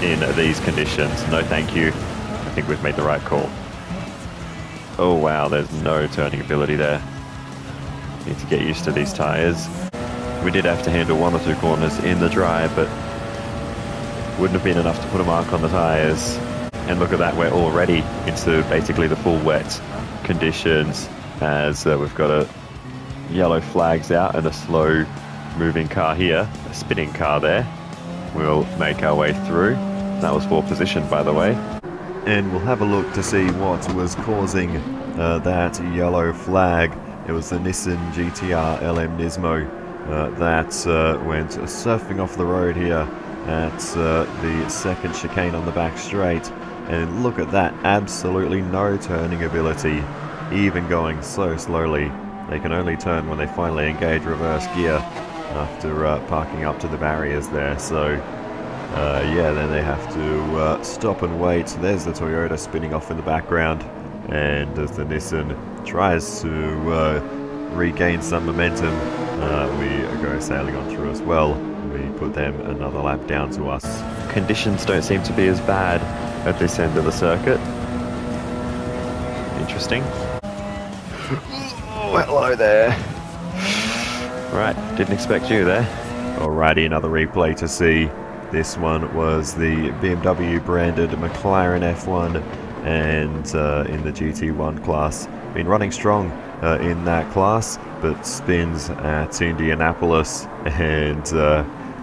in these conditions. No thank you. I think we've made the right call. Oh wow, there's no turning ability there. Need to get used to these tyres. We did have to handle 1 or 2 corners in the dry, but wouldn't have been enough to put a mark on the tyres. And look at that, we're already into basically the full wet conditions, as we've got a yellow flags out and a slow moving car here, a spinning car there. We'll make our way through. That was for position, by the way. And we'll have a look to see what was causing that yellow flag. It was the Nissan GTR LM Nismo that went surfing off the road here at the second chicane on the back straight. And look at that, absolutely no turning ability, even going so slowly. They can only turn when they finally engage reverse gear after parking up to the barriers there. So yeah, then they have to stop and wait. There's the Toyota spinning off in the background, and as the Nissan tries to regain some momentum, we go sailing on through as well. We put them another lap down to us. Conditions don't seem to be as bad at this end of the circuit. Interesting. Oh, hello there. Right, didn't expect you there. Alrighty, another replay to see. This one was the BMW branded McLaren F1, and in the GT1 class. Been running strong in that class, but spins at Indianapolis, and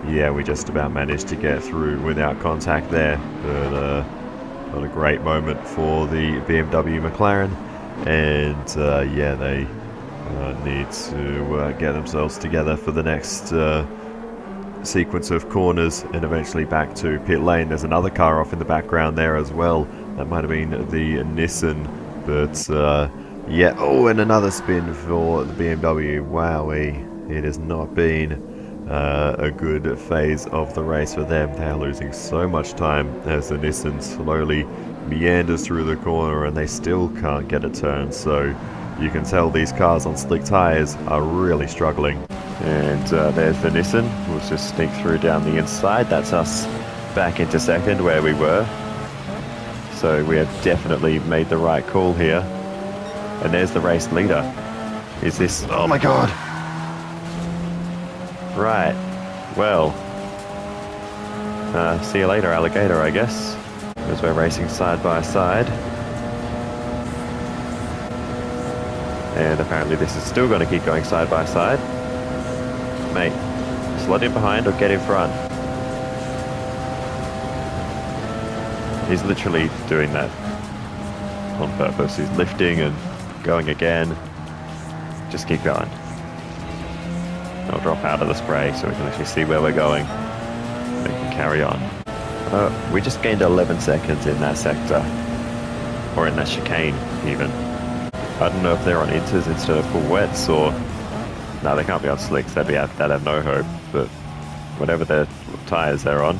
yeah, we just about managed to get through without contact there. But not a great moment for the BMW McLaren, and yeah, they need to get themselves together for the next sequence of corners and eventually back to pit lane. There's another car off in the background there as well. That might have been the Nissan, but yeah. Oh, and another spin for the BMW. Wowee, it has not been a good phase of the race for them. They are losing so much time as the Nissan slowly meanders through the corner, and they still can't get a turn. So you can tell these cars on slick tyres are really struggling. And there's the Nissan. We'll just sneak through down the inside. That's us back into second where we were. So we have definitely made the right call here. And there's the race leader. Is this... Oh my god! Right. Well. See you later, alligator, I guess. As we're racing side by side. And apparently this is still going to keep going side by side. Mate, slot in behind or get in front. He's literally doing that on purpose. He's lifting and going again. Just keep going. I'll drop out of the spray so we can actually see where we're going. We can carry on. We just gained 11 seconds in that sector. Or in that chicane, even. I don't know if they're on inters instead of full wets, or... No, they can't be on slicks. They'd have no hope. But whatever their tyres they're on,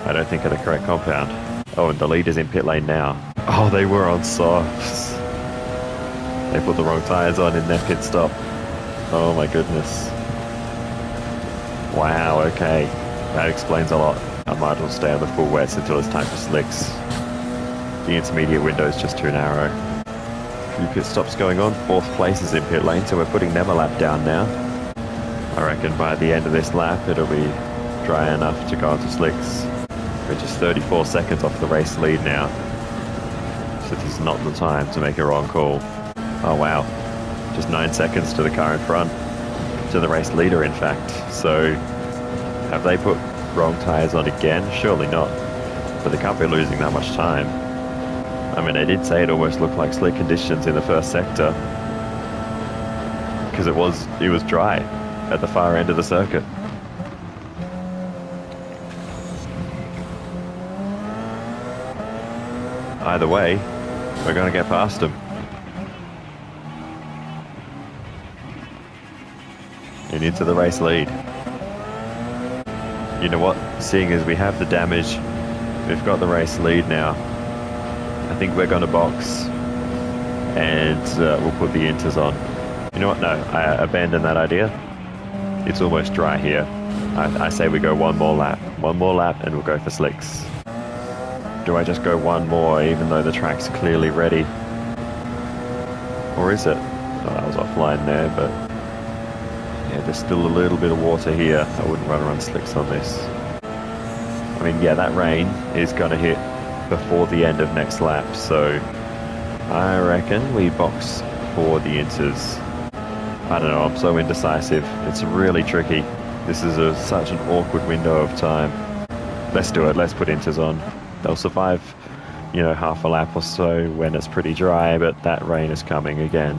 I don't think are the correct compound. Oh, and the lead is in pit lane now. Oh, they were on softs. They put the wrong tyres on in their pit stop. Oh my goodness. Wow, okay. That explains a lot. I might as well stay on the full wets until it's time for slicks. The intermediate window is just too narrow. Few pit stops going on. 4th place is in pit lane, so we're putting them a lap down now. I reckon by the end of this lap it'll be dry enough to go onto slicks. We're just 34 seconds off the race lead now. So this is not the time to make a wrong call. Oh wow. Just 9 seconds to the car in front. To the race leader, in fact. So have they put wrong tyres on again? Surely not. But they can't be losing that much time. I mean, I did say it almost looked like slick conditions in the first sector, because it was dry at the far end of the circuit. Either way, we're going to get past them. And into the race lead. You know what? Seeing as we have the damage, we've got the race lead now. I think we're going to box, and we'll put the inters on. You know what? No, I abandon that idea. It's almost dry here. I say we go one more lap. One more lap and we'll go for slicks. Do I just go one more even though the track's clearly ready? Or is it? Oh, that was offline there, but... yeah, there's still a little bit of water here. I wouldn't run slicks on this. I mean, yeah, that rain is going to hit before the end of next lap, so I reckon we box for the inters. I don't know, I'm so indecisive. It's really tricky. This is such an awkward window of time. Let's do it. Let's put inters on. They'll survive, you know, half a lap or so when it's pretty dry, but that rain is coming again.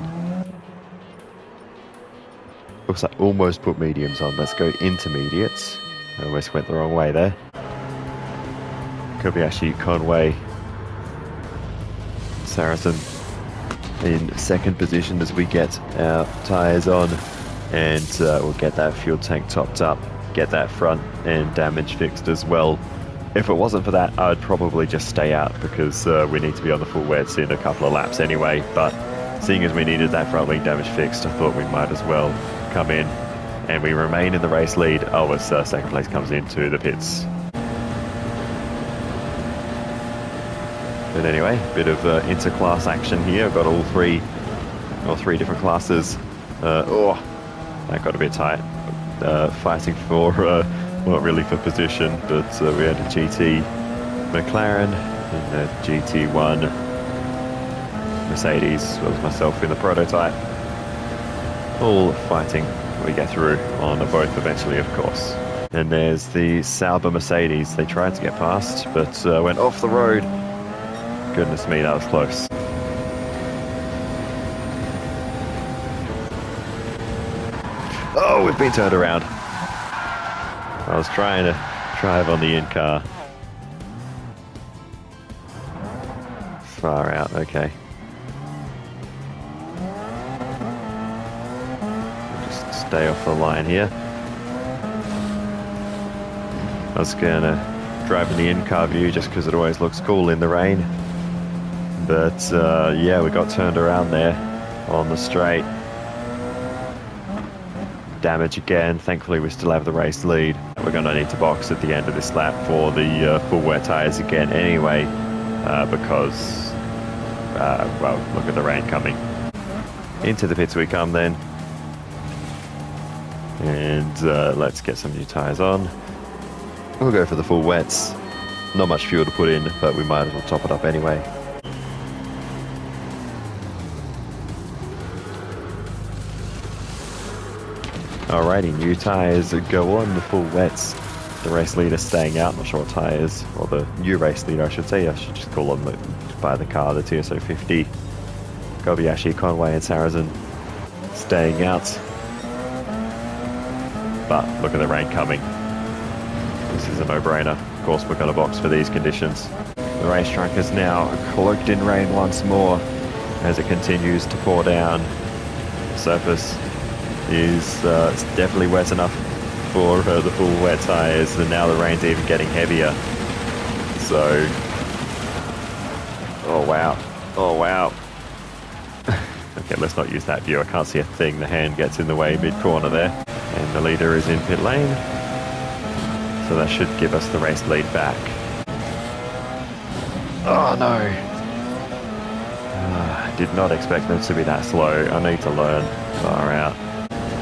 Looks like almost put mediums on. Let's go intermediates. I almost went the wrong way there. Could be actually Conway. Saracen in second position as we get our tyres on, and we'll get that fuel tank topped up, get that front end damage fixed as well. If it wasn't for that, I'd probably just stay out because we need to be on the full wets in a couple of laps anyway, but seeing as we needed that front wing damage fixed, I thought we might as well come in, and we remain in the race lead. Oh, as second place comes into the pits. But anyway, bit of inter-class action here. I've got all three different classes. Oh, that got a bit tight. Fighting for, not really for position, but we had a GT McLaren and a GT1 Mercedes, as well as myself in the prototype. All fighting we get through on a both eventually, of course. And there's the Sauber Mercedes. They tried to get past, but went off the road. Goodness me, that was close. Oh, we've been turned around. I was trying to drive on the in-car. Far out, okay. Just stay off the line here. I was gonna drive in the in-car view just because it always looks cool in the rain. But yeah, we got turned around there on the straight. Damage again. Thankfully we still have the race lead. We're going to need to box at the end of this lap for the full wet tyres again anyway, because well, look at the rain coming. Into the pits we come then, and let's get some new tyres on. We'll go for the full wets. Not much fuel to put in, but we might as well top it up anyway. Alrighty, new tyres go on, the full wets. The race leader staying out, not sure what tyres, or the new race leader I should say, I should just call them by the car, the TSO 50. Kobayashi, Conway and Saracen staying out. But look at the rain coming. This is a no-brainer. Of course we're going to box for these conditions. The racetrack is now cloaked in rain once more as it continues to pour down. The surface is it's definitely wet enough for the full wet tyres, and now the rain's even getting heavier. So, oh wow, oh wow. Okay, let's not use that view, I can't see a thing, the hand gets in the way mid-corner there. And the leader is in pit lane, so that should give us the race lead back. Oh no! I did not expect them to be that slow, I need to learn. Far out.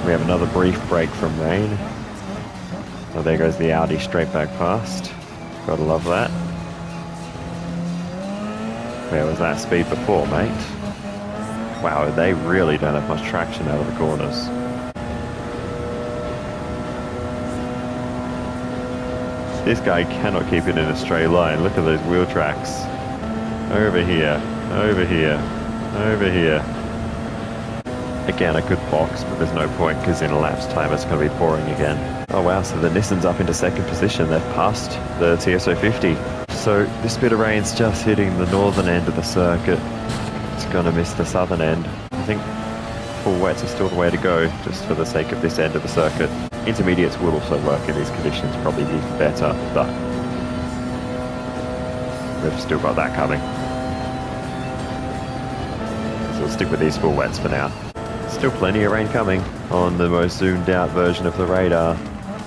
We have another brief break from rain. Oh, there goes the Audi straight back past. Gotta love that. Where was that speed before, mate? Wow, they really don't have much traction out of the corners. This guy cannot keep it in a straight line. Look at those wheel tracks. Over here, over here, over here. Again, I could box, but there's no point because in a lap's time it's going to be pouring again. Oh wow, so the Nissan's up into second position. They've passed the TSO 50. So this bit of rain's just hitting the northern end of the circuit. It's going to miss the southern end. I think full wets are still the way to go, just for the sake of this end of the circuit. Intermediates will also work in these conditions, probably even better, but we've still got that coming. So we'll stick with these full wets for now. Still plenty of rain coming on the most zoomed out version of the radar.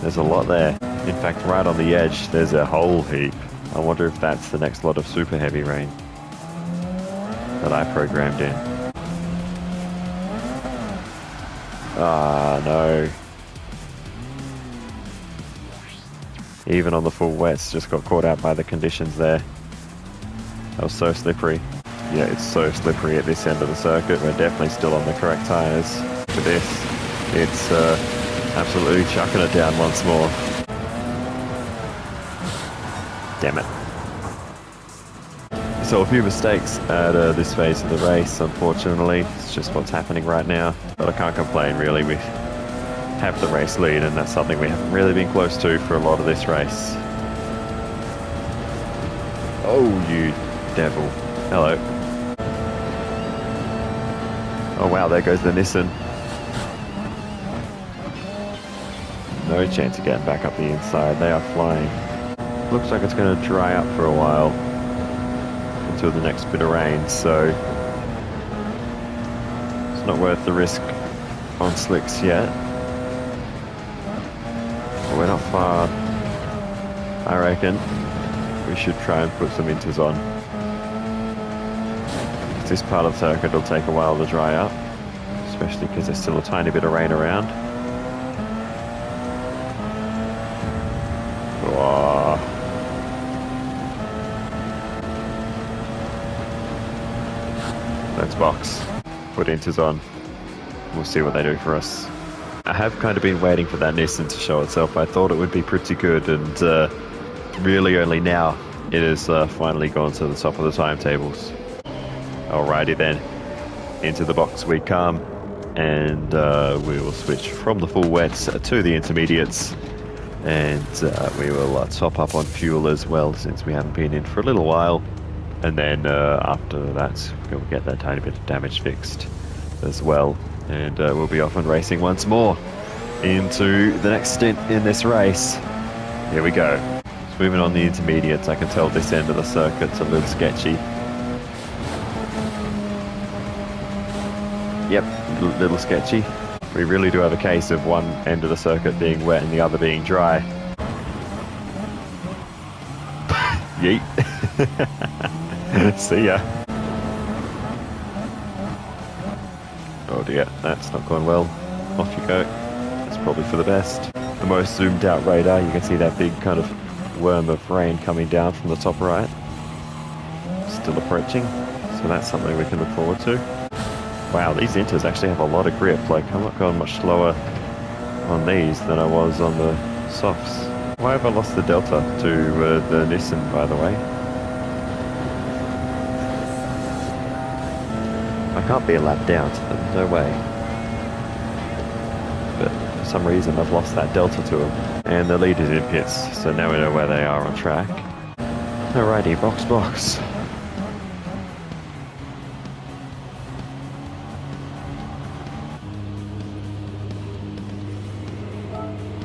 There's a lot there. In fact, right on the edge, there's a whole heap. I wonder if that's the next lot of super heavy rain that I programmed in. Ah, no. Even on the full wets, just got caught out by the conditions there. That was so slippery. Yeah, it's so slippery at this end of the circuit. We're definitely still on the correct tyres for this. It's absolutely chucking it down once more. Damn it. So a few mistakes at this phase of the race, unfortunately. It's just what's happening right now. But I can't complain, really. We have the race lead, and that's something we haven't really been close to for a lot of this race. Oh, you devil. Hello. Oh wow, there goes the Nissan. No chance of getting back up the inside. They are flying. Looks like it's going to dry up for a while until the next bit of rain, so it's not worth the risk on slicks yet. But we're not far. I reckon we should try and put some inters on. This part of the circuit will take a while to dry up, especially because there's still a tiny bit of rain around. Whoa. Let's box. Put inters on. We'll see what they do for us. I have kind of been waiting for that Nissan to show itself. I thought it would be pretty good, and really only now it has finally gone to the top of the timetables. Alrighty then, into the box we come, and we will switch from the full wets to the intermediates, and we will top up on fuel as well, since we haven't been in for a little while, and then after that we'll get that tiny bit of damage fixed as well, and we'll be off and racing once more into the next stint in this race. Here we go. Just moving on the intermediates. I can tell this end of the circuit's a little sketchy. Yep, a little sketchy. We really do have a case of one end of the circuit being wet and the other being dry. Yeet. See ya. Oh dear, that's not going well. Off you go. That's probably for the best. The most zoomed out radar, you can see that big kind of worm of rain coming down from the top right. Still approaching, so that's something we can look forward to. Wow, these inters actually have a lot of grip. Like, I'm not going much slower on these than I was on the softs. Why have I lost the delta to the Nissan, by the way? I can't be a lap down to them, no way. But for some reason I've lost that delta to them. And the lead is in pits, so now we know where they are on track. Alrighty, box box.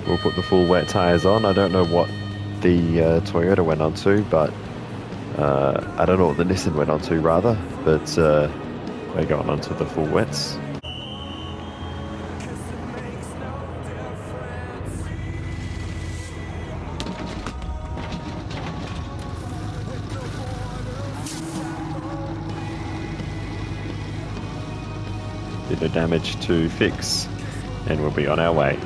We'll put the full wet tyres on. I don't know what the Toyota went on to, but I don't know what the Nissan went on to rather, but we're going on to the full wets. Bit of damage to fix, and we'll be on our way.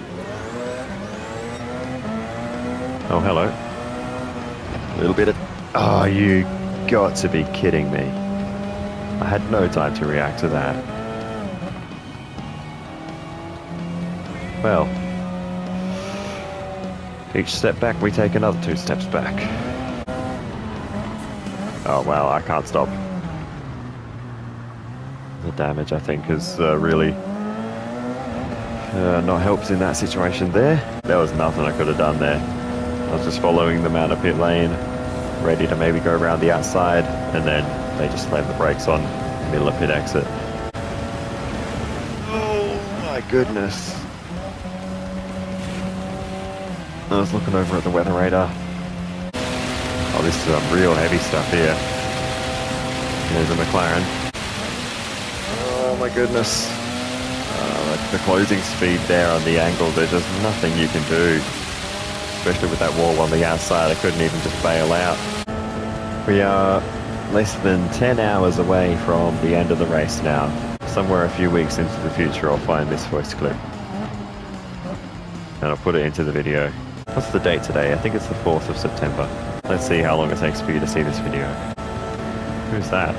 Oh, hello. A little bit of... Oh, you got to be kidding me. I had no time to react to that. Well, each step back, we take another 2 steps back. Oh, well, I can't stop. The damage, I think, has really not helped in that situation there. There was nothing I could have done there. I was just following them out of pit lane, ready to maybe go around the outside, and then they just slammed the brakes on middle of pit exit. Oh my goodness. I was looking over at the weather radar. Oh, this is some real heavy stuff here. There's a McLaren. Oh my goodness. The closing speed there on the angle, there's just nothing you can do. Especially with that wall on the outside, I couldn't even just bail out. We are less than 10 hours away from the end of the race now. Somewhere a few weeks into the future I'll find this voice clip. And I'll put it into the video. What's the date today? I think it's the 4th of September. Let's see how long it takes for you to see this video. Who's that?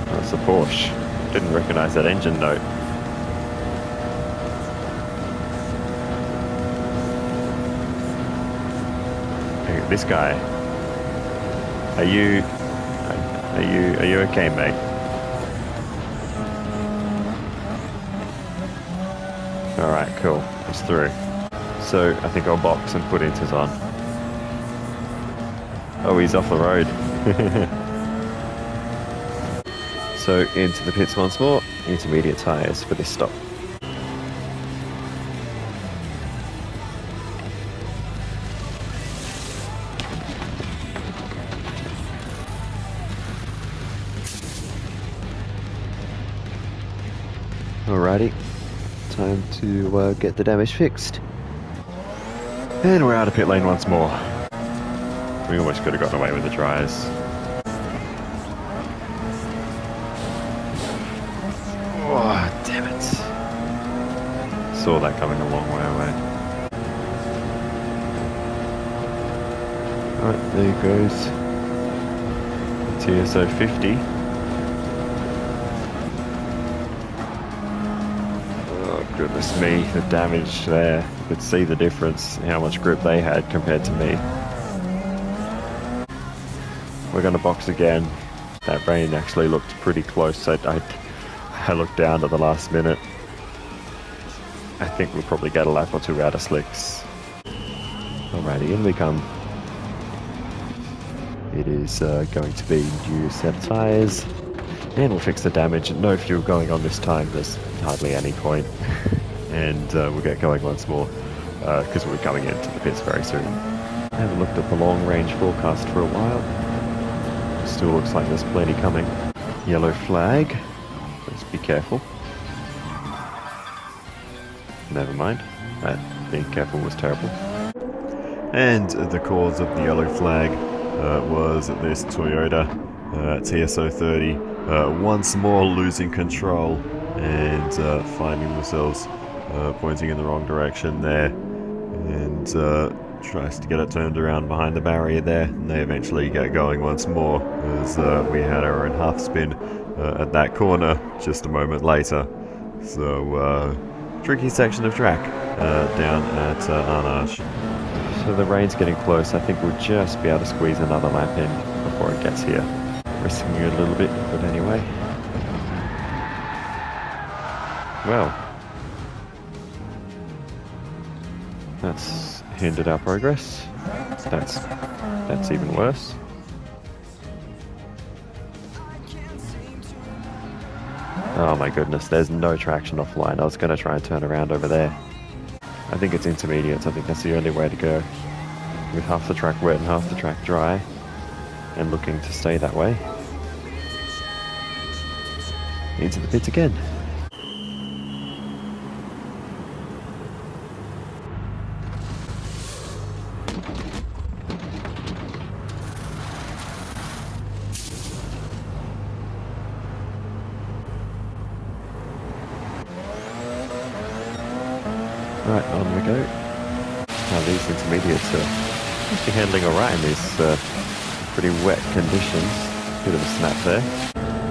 Oh, it's a Porsche. Didn't recognize that engine note. This guy. Are you okay, mate? Alright, cool. It's through. So I think I'll box and put inters on. Oh, he's off the road. So into the pits once more. Intermediate tyres for this stop. Alrighty, time to get the damage fixed. And we're out of pit lane once more. We almost could have gotten away with the tries. Oh, damn it. Saw that coming a long way away. Alright, there goes the TSO 50. Goodness me, the damage there. You could see the difference, how much grip they had compared to me. We're going to box again. That rain actually looked pretty close. I looked down at the last minute. I think we'll probably get a lap or two out of slicks. Alrighty, in we come. It is going to be new set of tyres. And we'll fix the damage. No fuel going on this time. There's hardly any point. And we'll get going once more because we'll be coming into the pits very soon. I haven't looked at the long range forecast for a while. Still looks like there's plenty coming. Yellow flag. Let's be careful. Never mind. Being careful was terrible. And the cause of the yellow flag was this Toyota TSO 30 once more losing control and finding themselves pointing in the wrong direction there, and tries to get it turned around behind the barrier there, and they eventually get going once more as we had our own half spin at that corner just a moment later. So tricky section of track down at Arnage. So the rain's getting close. I think we'll just be able to squeeze another lap in before it gets here. Risking it a little bit, but anyway. Well, that's hindered our progress. That's even worse. Oh my goodness, there's no traction offline. I was going to try and turn around over there. I think it's intermediate. I think that's the only way to go. With half the track wet and half the track dry, and looking to stay that way. Into the pits again. Right, on we go. Now these intermediates are actually handling alright in these pretty wet conditions. Bit of a snap there.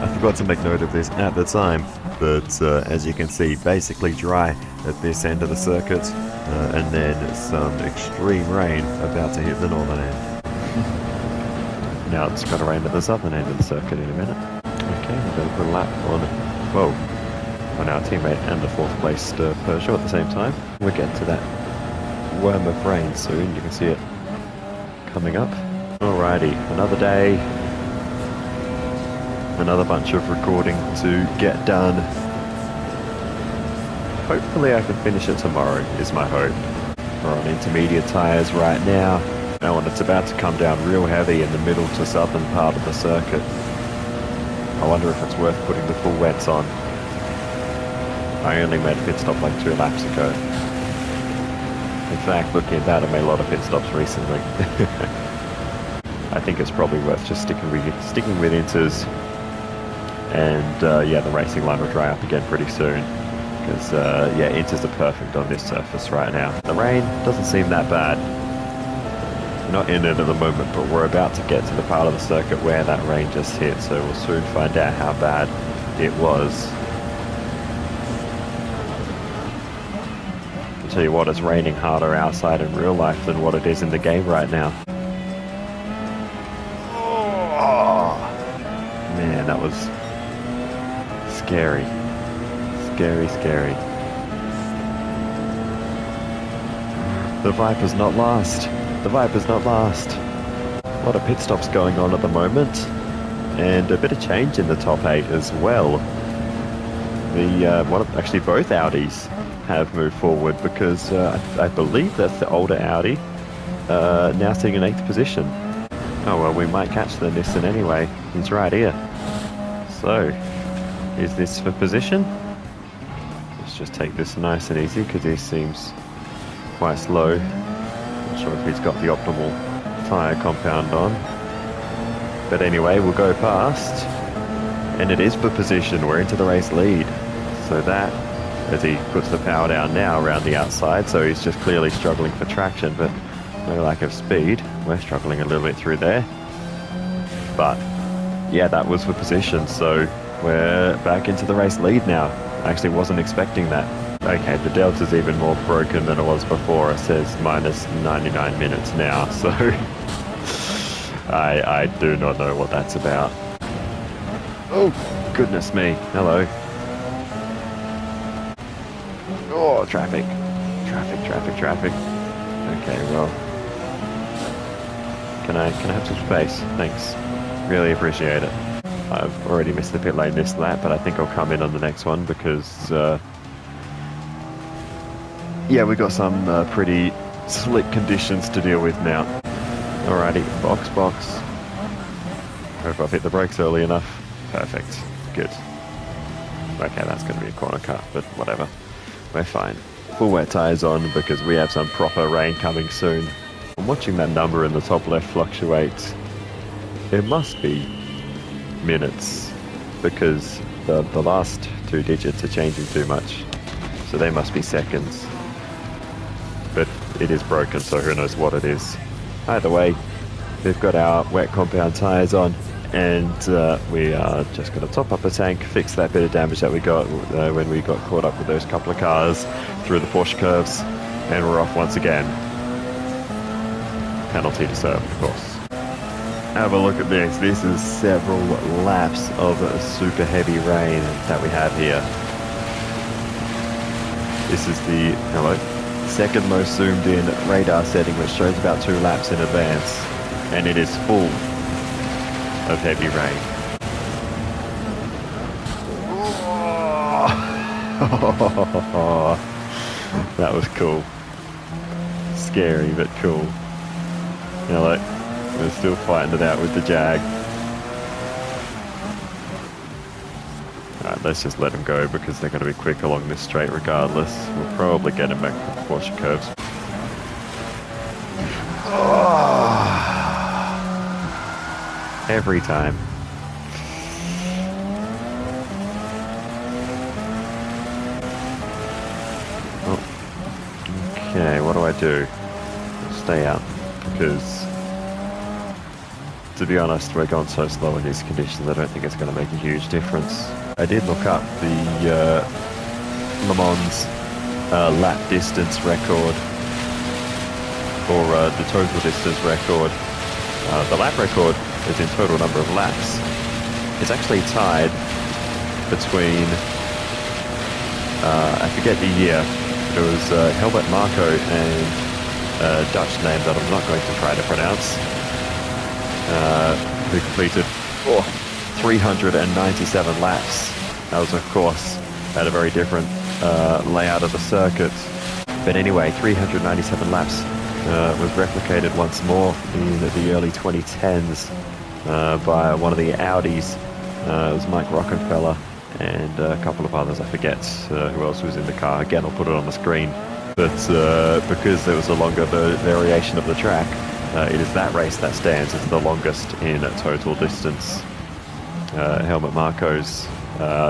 I forgot to make note of this at the time, but as you can see, basically dry at this end of the circuit, and then some extreme rain about to hit the northern end. Now it's going to rain at the southern end of the circuit in a minute. Okay, we're going to put a lap on our teammate and the fourth placed Peugeot at the same time. We'll get to that worm of rain soon. You can see it coming up. Alrighty, another day. Another bunch of recording to get done. Hopefully I can finish it tomorrow, is my hope. We're on intermediate tyres right now. And it's about to come down real heavy in the middle to southern part of the circuit. I wonder if it's worth putting the full wets on. I only made a pit stop like 2 laps ago. In fact, looking at that, I made a lot of pit stops recently. I think it's probably worth just sticking with inters. And yeah, the racing line will dry up again pretty soon. Because yeah, inters are perfect on this surface right now. The rain doesn't seem that bad. We're not in it at the moment, but we're about to get to the part of the circuit where that rain just hit. So we'll soon find out how bad it was. I'll tell you what, it's raining harder outside in real life than what it is in the game right now. that was scary. Scary. The Viper's not last. A lot of pit stops going on at the moment, and a bit of change in the top 8 as well. Actually both Audis have moved forward, because I believe that's the older Audi now sitting in 8th position. Oh well, we might catch the Nissan anyway. He's right here. So, is this for position? Let's just take this nice and easy, because he seems quite slow. Not sure if he's got the optimal tyre compound on. But anyway, we'll go past. And it is for position. We're into the race lead. So that, as he puts the power down now around the outside, so he's just clearly struggling for traction, but no lack of speed. We're struggling a little bit through there. But yeah, that was for position. So we're back into the race lead now. I actually wasn't expecting that. Okay, the delta's even more broken than it was before. It says minus 99 minutes now, so I do not know what that's about. Oh, goodness me. Hello. Oh, traffic. Okay, well, can I have some space? Thanks. Really appreciate it. I've already missed the pit lane this lap, but I think I'll come in on the next one, because yeah, we got some pretty slick conditions to deal with now. Alrighty, box. Hope I've hit the brakes early enough. Perfect. Good. Okay, that's going to be a corner cut, but whatever. We're fine. Full wet tyres on, because we have some proper rain coming soon. I'm watching that number in the top left fluctuate. It must be minutes, because the last 2 digits are changing too much. So they must be seconds. But it is broken, so who knows what it is. Either way, we've got our wet compound tyres on, and we are just going to top up the tank, fix that bit of damage that we got when we got caught up with those couple of cars through the Porsche curves, and we're off once again. Penalty deserved, of course. Have a look at this. This is several laps of super heavy rain that we have here. This is the second most zoomed in radar setting, which shows about 2 laps in advance, and it is full of heavy rain. Oh, that was cool. Scary, but cool. We're still fighting it out with the Jag. Alright, let's just let him go, because they're going to be quick along this straight regardless. We'll probably get him back to the Porsche curves. Every time. Oh. Okay, what do I do? I'll stay out, because to be honest, we're going so slow in these conditions, I don't think it's going to make a huge difference. I did look up the Le Mans lap distance record, or the total distance record. The lap record is in total number of laps. It's actually tied between, I forget the year, it was Helmut Marko and a Dutch name that I'm not going to try to pronounce, who completed 397 laps. That was, of course, at a very different layout of the circuit. But anyway, 397 laps was replicated once more in the early 2010s by one of the Audis. It was Mike Rockenfeller and a couple of others. I forget who else was in the car. Again, I'll put it on the screen. But because there was a longer variation of the track, it is that race that stands as the longest in total distance. Helmut Marko's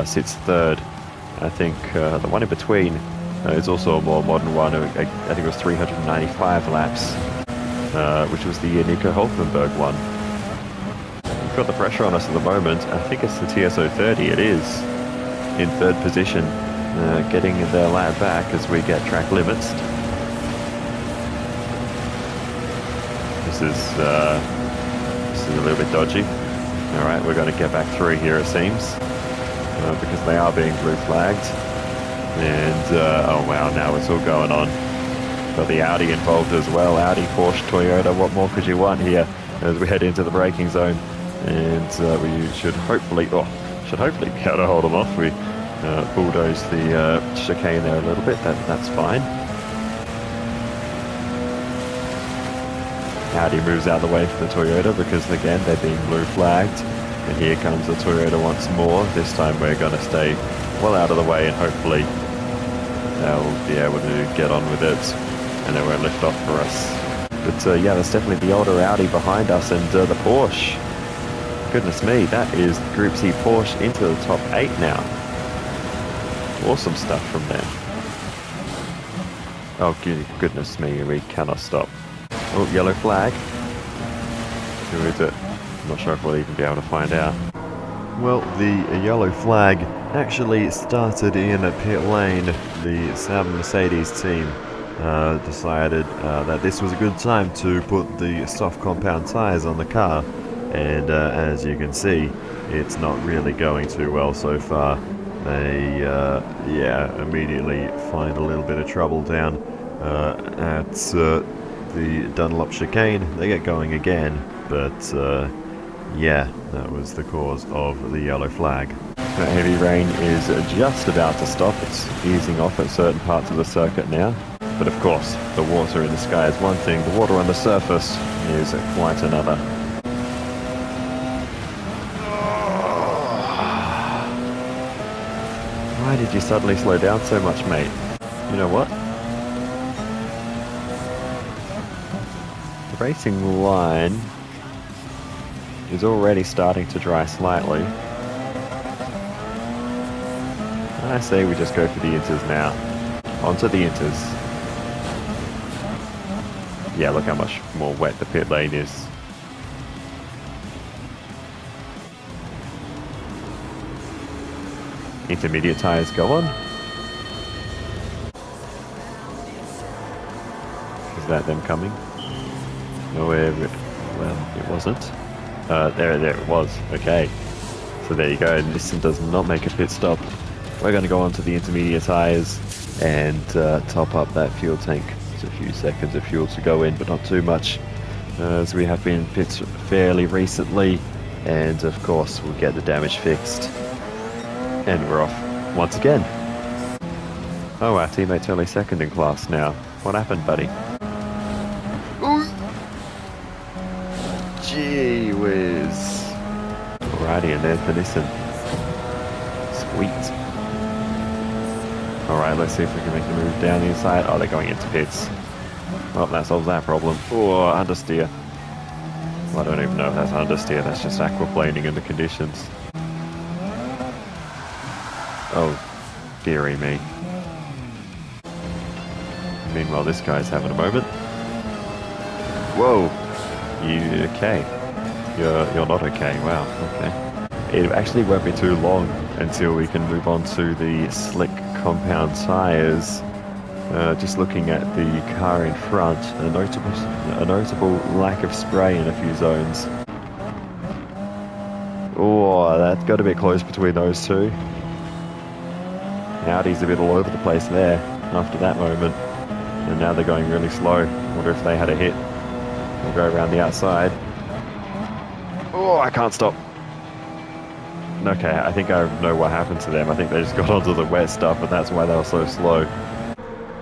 sits third. I think the one in between is also a more modern one. I think it was 395 laps, which was the Nico Hulkenberg one. We've got the pressure on us at the moment. I think it's the TSO30. It is in third position, getting their lap back as we get track limits. This is a little bit dodgy. Alright, we're going to get back through here, it seems. Because they are being blue flagged. And, oh wow, now it's all going on. Got the Audi involved as well. Audi, Porsche, Toyota, what more could you want here as we head into the braking zone? And we should hopefully be able to hold them off. We bulldoze the chicane there a little bit, that's fine. Audi moves out of the way for the Toyota because, again, they're being blue flagged. And here comes the Toyota once more. This time we're going to stay well out of the way and hopefully they'll be able to get on with it and they won't lift off for us. But yeah, that's definitely the older Audi behind us and the Porsche. Goodness me, that is Group C Porsche into the top 8 now. Awesome stuff from them. Oh goodness me, we cannot stop. Oh, yellow flag. Who is it? I'm not sure if we'll even be able to find out. Well, the yellow flag actually started in pit lane. The Sauber Mercedes team decided that this was a good time to put the soft compound tyres on the car. And as you can see, it's not really going too well so far. They, immediately find a little bit of trouble down at the Dunlop chicane. They get going again, but yeah, that was the cause of the yellow flag. The heavy rain is just about to stop. It's easing off at certain parts of the circuit now. But of course, the water in the sky is one thing, the water on the surface is quite another. Why did you suddenly slow down so much, mate? You know what? The racing line is already starting to dry slightly. I say we just go for the inters now. Onto the inters. Yeah, look how much more wet the pit lane is. Intermediate tyres go on. Is that them coming? No, well, it wasn't. There it was. Okay. So there you go. Nissan does not make a pit stop. We're going to go on to the intermediate tyres and top up that fuel tank. It's a few seconds of fuel to go in, but not too much, as we have been pits fairly recently. And of course, we'll get the damage fixed. And we're off once again. Oh, our teammate's only second in class now. What happened, buddy? Ooh. Gee whiz. Alrighty, and there's the Nissan. Sweet. Alright, let's see if we can make the move down the inside. Oh, they're going into pits. Well, that solves that problem. Oh, understeer. Well, I don't even know if that's understeer. That's just aquaplaning in the conditions. Oh, dearie me. Meanwhile, this guy's having a moment. Whoa! You okay? You're not okay. Wow, okay. It actually won't be too long until we can move on to the slick compound tyres. Just looking at the car in front, a notable lack of spray in a few zones. Oh, that got a bit close between those two. Audi's a bit all over the place there after that moment, and now they're going really slow. Wonder if they had a hit. We'll go around the outside. Oh, I can't stop. Okay, I think I know what happened to them. I think they just got onto the wet stuff, and that's why they were so slow.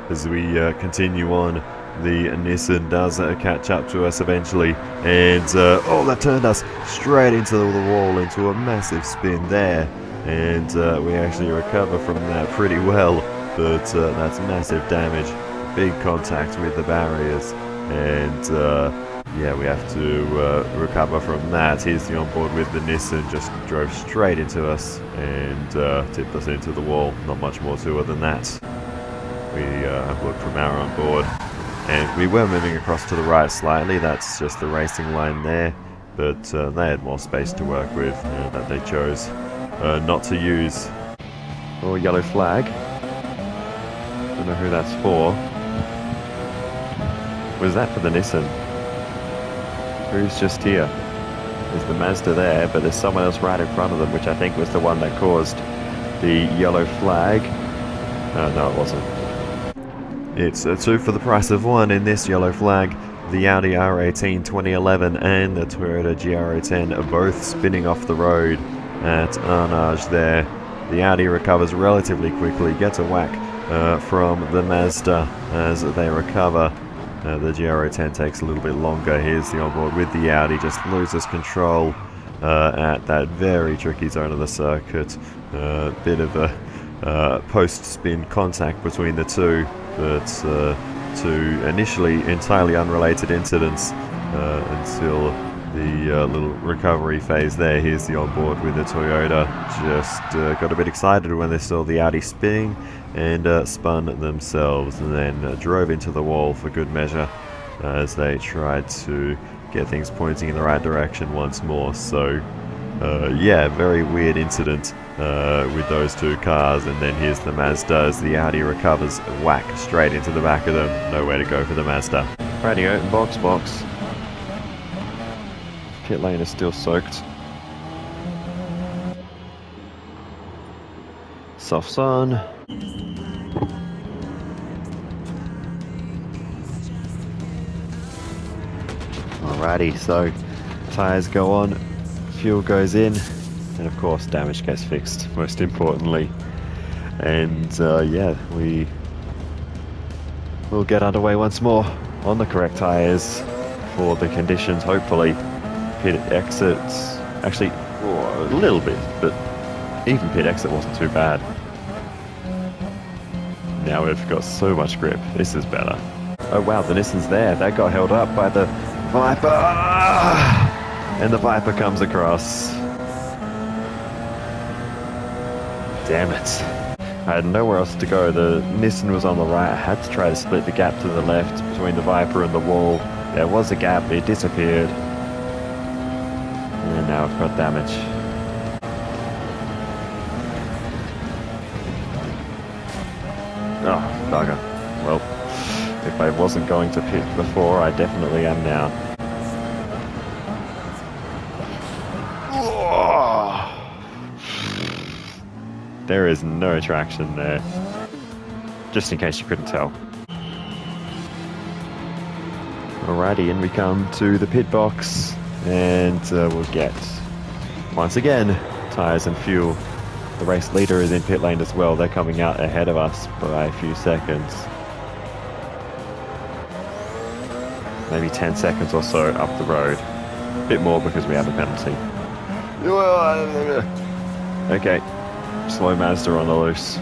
As we continue on, the Nissan does catch up to us eventually, and oh, that turned us straight into the wall, into a massive spin there. And we actually recover from that pretty well, but that's massive damage, big contact with the barriers, and yeah, we have to recover from that. Here's the onboard with the Nissan, just drove straight into us and tipped us into the wall. Not much more to it than that. We have looked from our onboard, and we were moving across to the right slightly. That's just the racing line there, but they had more space to work with that they chose not to use. Oh, yellow flag. Don't know who that's for. Was that for the Nissan? Who's just here? There's the Mazda there, but there's someone else right in front of them, which I think was the one that caused the yellow flag. No, it wasn't. It's a 2 for the price of 1 in this yellow flag. The Audi R18 2011 and the Toyota GR10 are both spinning off the road at Arnage there. The Audi recovers relatively quickly, gets a whack from the Mazda as they recover. The GR10 takes a little bit longer. Here's the onboard with the Audi, just loses control at that very tricky zone of the circuit. Bit of a post-spin contact between the two, but two initially entirely unrelated incidents until the little recovery phase there. Here's the onboard with the Toyota. Just got a bit excited when they saw the Audi spinning and spun themselves, and then drove into the wall for good measure as they tried to get things pointing in the right direction once more. So yeah, very weird incident with those two cars. And then here's the Mazda as the Audi recovers, whack straight into the back of them. Nowhere to go for the Mazda. Radio, box. Pit lane is still soaked. Softs on. Alrighty, so tyres go on, fuel goes in, and of course damage gets fixed, most importantly. And yeah, we will get underway once more on the correct tyres for the conditions, hopefully. Pit exits, actually a little bit, but even pit exit wasn't too bad. Now we've got so much grip, this is better. Oh wow, the Nissan's there, that got held up by the Viper, and the Viper comes across. Damn it. I had nowhere else to go. The Nissan was on the right. I had to try to split the gap to the left between the Viper and the wall. There was a gap, it disappeared. And now I've got damage. Oh, bugger. Well, if I wasn't going to pit before, I definitely am now. There is no traction there, just in case you couldn't tell. Alrighty, in we come to the pit box, and we'll get, once again, tyres and fuel. The race leader is in pit lane as well. They're coming out ahead of us by a few seconds. Maybe 10 seconds or so up the road. A bit more because we have a penalty. Okay. Slow Mazda on the loose.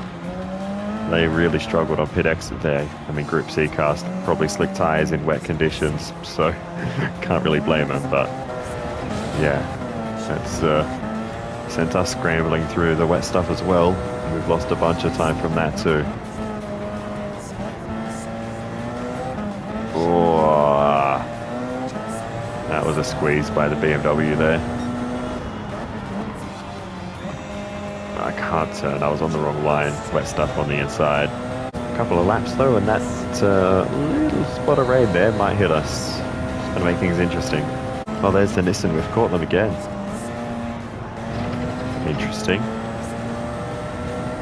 They really struggled on pit exit there. I mean, Group C cast, probably slick tyres in wet conditions, so can't really blame them, but yeah, that's sent us scrambling through the wet stuff as well. We've lost a bunch of time from that too. Oh, that was a squeeze by the BMW there. I can't turn, I was on the wrong line, wet stuff on the inside. A couple of laps though, and that little spot of rain there might hit us. It's going to make things interesting. Oh, there's the Nissan, we've caught them again. Interesting.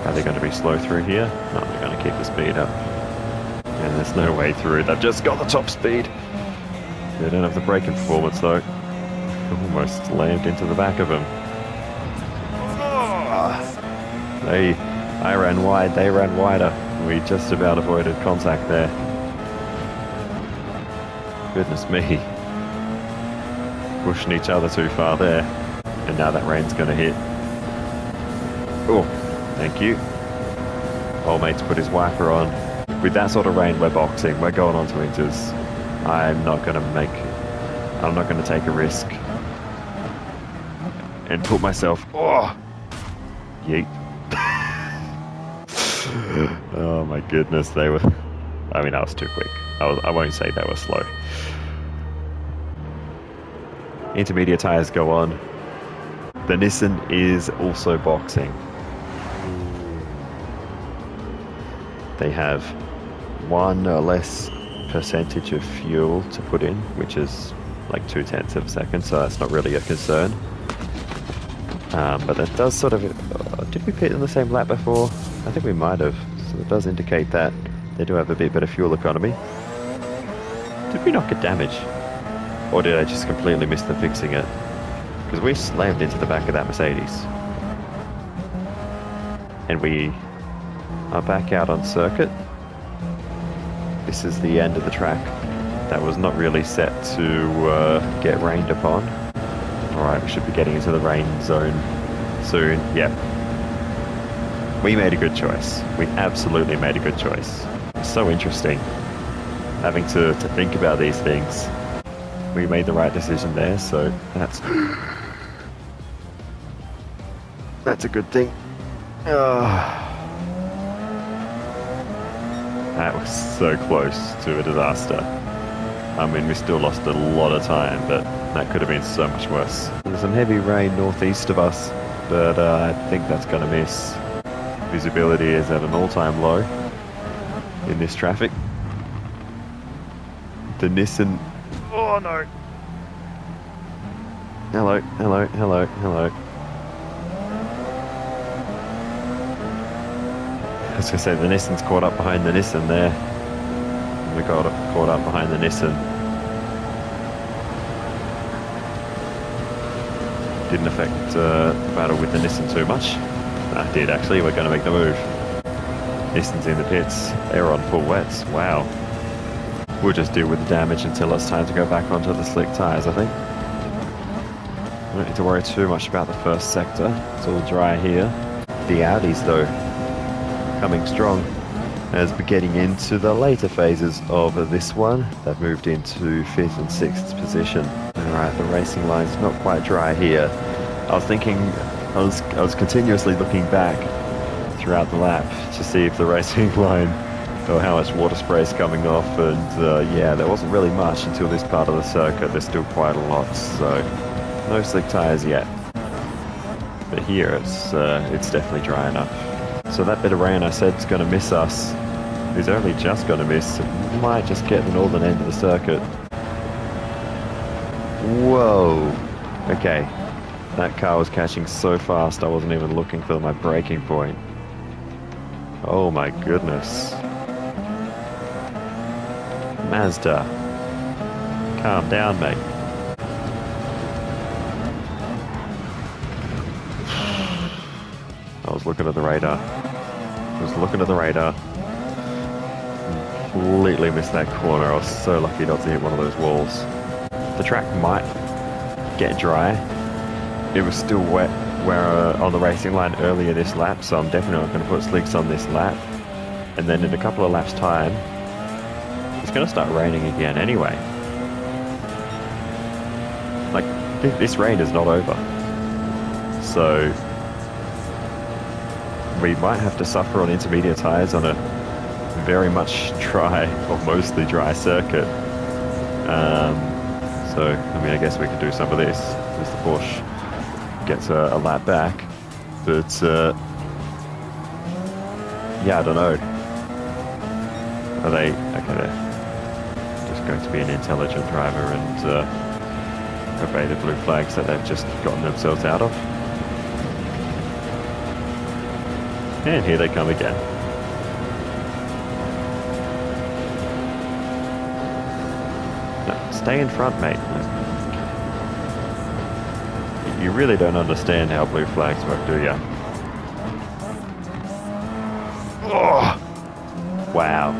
Are they going to be slow through here? No, they're going to keep the speed up. And there's no way through, they've just got the top speed. They don't have the braking performance though. Almost landed into the back of them. I ran wide, they ran wider. We just about avoided contact there. Goodness me. Pushing each other too far there. And now that rain's going to hit. Oh, thank you. Old mate's put his wiper on. With that sort of rain, we're boxing. We're going on to inters. I'm not going to take a risk. And put myself... Oh! Yeet. Oh my goodness, they were... I mean, I was too quick. I won't say they were slow. Intermediate tyres go on. The Nissan is also boxing. They have one less percentage of fuel to put in, which is like 0.2 of a second, so that's not really a concern. But that does sort of... did we pit in the same lap before? I think we might have. So it does indicate that they do have a bit better fuel economy. Did we not get damage? Or did I just completely miss them fixing it? Because we slammed into the back of that Mercedes. And we are back out on circuit. This is the end of the track. That was not really set to get rained upon. Alright, we should be getting into the rain zone soon. Yep. We made a good choice. We absolutely made a good choice. It's so interesting having to think about these things. We made the right decision there, so that's a good thing. That was so close to a disaster. I mean, we still lost a lot of time, but that could have been so much worse. There's some heavy rain northeast of us, but I think that's going to miss. Visibility is at an all-time low in this traffic. The Nissan... Oh no! Hello, hello, hello, hello. I was going to say, the Nissan's caught up behind the Nissan there. We got caught up behind the Nissan. Didn't affect the battle with the Nissan too much. Nah, it did actually. We're going to make the move. Nissan's in the pits. They're on full wets. Wow. We'll just deal with the damage until it's time to go back onto the slick tyres, I think. We don't need to worry too much about the first sector. It's all dry here. The Audis, though, coming strong as we're getting into the later phases of this one. They've moved into 5th and 6th position. Alright, the racing line's not quite dry here. I was thinking, I was continuously looking back throughout the lap to see if the racing line or how much water spray is coming off, and yeah, there wasn't really much until this part of the circuit. There's still quite a lot, so no slick tyres yet. But here it's definitely dry enough. So that bit of rain I said is going to miss us. It's only just going to miss. It might just get the northern end of the circuit. Whoa. Okay. That car was catching so fast I wasn't even looking for my braking point. Oh my goodness. Mazda. Calm down, mate. I was looking at the radar. Completely missed that corner. I was so lucky not to hit one of those walls. The track might get dry. It was still wet on the racing line earlier this lap, so I'm definitely not going to put slicks on this lap. And then in a couple of laps' time, it's going to start raining again anyway. Like, this rain is not over. So we might have to suffer on intermediate tyres on a very much dry, or mostly dry circuit. So, I mean, I guess we can do some of this as the Porsche gets a lap back. But, yeah, I don't know. Are they... Okay, they're just going to be an intelligent driver and obey the blue flags that they've just gotten themselves out of. And here they come again. No, stay in front, mate. You really don't understand how blue flags work, do you? Oh! Wow.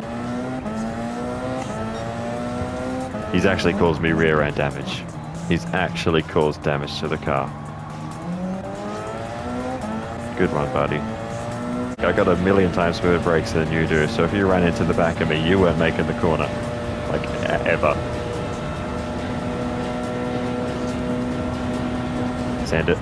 He's actually caused me rear end damage. He's actually caused damage to the car. Good one, buddy. I got a million times more brakes than you do, so if you ran into the back of me, you weren't making the corner. Like, ever. Sand it.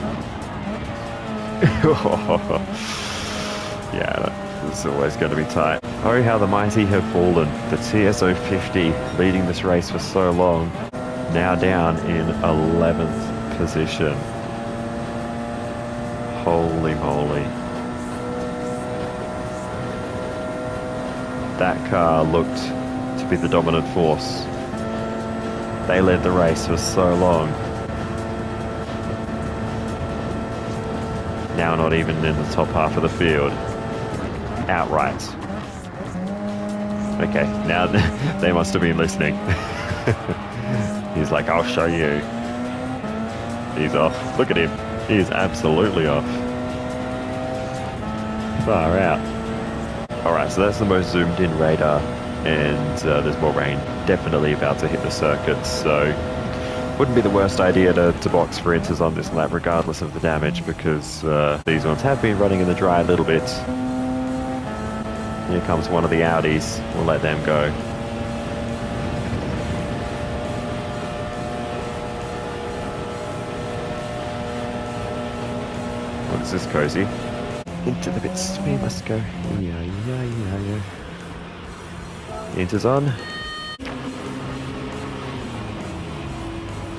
Yeah, this is always going to be tight. Oh, how the mighty have fallen. The TSO 50 leading this race for so long, now down in 11th position. Holy moly. That car looked to be the dominant force They led the race for so long. Now not even in the top half of the field. Outright. Okay, now they must have been listening. He's like, I'll show you. He's off. Look at him. He is absolutely off. Far out. Alright, so that's the most zoomed in radar, and there's more rain definitely about to hit the circuit, so wouldn't be the worst idea to box for inters on this lap regardless of the damage, because these ones have been running in the dry a little bit. Here comes one of the Audis. We'll let them go. What is this, Cozy? Into the bits we must go. Yeah. Inters on.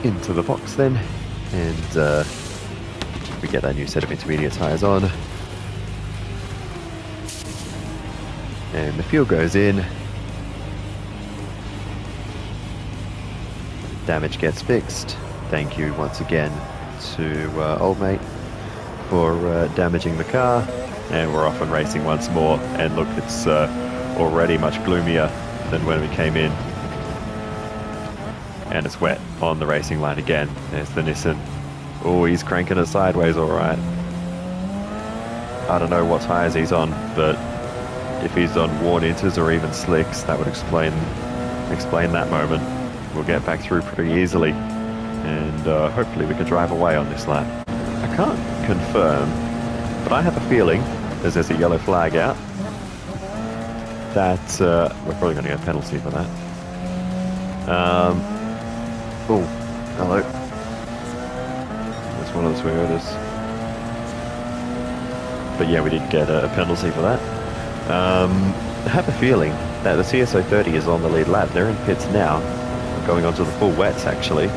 Into the box then. And we get that new set of intermediate tyres on. And the fuel goes in. Damage gets fixed. Thank you once again to old mate for damaging the car, and we're off and racing once more. And look, it's already much gloomier than when we came in, and it's wet on the racing line again. There's the Nissan. Oh, he's cranking it sideways all right. I don't know what tyres he's on, but if he's on worn inters or even slicks, that would explain that moment. We'll get back through pretty easily, and hopefully we can drive away on this lap. I can't confirm, but I have a feeling, as there's a yellow flag out, that we're probably going to get a penalty for that. Oh, hello. That's one of the Toyotas. But yeah, we did get a penalty for that. I have a feeling that the CSO30 is on the lead lap. They're in pits now, going on to the full wets actually.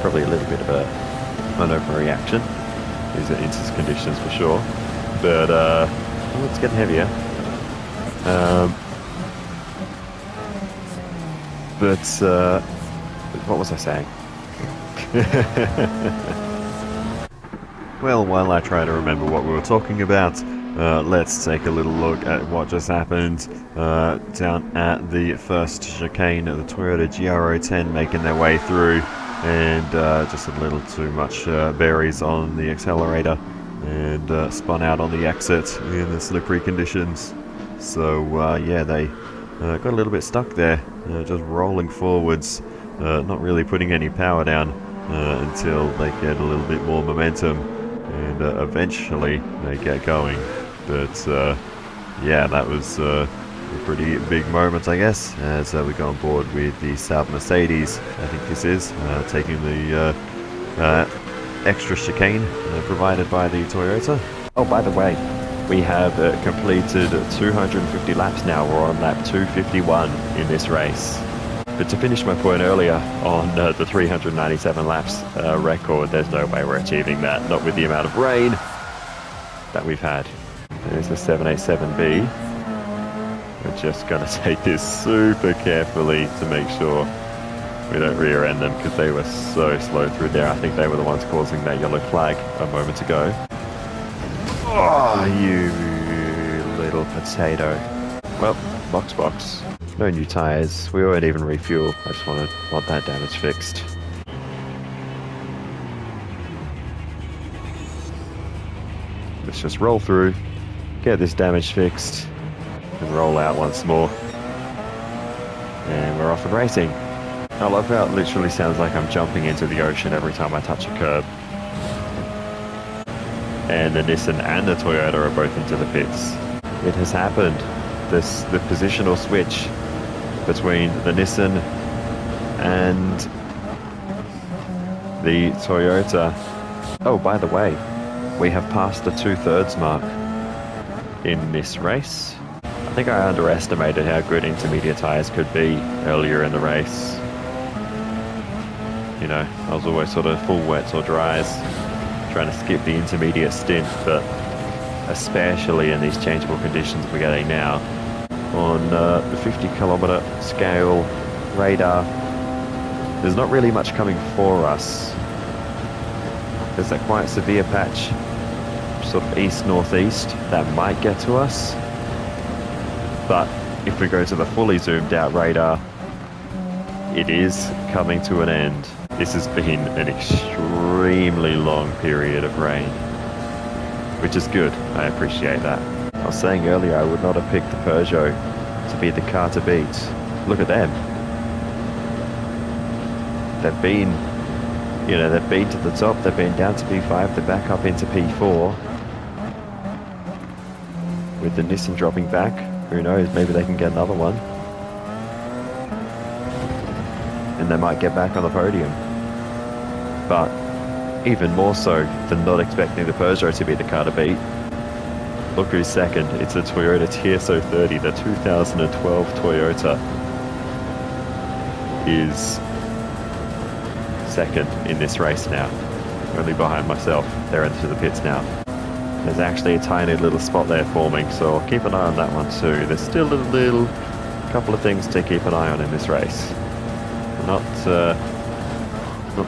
Probably a little bit of an overreaction. These are intense conditions for sure. But it's getting heavier. What was I saying? Well, while I try to remember what we were talking about, let's take a little look at what just happened down at the first chicane. The Toyota GR010 making their way through, and just a little too much berries on the accelerator, and spun out on the exit in the slippery conditions. So yeah, they got a little bit stuck there, just rolling forwards, not really putting any power down until they get a little bit more momentum, and eventually they get going. But yeah, that was a pretty big moment, I guess, as we go on board with the Saab Mercedes. I think this is taking the extra chicane provided by the Toyota. Oh, by the way, we have completed 250 laps now. We're on lap 251 in this race. But to finish my point earlier on the 397 laps record, there's no way we're achieving that, not with the amount of rain that we've had. There's the 787B. We're just going to take this super carefully to make sure we don't rear end them, because they were so slow through there. I think they were the ones causing that yellow flag a moment ago. Oh, you little potato. Well, box. No new tyres. We won't even refuel. I just want that damage fixed. Let's just roll through, get this damage fixed, and roll out once more. And we're off and racing. I love how it literally sounds like I'm jumping into the ocean every time I touch a curb. And the Nissan and the Toyota are both into the pits. It has happened. The positional switch between the Nissan and the Toyota. Oh, by the way, we have passed the 2/3 mark in this race. I think I underestimated how good intermediate tyres could be earlier in the race. You know, I was always sort of full wets or dries, trying to skip the intermediate stint, but especially in these changeable conditions we're getting now, on the 50 kilometer scale radar, there's not really much coming for us. There's that quite severe patch, sort of east-northeast, that might get to us. But if we go to the fully zoomed out radar, it is coming to an end. This has been an extremely long period of rain, which is good. I appreciate that. I was saying earlier I would not have picked the Peugeot to be the car to beat. Look at them. They've been, they've been to the top, they've been down to P5, they're back up into P4. With the Nissan dropping back, who knows, maybe they can get another one. And they might get back on the podium. But even more so than not expecting the Peugeot to be the car to beat, look who's second. It's the Toyota TSO 30, the 2012 Toyota is second in this race now, only behind myself. They're into the pits now. There's actually a tiny little spot there forming, so I'll keep an eye on that one too. There's still a little couple of things to keep an eye on in this race. Not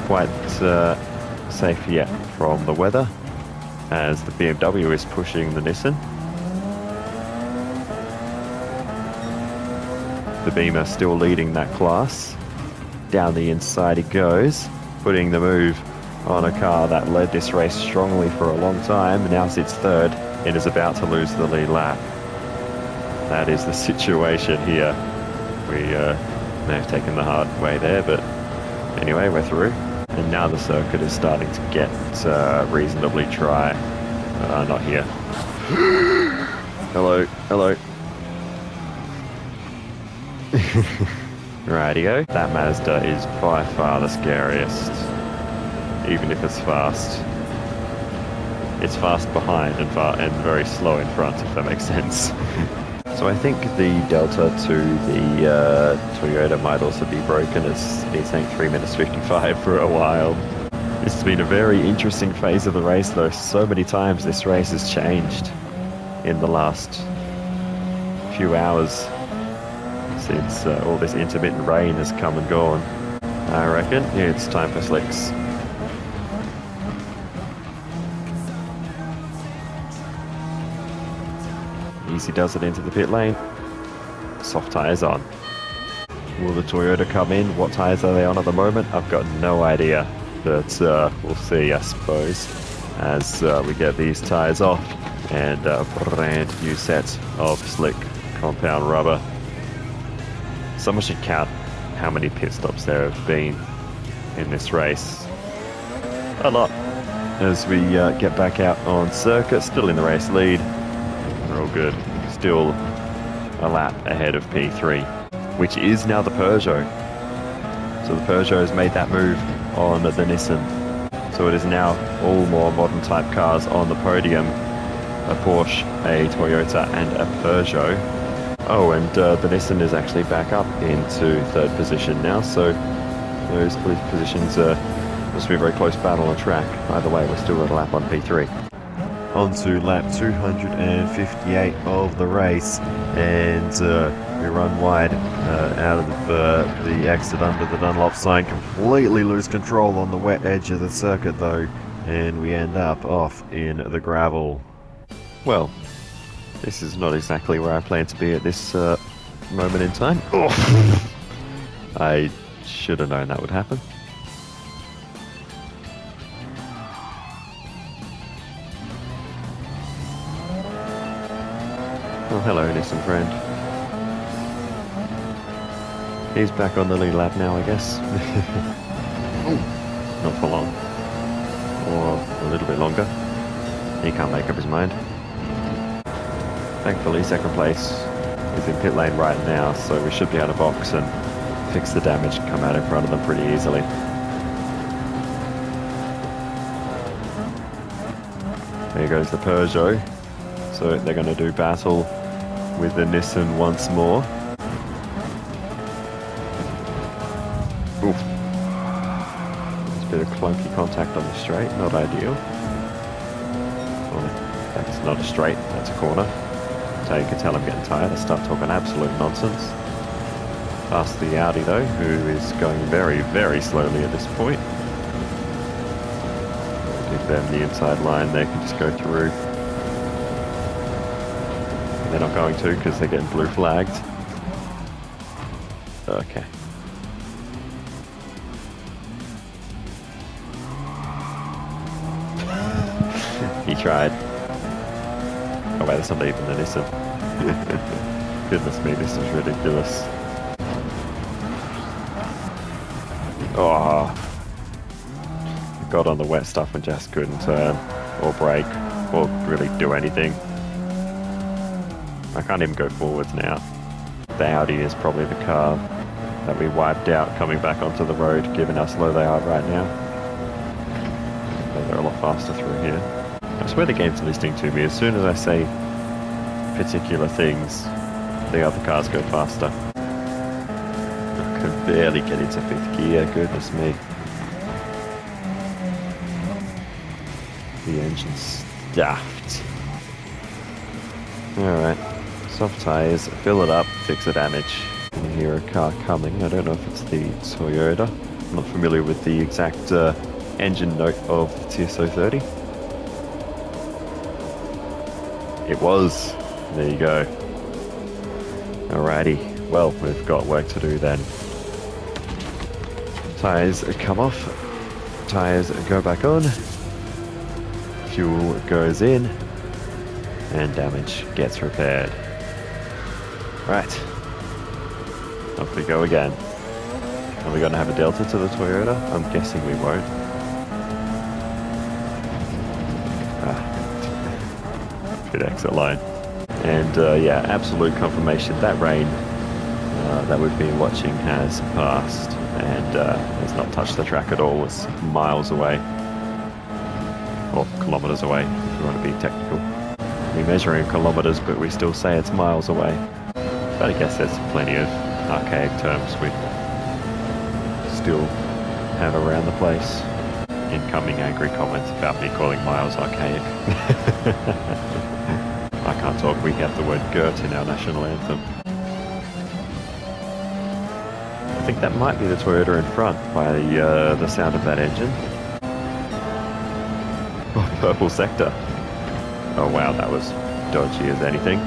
quite safe yet from the weather, as the BMW is pushing the Nissan. The Beamer still leading that class. Down the inside he goes, putting the move on a car that led this race strongly for a long time. Now sits third and is about to lose the lead lap. That is the situation here. We may have taken the hard way there, but anyway, we're through. And now the circuit is starting to get reasonably dry. Not here. Hello, hello. Rightio. That Mazda is by far the scariest. Even if it's fast. It's fast behind and very slow in front, if that makes sense. So I think the delta to the Toyota might also be broken. It's been saying 3 minutes 55 for a while. This has been a very interesting phase of the race though. So many times this race has changed in the last few hours since all this intermittent rain has come and gone. I reckon it's time for slicks. Easy does it into the pit lane. Soft tyres on. Will the Toyota come in? What tyres are they on at the moment? I've got no idea. But we'll see, I suppose, as we get these tyres off and a brand new set of slick compound rubber. Someone should count how many pit stops there have been in this race. A lot. As we get back out on circuit, still in the race lead. We're all good. Still a lap ahead of P3, which is now the Peugeot. So the Peugeot has made that move on the Nissan. So it is now all more modern type cars on the podium. A Porsche, a Toyota and a Peugeot. Oh, and the Nissan is actually back up into third position now. So those positions must be a very close battle on track. Either way, we're still at a lap on P3. On to lap 258 of the race, and we run wide out of the exit under the Dunlop sign, completely lose control on the wet edge of the circuit though, and we end up off in the gravel. Well, this is not exactly where I plan to be at this moment in time. Oh. I should have known that would happen. Oh, hello, Nissan friend. He's back on the lead lap now, I guess. Not for long. Or a little bit longer. He can't make up his mind. Thankfully, second place is in pit lane right now, so we should be able to box and fix the damage and come out in front of them pretty easily. There goes the Peugeot. So they're going to do battle with the Nissan once more. Oof. There's a bit of clunky contact on the straight, not ideal. Well, that's not a straight, that's a corner. So you can tell I'm getting tired. I start talking absolute nonsense. Past the Audi though, who is going very, very slowly at this point. Give them the inside line, they can just go through. They're not going to because they're getting blue flagged. Okay. He tried. Oh wait, that's not even the Nissan. Goodness me, this is ridiculous. Oh. Got on the wet stuff and just couldn't turn or brake or really do anything. I can't even go forwards now. The Audi is probably the car that we wiped out coming back onto the road, given how slow they are right now. They're a lot faster through here. I swear the game's listening to me. As soon as I say particular things, the other cars go faster. I can barely get into 5th gear, goodness me. The engine's daft. Alright, soft tyres, fill it up, fix the damage. You hear a car coming. I don't know if it's the Toyota. I'm not familiar with the exact engine note of the TS030. It was. There you go. Alrighty. Well, we've got work to do then. Tyres come off. Tyres go back on. Fuel goes in. And damage gets repaired. Right. Off we go again. Are we going to have a delta to the Toyota? I'm guessing we won't. Good exit line. And yeah, absolute confirmation that rain that we've been watching has passed and has not touched the track at all. It's miles away, or kilometers away if you want to be technical. We're measuring kilometers, but we still say it's miles away. But I guess there's plenty of archaic terms we still have around the place. Incoming angry comments about me calling miles archaic. I can't talk, we have the word "girt" in our national anthem. I think that might be the Toyota in front by the sound of that engine. Oh, purple sector. Oh wow, that was dodgy as anything.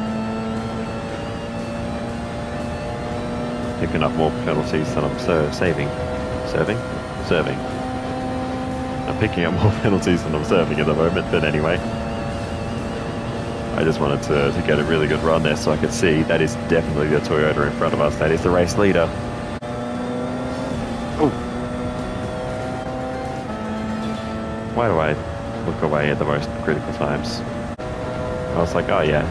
Picking up more penalties than I'm serving. I'm picking up more penalties than I'm serving at the moment, but anyway. I just wanted to get a really good run there so I could see that is definitely the Toyota in front of us. That is the race leader. Oh. Why do I look away at the most critical times? I was like, oh yeah,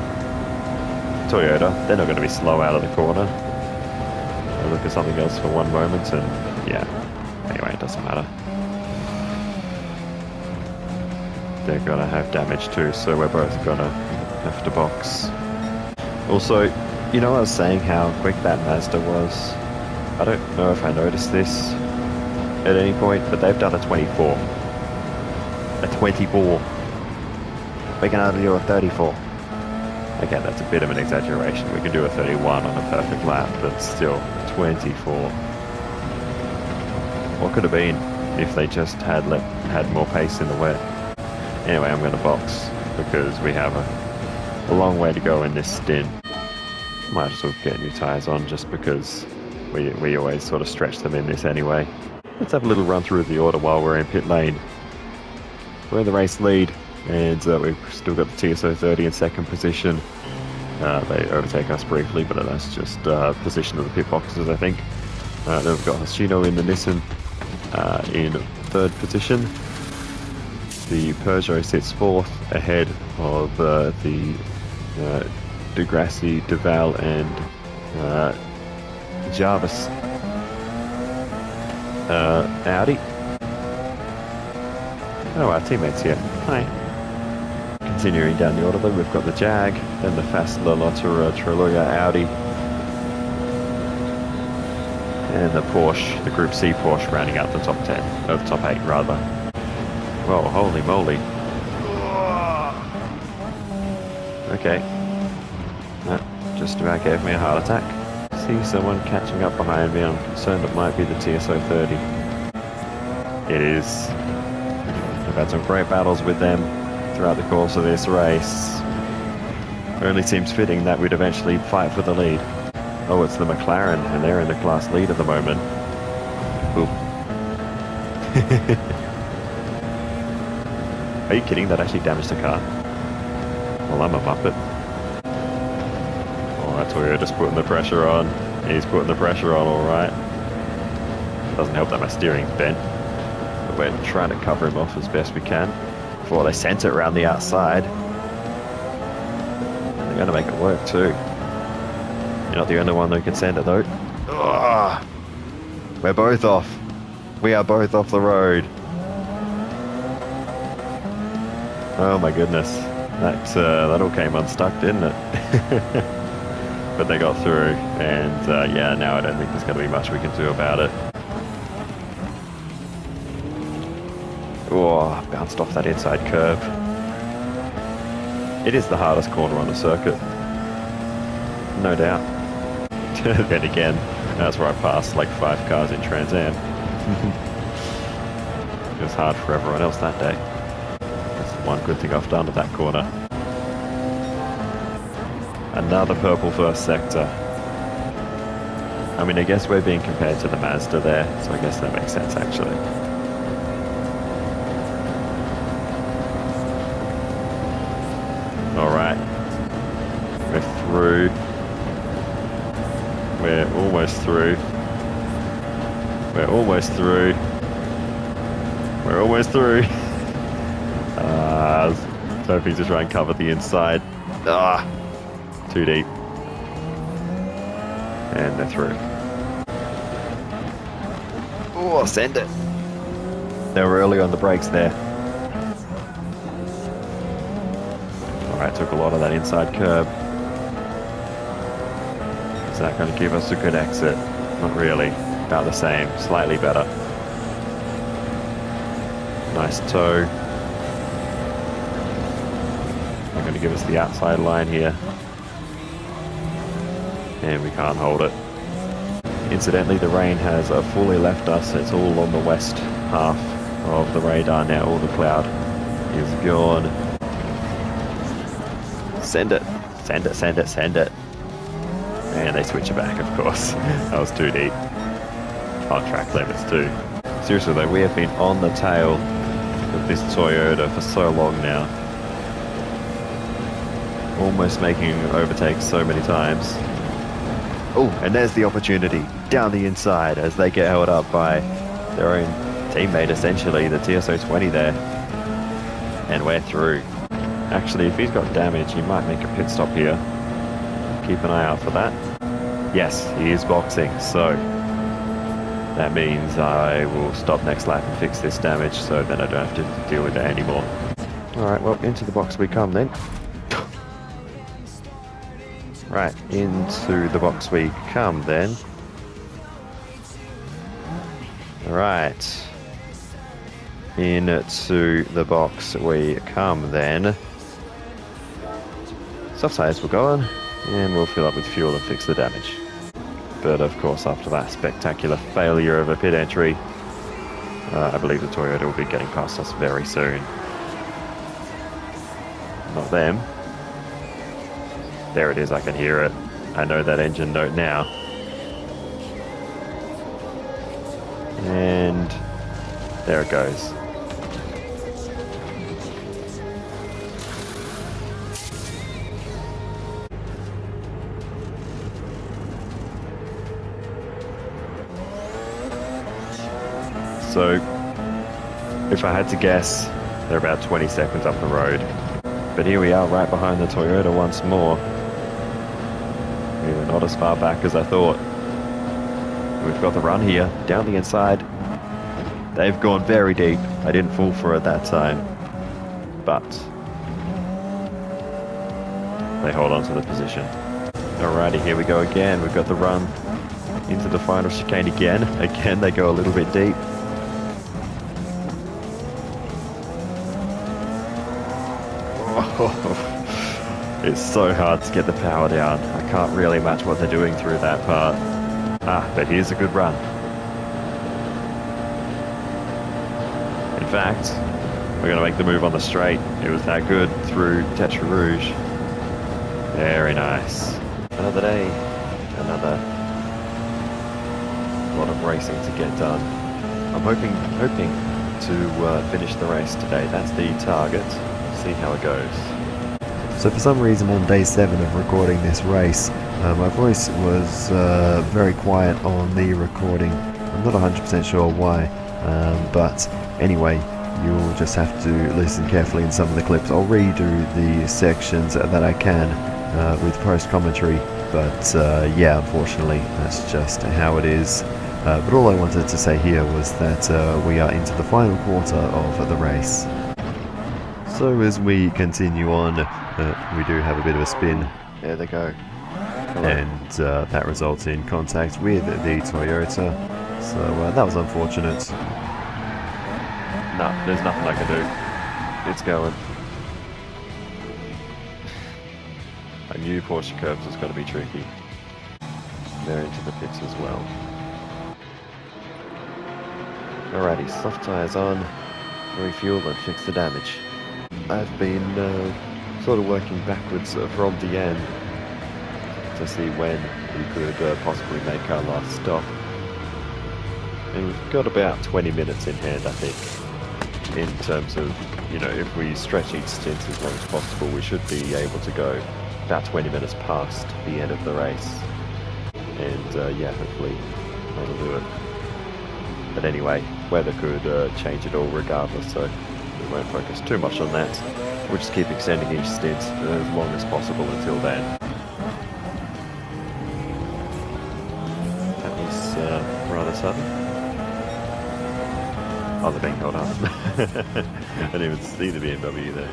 Toyota, they're not going to be slow out of the corner. I look at something else for one moment and yeah, anyway, it doesn't matter. They're going to have damage too, so we're both going to have to box. Also, you know I was saying how quick that Mazda was? I don't know if I noticed this at any point, but they've done a 24. A 24. We can only do a 34. Again, that's a bit of an exaggeration. We can do a 31 on a perfect lap, but still, 24. What could have been if they just had more pace in the wet? Anyway, I'm going to box because we have a long way to go in this stint. Might as well get new tyres on just because we always sort of stretch them in this anyway. Let's have a little run through the order while we're in pit lane. We're in the race lead. And we've still got the TS030 in second position. They overtake us briefly, but that's just position of the pit boxes, I think. Then we've got Hoshino in the Nissan in third position. The Peugeot sits fourth ahead of the Degrassi, Duval and Jarvis Audi. Oh, our teammates here. Hi. Continuing down the order, though, we've got the Jag, then the Fassler, Lotterer, Treloya, Audi, and the Porsche, the Group C Porsche, rounding out the top 10, the top 8 rather. Whoa, holy moly! Okay, that just about gave me a heart attack. see someone catching up behind me. I'm concerned it might be the TSO 30. It is. I've had some great battles with them throughout the course of this race. It only seems fitting that we'd eventually fight for the lead. Oh, it's the McLaren, and they're in the class lead at the moment. Oop. Are you kidding? That actually damaged the car? Well, I'm a muppet. Oh, that Toyota's putting the pressure on. He's putting the pressure on, alright. Doesn't help that my steering's bent. But we're trying to cover him off as best we can before they sent it around the outside. They're going to make it work too. You're not the only one who can send it though. Ugh. We're both off. We are both off the road. Oh my goodness. That all came unstuck, didn't it? But they got through, and yeah, now I don't think there's going to be much we can do about it. Oh, bounced off that inside curve. It is the hardest corner on the circuit. No doubt. Then again, that's where I passed like 5 cars in Trans Am. It was hard for everyone else that day. That's the one good thing I've done at that corner. Another purple first sector. I mean, I guess we're being compared to the Mazda there, so I guess that makes sense actually. Alright. We're through. We're almost through. We're almost through. We're almost through. I was hoping to try and cover the inside. Too deep. And they're through. Oh, send it. They were early on the brakes there. Alright, took a lot of that inside curb. Is that going to give us a good exit? Not really. About the same. Slightly better. Nice toe. They're going to give us the outside line here. And we can't hold it. Incidentally, the rain has fully left us. It's all on the west half of the radar now. All the cloud is gone. Send it. Send it, send it, send it. And they switch it back, of course. That was too deep. On track limits too. Seriously though, we have been on the tail of this Toyota for so long now. Almost making overtakes so many times. Oh, and there's the opportunity down the inside as they get held up by their own teammate, essentially, the TSO 20 there. And we're through. Actually, if he's got damage, he might make a pit stop here. Keep an eye out for that. Yes, he is boxing, so that means I will stop next lap and fix this damage, so then I don't have to deal with it anymore. Alright, well, into the box we come then. Right, into the box we come then. Right. Into the box we come then. Soft tires will go on, and we'll fill up with fuel and fix the damage. But of course, after that spectacular failure of a pit entry, I believe the Toyota will be getting past us very soon. Not them. There it is, I can hear it. I know that engine note now. And there it goes. So, if I had to guess, they're about 20 seconds up the road. But here we are, right behind the Toyota once more. We were not as far back as I thought. We've got the run here, down the inside. They've gone very deep. I didn't fall for it that time. But they hold on to the position. Alrighty, here we go again. We've got the run into the final chicane again. Again, they go a little bit deep. It's so hard to get the power down. I can't really match what they're doing through that part. But here's a good run. In fact, we're going to make the move on the straight. It was that good through Tetra Rouge. Very nice. Another day, another lot of racing to get done. I'm hoping to finish the race today. That's the target. See how it goes. So for some reason on day 7 of recording this race, my voice was very quiet on the recording. I'm not 100% sure why, but anyway, you'll just have to listen carefully in some of the clips. I'll redo the sections that I can with post-commentary, but yeah, unfortunately, that's just how it is. But all I wanted to say here was that we are into the final quarter of the race. So as we continue on, we do have a bit of a spin. There they go. Hello. And that results in contact with the Toyota. So that was unfortunate. No, there's nothing I can do. It's going. I knew Porsche Curbs was going to be tricky. They're into the pits as well. Alrighty, soft tyres on, refuel and fix the damage. I've been sort of working backwards from the end to see when we could possibly make our last stop. And we've got about 20 minutes in hand, I think, in terms of, you know, if we stretch each stint as long as possible, we should be able to go about 20 minutes past the end of the race. And yeah, hopefully that'll do it. But anyway, weather could change it all regardless, so we won't focus too much on that. We'll just keep extending each stint as long as possible until then. That was rather sudden. Oh, they're being held up. I didn't even see the BMW there.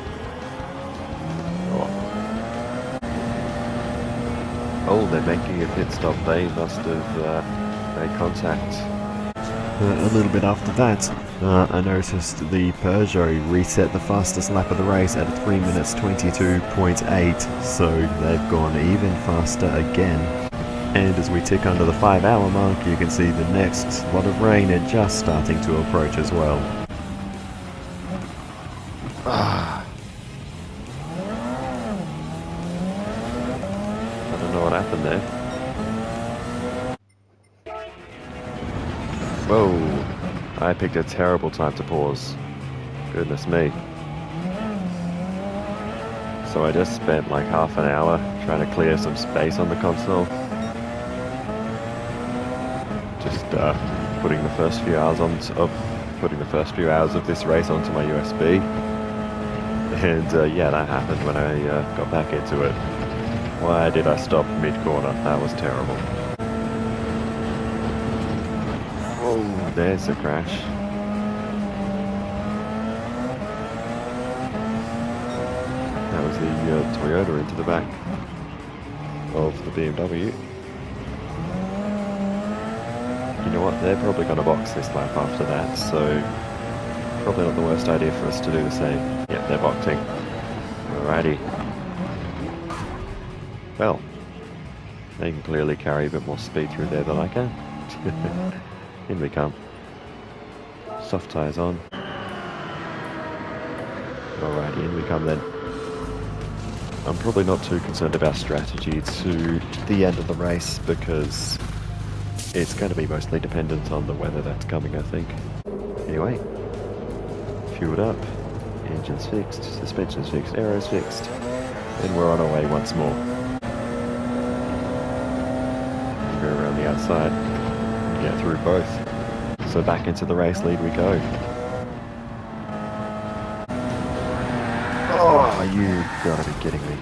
Oh, they're making a pit stop. They must have made contact. A little bit after that, I noticed the Peugeot reset the fastest lap of the race at 3 minutes 22.8, so they've gone even faster again. And as we tick under the 5-hour mark, you can see the next lot of rain are just starting to approach as well. I don't know what happened there. Whoa, I picked a terrible time to pause. Goodness me. So I just spent like half an hour trying to clear some space on the console. Just putting the first few hours of this race onto my USB. And yeah, that happened when I got back into it. Why did I stop mid-corner? That was terrible. Oh, there's a crash. That was the Toyota into the back of the BMW. You know what, they're probably going to box this lap after that, so probably not the worst idea for us to do the same. Yeah, they're boxing. Alrighty. Well, they can clearly carry a bit more speed through there than I can. In we come. Soft tyres on. Alrighty, in we come then. I'm probably not too concerned about strategy to the end of the race because it's going to be mostly dependent on the weather that's coming, I think. Anyway, fueled up, engine's fixed, suspension's fixed, aero's fixed, and we're on our way once more. Go around the outside and get through both. So back into the race lead we go. Oh, you gotta be kidding me.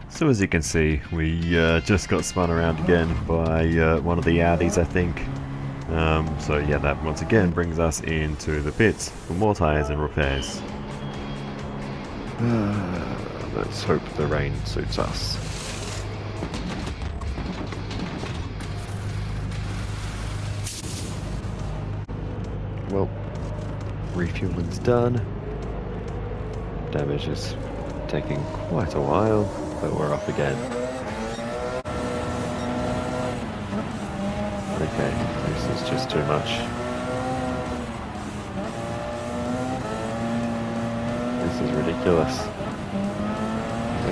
So as you can see, we just got spun around again by one of the Audis, I think. So yeah, that once again brings us into the pits for more tyres and repairs. Let's hope the rain suits us. Well, refueling's done. Damage is taking quite a while. but we're off again. Okay, this is just too much. This is ridiculous.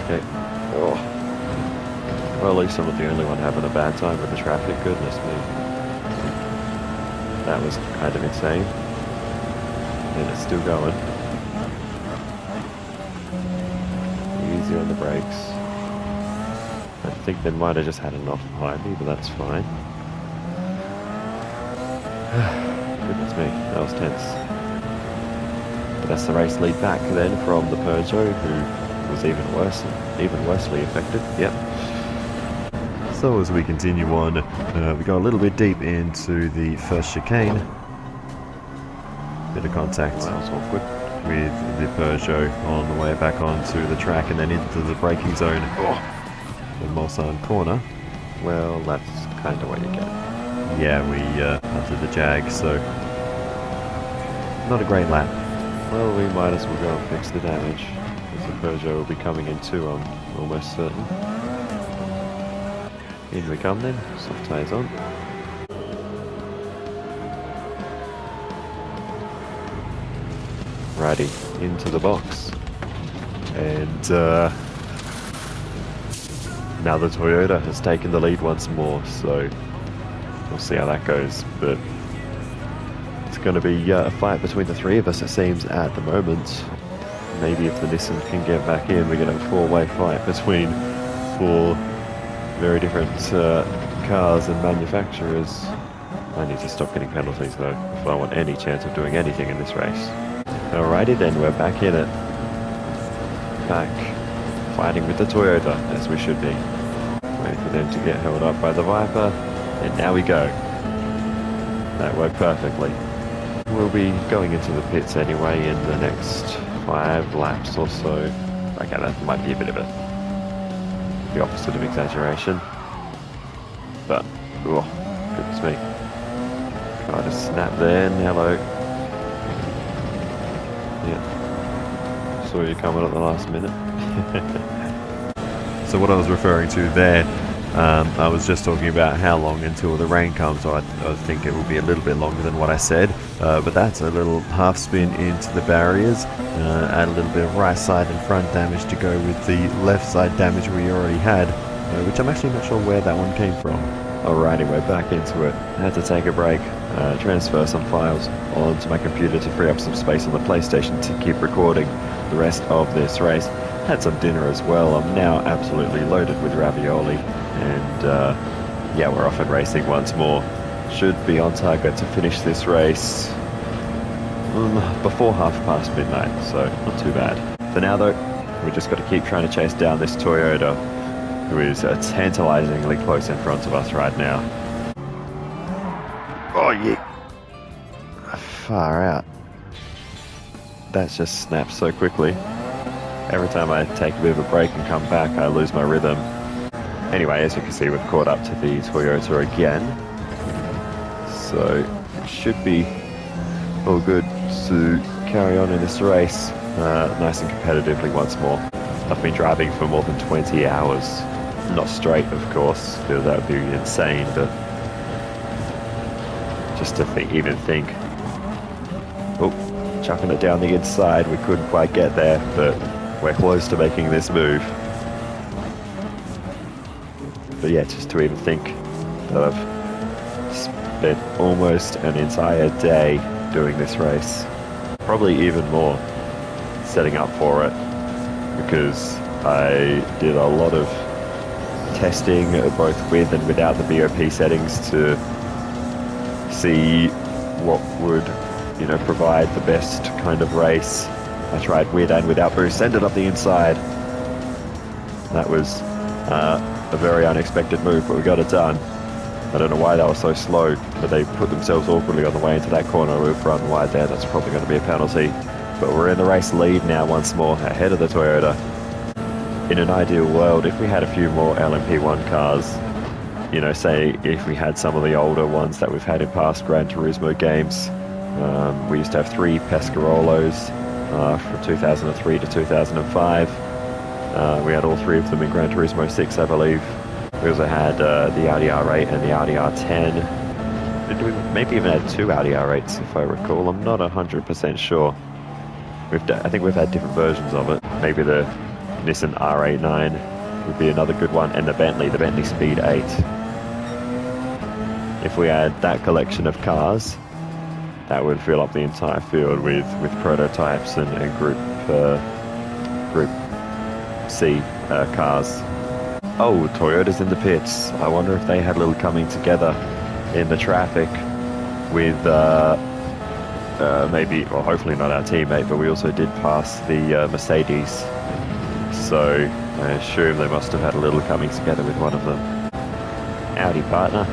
Okay. Oh. Well, at least I'm not the only one having a bad time with the traffic. Goodness me. That was kind of insane. And it's still going. Easy on the brakes. I think they might have just had enough behind me, but that's fine. Goodness me, that was tense. But that's the race lead back then from the Peugeot, who was even worsely affected. Yep. So as we continue on, we go a little bit deep into the first chicane. Bit of contact with the Peugeot on the way back onto the track and then into the braking zone. The Mulsanne corner. Well, that's kind of what you get. Yeah, we punted the Jag, so not a great lap. Well, we might as well go and fix the damage, as the Peugeot will be coming in too, I'm almost certain. In we come then, soft tyres on. Righty, into the box. And now the Toyota has taken the lead once more, so we'll see how that goes. But it's going to be a fight between the three of us, it seems, at the moment. Maybe if the Nissan can get back in, we're going to have a four-way fight between four very different cars and manufacturers. I need to stop getting penalties though, if I want any chance of doing anything in this race. Alrighty then, we're back in it. Back fighting with the Toyota, as we should be. Waiting for them to get held up by the Viper, and now we go. That worked perfectly. We'll be going into the pits anyway in the next 5 laps or so. Okay, that might be a bit of the opposite of exaggeration. But, oh, goodness me. Tried to snap there, and hello. Yeah. Saw you coming at the last minute. So what I was referring to there, I was just talking about how long until the rain comes. So I think it will be a little bit longer than what I said. But that's a little half spin into the barriers. Add a little bit of right side and front damage to go with the left side damage we already had. Which I'm actually not sure where that one came from. Alrighty, we're back into it. I had to take a break, transfer some files onto my computer to free up some space on the PlayStation to keep recording the rest of this race. Had some dinner as well. I'm now absolutely loaded with ravioli, and yeah, we're off and racing once more. Should be on target to finish this race before midnight, so not too bad. For now though, we just got to keep trying to chase down this Toyota, who is tantalizingly close in front of us right now. Oh yeah, far out. That's just snapped so quickly. Every time I take a bit of a break and come back, I lose my rhythm. Anyway, as you can see, we've caught up to the Toyota again. So, should be all good to carry on in this race nice and competitively once more. I've been driving for more than 20 hours. Not straight, of course, because that would be insane, but just to even think. Oh, chucking it down the inside, we couldn't quite get there, but we're close to making this move. But yeah, just to even think that I've spent almost an entire day doing this race. Probably even more setting up for it, because I did a lot of testing both with and without the BOP settings to see what would, provide the best kind of race. I tried with and without boost, ended up the inside. That was a very unexpected move, but we got it done. I don't know why they were so slow, but they put themselves awkwardly on the way into that corner. We were front and wide there. That's probably going to be a penalty. But we're in the race lead now once more, ahead of the Toyota. In an ideal world, if we had a few more LMP1 cars, say if we had some of the older ones that we've had in past Gran Turismo games. We used to have 3 Pescarolos from 2003 to 2005. We had all three of them in Gran Turismo 6, I believe. We also had the Audi R8 and the Audi R10. We maybe even had two Audi R8s, if I recall. I'm not 100% sure. I think we've had different versions of it. Maybe the Nissan R89 would be another good one, and the Bentley Speed 8. If we had that collection of cars, that would fill up the entire field with prototypes and Group C cars. Oh, Toyota's in the pits. I wonder if they had a little coming together in the traffic with maybe, well, hopefully not our teammate, but we also did pass the Mercedes. So I assume they must have had a little coming together with one of them. Audi partner.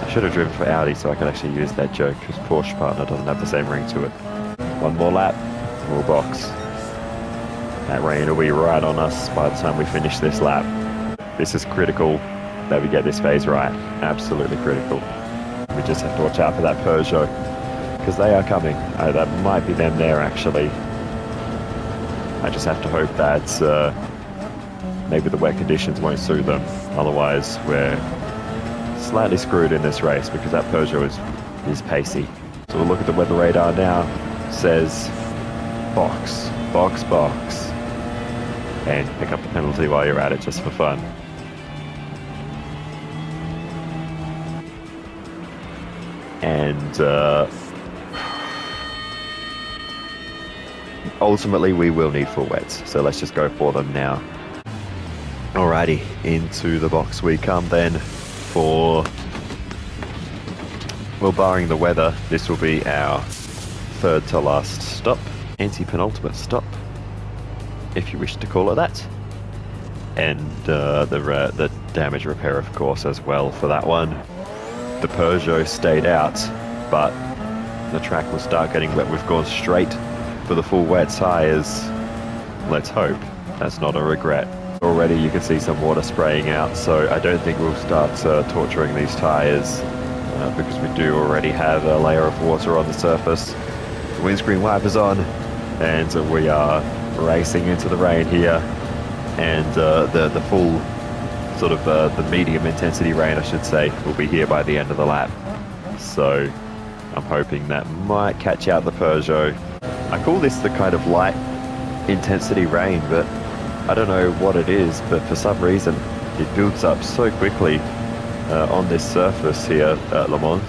I should have driven for Audi so I could actually use that joke, because Porsche partner doesn't have the same ring to it. One more lap, we'll box. That rain will be right on us by the time we finish this lap. This is critical that we get this phase right. Absolutely critical. We just have to watch out for that Peugeot, because they are coming. That might be them there, actually. I just have to hope that maybe the wet conditions won't suit them. Otherwise, we're slightly screwed in this race, because that Peugeot is pacey. So we'll look at the weather radar now. It says box, box, box. And pick up the penalty while you're at it, just for fun. And ultimately we will need full wets, so let's just go for them now. Alrighty, into the box we come then for, well, barring the weather, this will be our third to last stop, anti-penultimate stop, if you wish to call it that. And the damage repair, of course, as well for that one. The Peugeot stayed out, but the track will start getting wet. We've gone straight for the full wet tyres. Let's hope that's not a regret. Already you can see some water spraying out, so I don't think we'll start torturing these tyres because we do already have a layer of water on the surface. The windscreen wipers on, and we are racing into the rain here, and the full sort of the medium intensity rain, I should say, will be here by the end of the lap. So I'm hoping that might catch out the Peugeot. I call this the kind of light intensity rain, but I don't know what it is, but for some reason it builds up so quickly on this surface here at Le Mans.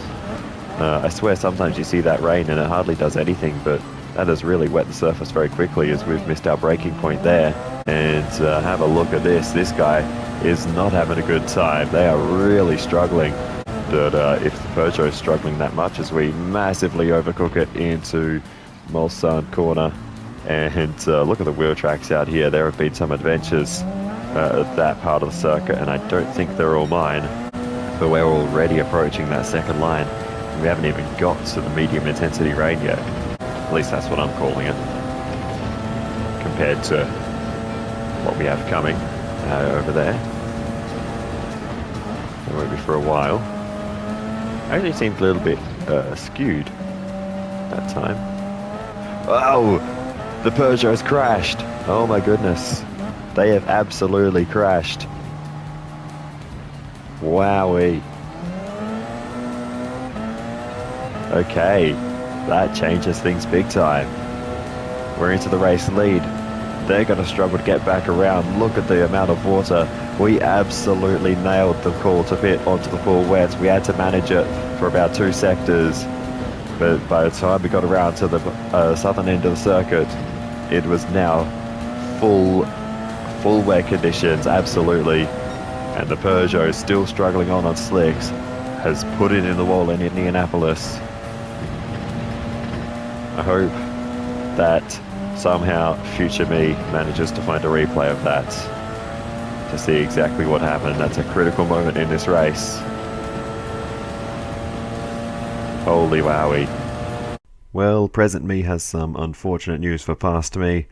I swear sometimes you see that rain and it hardly does anything, but that has really wet the surface very quickly, as we've missed our braking point there. And have a look at this. This guy is not having a good time. They are really struggling. But if the Peugeot is struggling that much, as we massively overcook it into Mulsanne corner. And look at the wheel tracks out here. There have been some adventures at that part of the circuit, and I don't think they're all mine. But we're already approaching that second line. We haven't even got to the medium intensity rain yet. At least that's what I'm calling it, compared to what we have coming over there. It won't be for a while. Actually seemed a little bit skewed that time. Oh, the Peugeot's crashed. Oh my goodness. They have absolutely crashed. Wowee. Okay, that changes things big time. We're into the race lead. They're going to struggle to get back around. Look at the amount of water. We absolutely nailed the call to pit onto the full wets. We had to manage it for about 2 sectors. But by the time we got around to the southern end of the circuit, it was now full wet conditions, absolutely. And the Peugeot, still struggling on slicks, has put it in the wall in Indianapolis. I hope that somehow future me manages to find a replay of that to see exactly what happened. That's a critical moment in this race. Holy wowie. Well, present me has some unfortunate news for past me.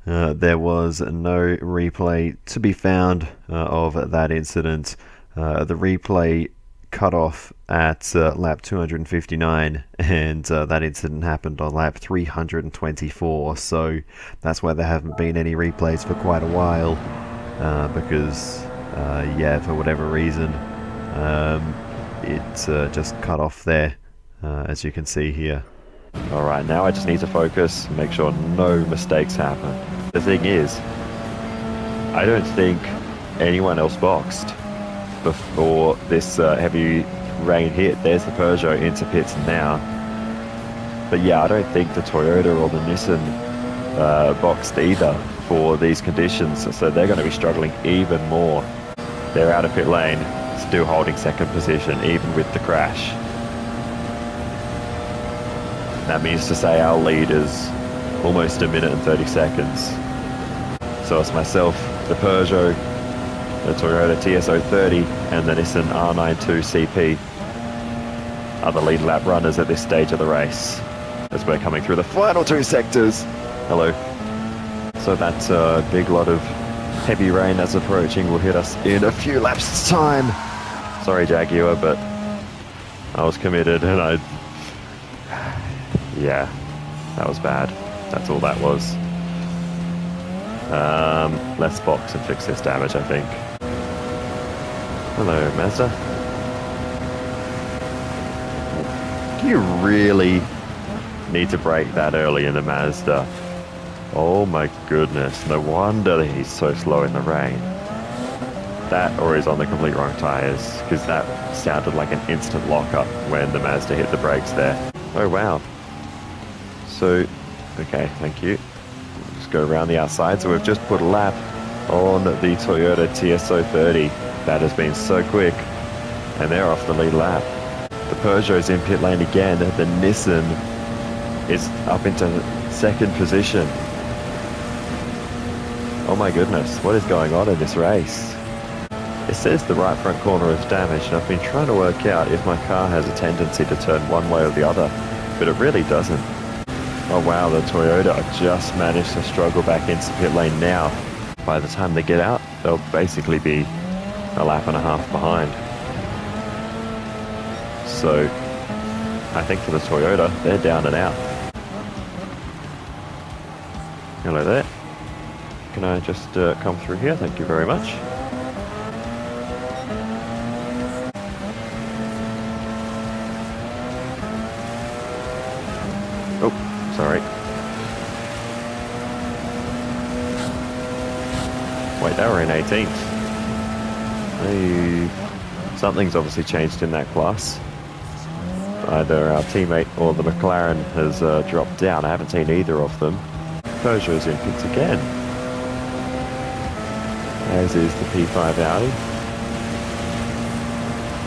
There was no replay to be found of that incident. The replay cut off at lap 259, and that incident happened on lap 324, so that's why there haven't been any replays for quite a while, because yeah, for whatever reason it just cut off there, as you can see here. Alright, now I just need to focus, make sure no mistakes happen. The thing is, I don't think anyone else boxed before this heavy rain hit. There's the Peugeot into pits now. But yeah, I don't think the Toyota or the Nissan boxed either for these conditions, so they're going to be struggling even more. They're out of pit lane, still holding second position, even with the crash. That means to say our lead is almost 1 minute and 30 seconds. So it's myself, the Peugeot, the Toyota TS030 and the Nissan R92 CP are the lead lap runners at this stage of the race, as we're coming through the final 2 sectors. Hello. So that big lot of heavy rain that's approaching will hit us in a few laps' time. Sorry, Jaguar, but I was committed and yeah, that was bad. That's all that was. Let's box and fix this damage, I think. Hello, Mazda. Do you really need to brake that early in the Mazda? Oh my goodness, no wonder he's so slow in the rain. That or he's on the complete wrong tyres, because that sounded like an instant lockup when the Mazda hit the brakes there. Oh wow. So, okay, thank you. We'll just go around the outside. So we've just put a lap on the Toyota TS030. That has been so quick, and they're off the lead lap. The Peugeot's in pit lane again. The Nissan is up into second position. Oh my goodness, what is going on in this race? It says the right front corner is damaged, and I've been trying to work out if my car has a tendency to turn one way or the other, but it really doesn't. Oh wow, the Toyota just managed to struggle back into pit lane now. By the time they get out, they'll basically be a lap and a half behind. So, I think for the Toyota, they're down and out. Hello there. Can I just come through here? Thank you very much. Oh, sorry. Wait, they were in 18th. Something's obviously changed in that class. Either our teammate or the McLaren has dropped down. I haven't seen either of them. Peugeot's in pits again, as is the P5 Audi.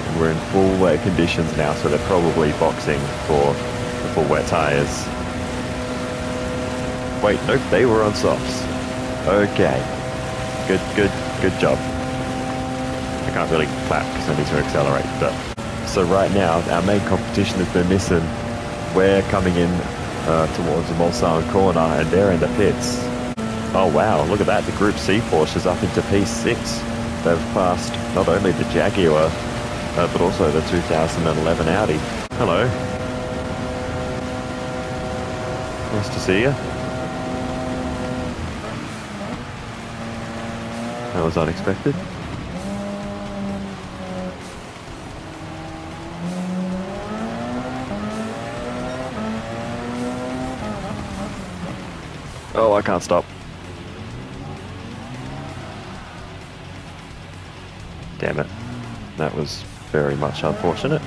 And we're in full wet conditions now, so they're probably boxing for the full wet tyres. Wait, nope, they were on softs. Okay, good job. I can't really clap because I need to accelerate, but so right now our main competition is the Nissan. We're coming in towards the Mulsanne corner, and they're in the pits. Oh wow, look at that, the Group C Porsche is up into P6. They've passed not only the Jaguar, but also the 2011 Audi. Hello. Nice to see you. That was unexpected. Oh, I can't stop. Damn it. That was very much unfortunate.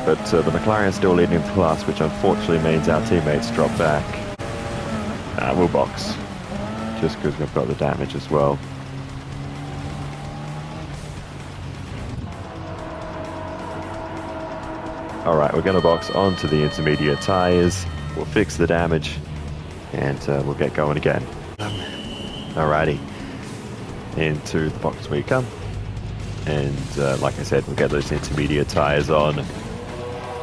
But the McLaren's still leading the class, which unfortunately means our teammates drop back. We'll box, just because we've got the damage as well. Alright, we're going to box onto the intermediate tyres, we'll fix the damage, and we'll get going again. Alrighty, into the box we come, and like I said, we'll get those intermediate tyres on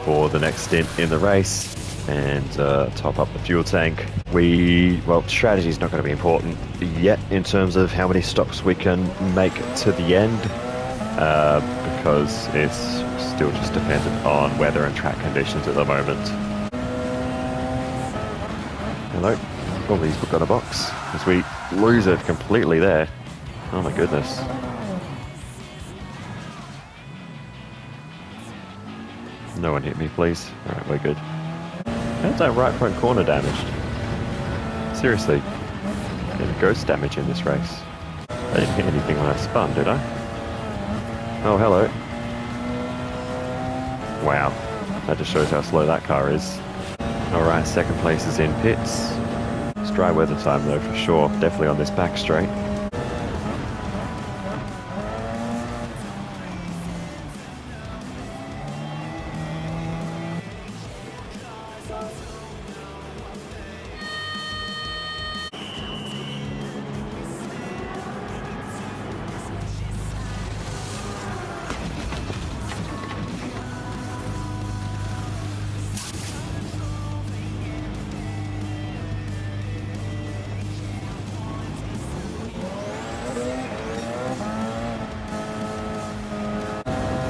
for the next stint in the race. and top up the fuel tank. Well, strategy is not going to be important yet in terms of how many stops we can make to the end, because it's still just dependent on weather and track conditions at the moment. Hello. Oh, he's got a box. As we lose it completely there. Oh my goodness. No one hit me, please. Alright, we're good. How's that right front corner damaged? Seriously. Getting ghost damage in this race. I didn't hit anything when I spun, did I? Oh, hello. Wow. That just shows how slow that car is. Alright, second place is in pits. It's dry weather time though, for sure. Definitely on this back straight.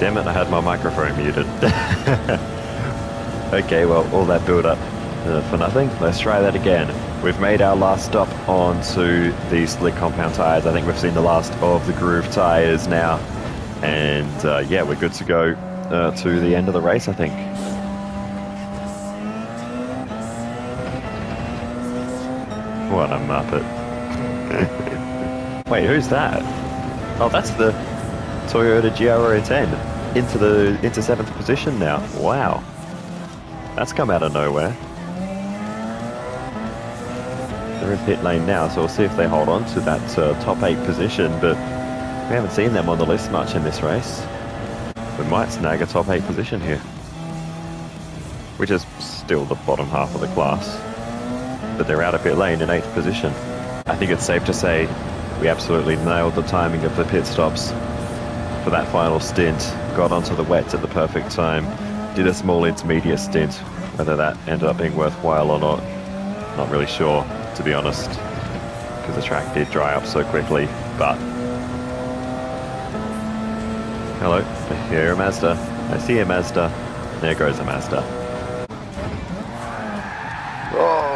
Damn it, I had my microphone muted. Okay, well, all that build up for nothing. Let's try that again. We've made our last stop onto the slick compound tyres. I think we've seen the last of the groove tyres now. And yeah, we're good to go to the end of the race, I think. What a muppet. Wait, who's that? Oh, that's the Toyota GR10 into 7th position now. Wow, that's come out of nowhere. They're in pit lane now, so we'll see if they hold on to that top 8 position, but we haven't seen them on the list much in this race. We might snag a top 8 position here, which is still the bottom half of the class, but they're out of pit lane in 8th position. I think it's safe to say we absolutely nailed the timing of the pit stops for that final stint. Got onto the wets at the perfect time, did a small intermediate stint. Whether that ended up being worthwhile or not really sure, to be honest, because the track did dry up so quickly. But hello, I hear a Mazda, I see a Mazda, there goes a Mazda. Oh!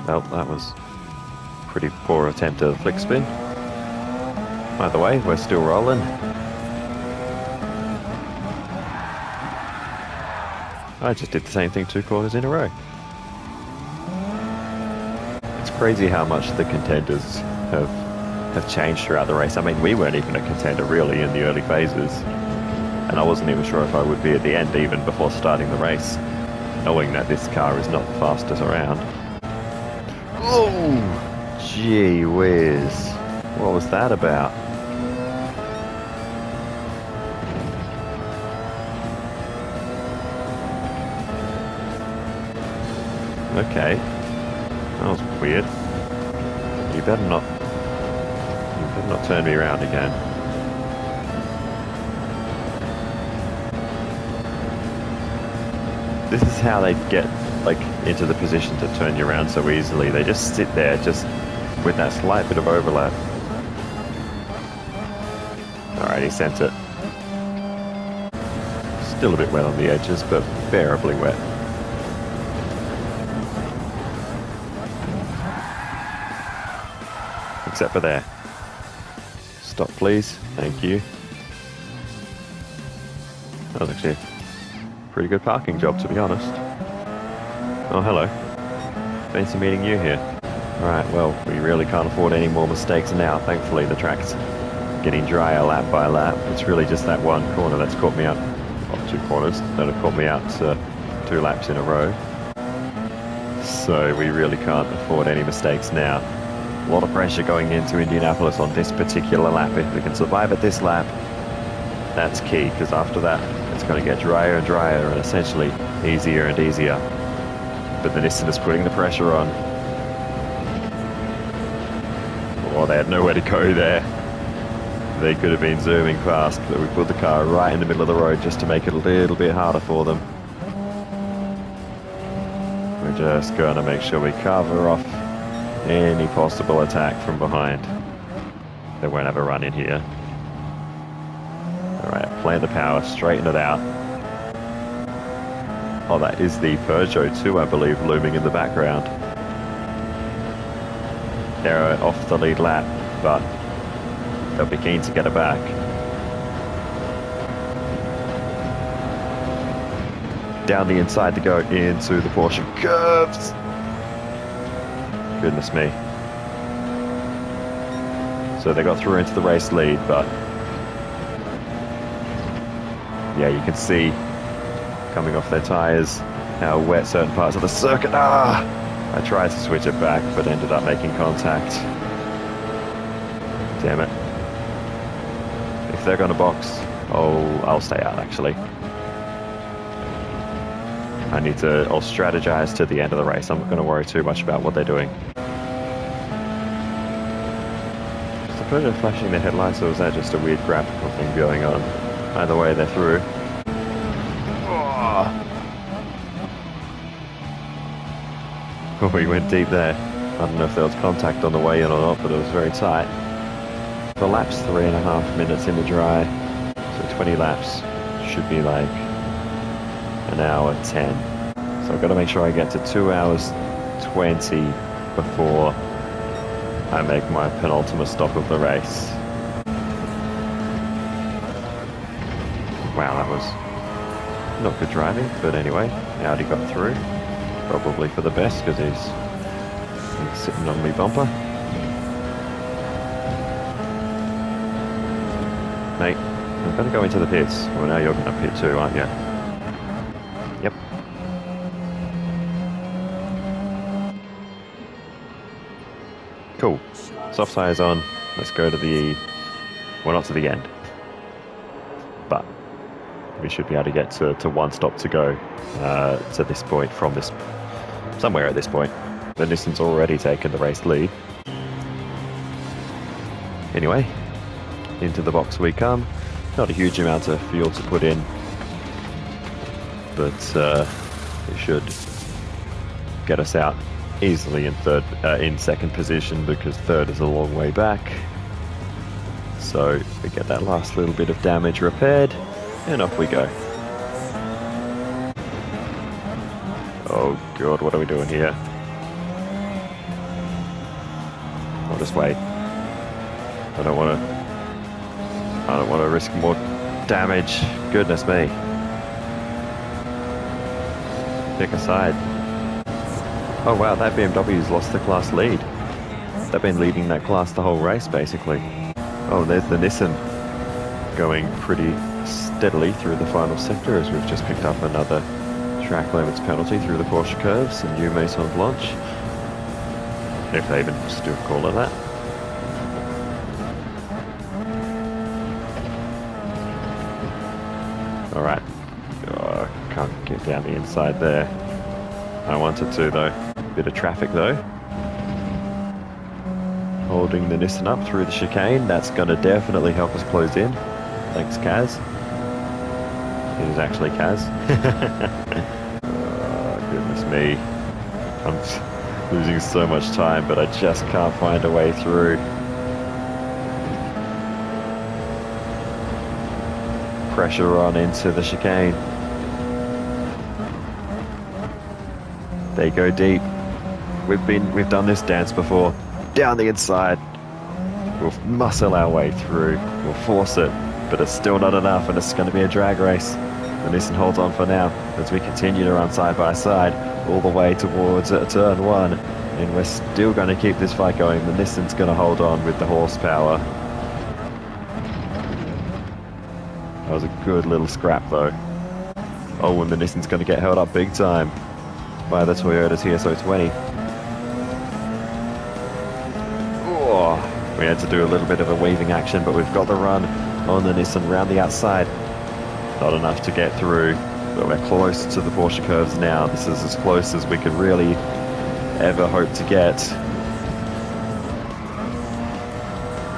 Well, that was a pretty poor attempt at a flick spin. By the way, we're still rolling. I just did the same thing 2 corners in a row. It's crazy how much the contenders have changed throughout the race. I mean, we weren't even a contender really in the early phases, and I wasn't even sure if I would be at the end even before starting the race, knowing that this car is not the fastest around. Oh, gee whiz. What was that about? Okay. That was weird. You better not turn me around again. This is how they get into the position to turn you around so easily. They just sit there just with that slight bit of overlap. Alright, he sent it. Still a bit wet on the edges, but bearably wet. Except for there. Stop please, thank you. That was actually a pretty good parking job, to be honest. Oh, hello. Fancy meeting you here. Alright, well, we really can't afford any more mistakes now. Thankfully, the track's getting drier lap by lap. It's really just that one corner that's caught me out. Well, 2 corners that have caught me out 2 laps in a row. So we really can't afford any mistakes now. A lot of pressure going into Indianapolis on this particular lap. If we can survive at this lap, that's key, because after that, it's going to get drier and drier and essentially easier and easier. But the Nissan is putting the pressure on. Oh, they had nowhere to go there. They could have been zooming past, but we put the car right in the middle of the road just to make it a little bit harder for them. We're just going to make sure we cover off any possible attack from behind. They won't have a run in here. Alright, plant the power, straighten it out. Oh, that is the Peugeot 2, I believe, looming in the background. They're off the lead lap, but they'll be keen to get it back. Down the inside to go into the Porsche curves. Goodness me. So they got through into the race lead, but yeah, you can see coming off their tyres how wet certain parts of the circuit are. I tried to switch it back, but ended up making contact. Damn it. If they're going to box, I'll stay out actually. I'll strategize to the end of the race. I'm not going to worry too much about what they're doing. Is the Peugeot flashing their headlights, or was that just a weird graphical thing going on? Either way, they're through. Oh, we went deep there. I don't know if there was contact on the way in or not, but it was very tight. The lap's 3.5 minutes in the dry, so 20 laps should be like an hour 10. So I've got to make sure I get to 2 hours 20 before I make my penultimate stop of the race. Wow, that was not good driving, but anyway, Audi got through. Probably for the best, because he's sitting on me bumper. Mate, I'm going to go into the pits. Well, now you're going to pit too, aren't you? Yep. Cool. Soft tyres on. Let's go to the... well, not to the end. But we should be able to get to one stop to go to this point from this... somewhere at this point. The Nissan's already taken the race lead. Anyway, into the box we come. Not a huge amount of fuel to put in, but it should get us out easily in second position, because third is a long way back. So we get that last little bit of damage repaired, and off we go. Oh god, what are we doing here? I'll just wait. I don't want to risk more damage. Goodness me. Pick a side. Oh wow, that BMW's lost the class lead. They've been leading that class the whole race, basically. Oh, there's the Nissan going pretty steadily through the final sector, as we've just picked up another track limits penalty through the Porsche curves, a new Maison Blanche, if they even still call it that. Alright, can't get down the inside there. I wanted to though. Bit of traffic though. Holding the Nissan up through the chicane, that's going to definitely help us close in. Thanks Kaz. It is actually Kaz. Goodness me. I'm losing so much time, but I just can't find a way through. Pressure on into the chicane. They go deep. We've done this dance before. Down the inside. We'll muscle our way through. We'll force it, but it's still not enough, and it's going to be a drag race. The Nissan holds on for now as we continue to run side by side all the way towards turn one, and we're still going to keep this fight going. The Nissan's going to hold on with the horsepower. That was a good little scrap though. Oh, and the Nissan's going to get held up big time by the Toyota TS020. Oh, we had to do a little bit of a weaving action, but we've got the run on the Nissan round the outside. Not enough to get through, but we're close to the Porsche curves now. This is as close as we could really ever hope to get.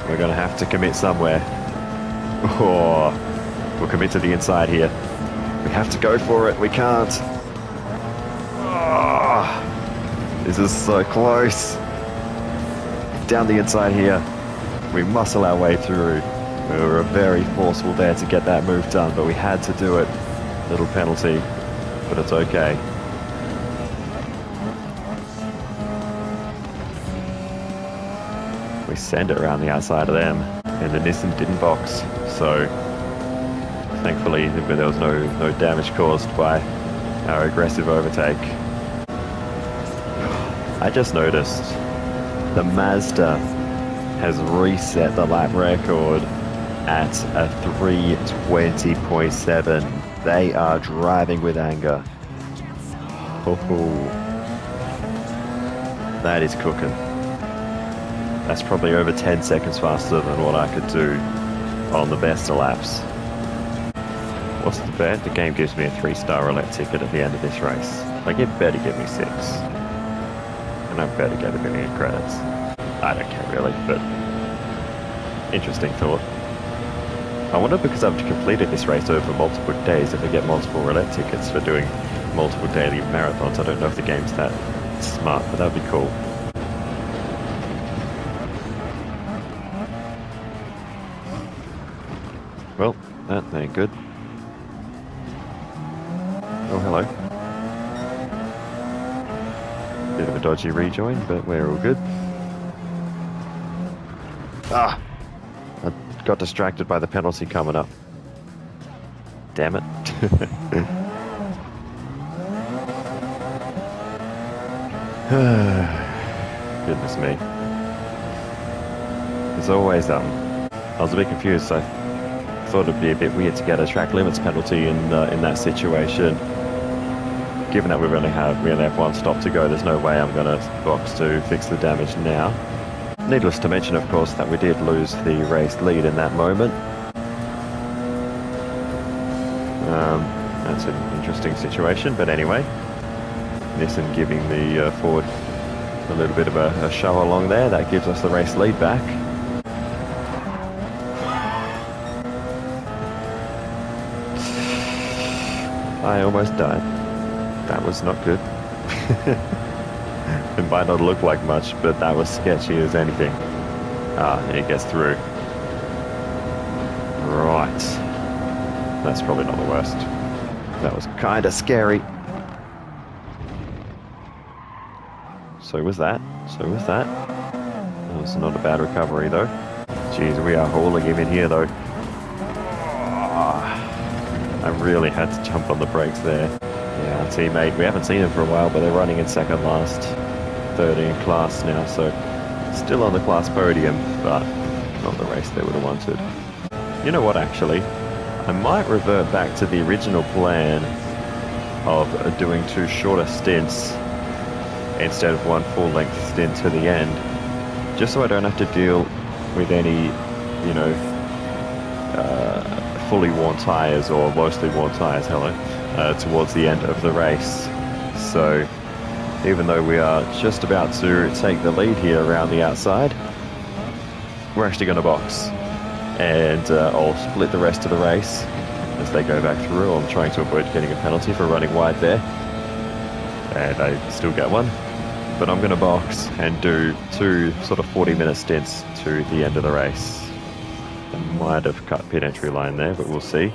We're going to have to commit somewhere. Oh, we'll commit to the inside here. We have to go for it. We can't. Oh, this is so close. Down the inside here. We muscle our way through. We were very forceful there to get that move done, but we had to do it. Little penalty, but it's okay. We send it around the outside of them, and the Nissan didn't box, so thankfully there was no damage caused by our aggressive overtake. I just noticed the Mazda has reset the lap record at a 3:20.7. They are driving with anger. Oh, that is cooking. That's probably over 10 seconds faster than what I could do on the best of laps. What's the bet? The game gives me a 3-star roulette ticket at the end of this race. Like, it better give me 6. And I better get 1 million credits. I don't care really, but interesting thought. I wonder, because I've completed this race over multiple days, if I get multiple roulette tickets for doing multiple daily marathons. I don't know if the game's that smart, but that'd be cool. Well, that ain't good. Oh, hello. Bit of a dodgy rejoin, but we're all good. Ah! I got distracted by the penalty coming up. Damn it. Goodness me. There's always, I was a bit confused. I thought it'd be a bit weird to get a track limits penalty in that situation. Given that we only have 1 stop to go, there's no way I'm going to box to fix the damage now. Needless to mention, of course, that we did lose the race lead in that moment. That's an interesting situation, but anyway, Nissan giving the Ford a little bit of a show along there. That gives us the race lead back. I almost died. That was not good. It might not look like much, but that was sketchy as anything. And it gets through. Right. That's probably not the worst. That was kind of scary. So was that. That was not a bad recovery, though. Jeez, we are hauling him in here, though. I really had to jump on the brakes there. Yeah, our teammate, we haven't seen him for a while, but they're running in second last, 30 in class now, so still on the class podium, but not the race they would have wanted. You know what, actually? I might revert back to the original plan of doing 2 shorter stints instead of 1 full-length stint to the end, just so I don't have to deal with any, you know, fully worn tyres or mostly worn tyres, towards the end of the race. So even though we are just about to take the lead here around the outside, we're actually going to box, and I'll split the rest of the race as they go back through. I'm trying to avoid getting a penalty for running wide there, and I still get one, but I'm going to box and do 2 sort of 40-minute stints to the end of the race. I might have cut pit entry line there, but we'll see.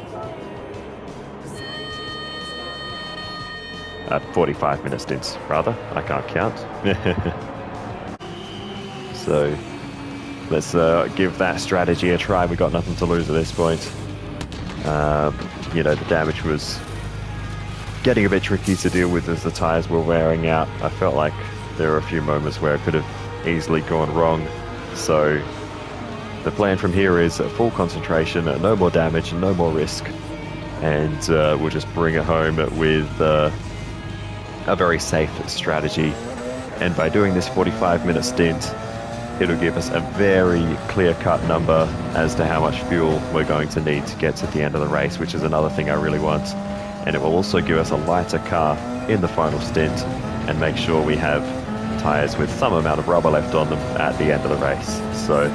45-minute stints, rather. I can't count. So let's give that strategy a try. We've got nothing to lose at this point. You know, the damage was getting a bit tricky to deal with as the tyres were wearing out. I felt like there were a few moments where it could have easily gone wrong. So the plan from here is full concentration, no more damage, no more risk, and we'll just bring it home with a very safe strategy. And by doing this 45-minute stint, it'll give us a very clear-cut number as to how much fuel we're going to need to get to the end of the race, which is another thing I really want. And it will also give us a lighter car in the final stint and make sure we have tyres with some amount of rubber left on them at the end of the race. So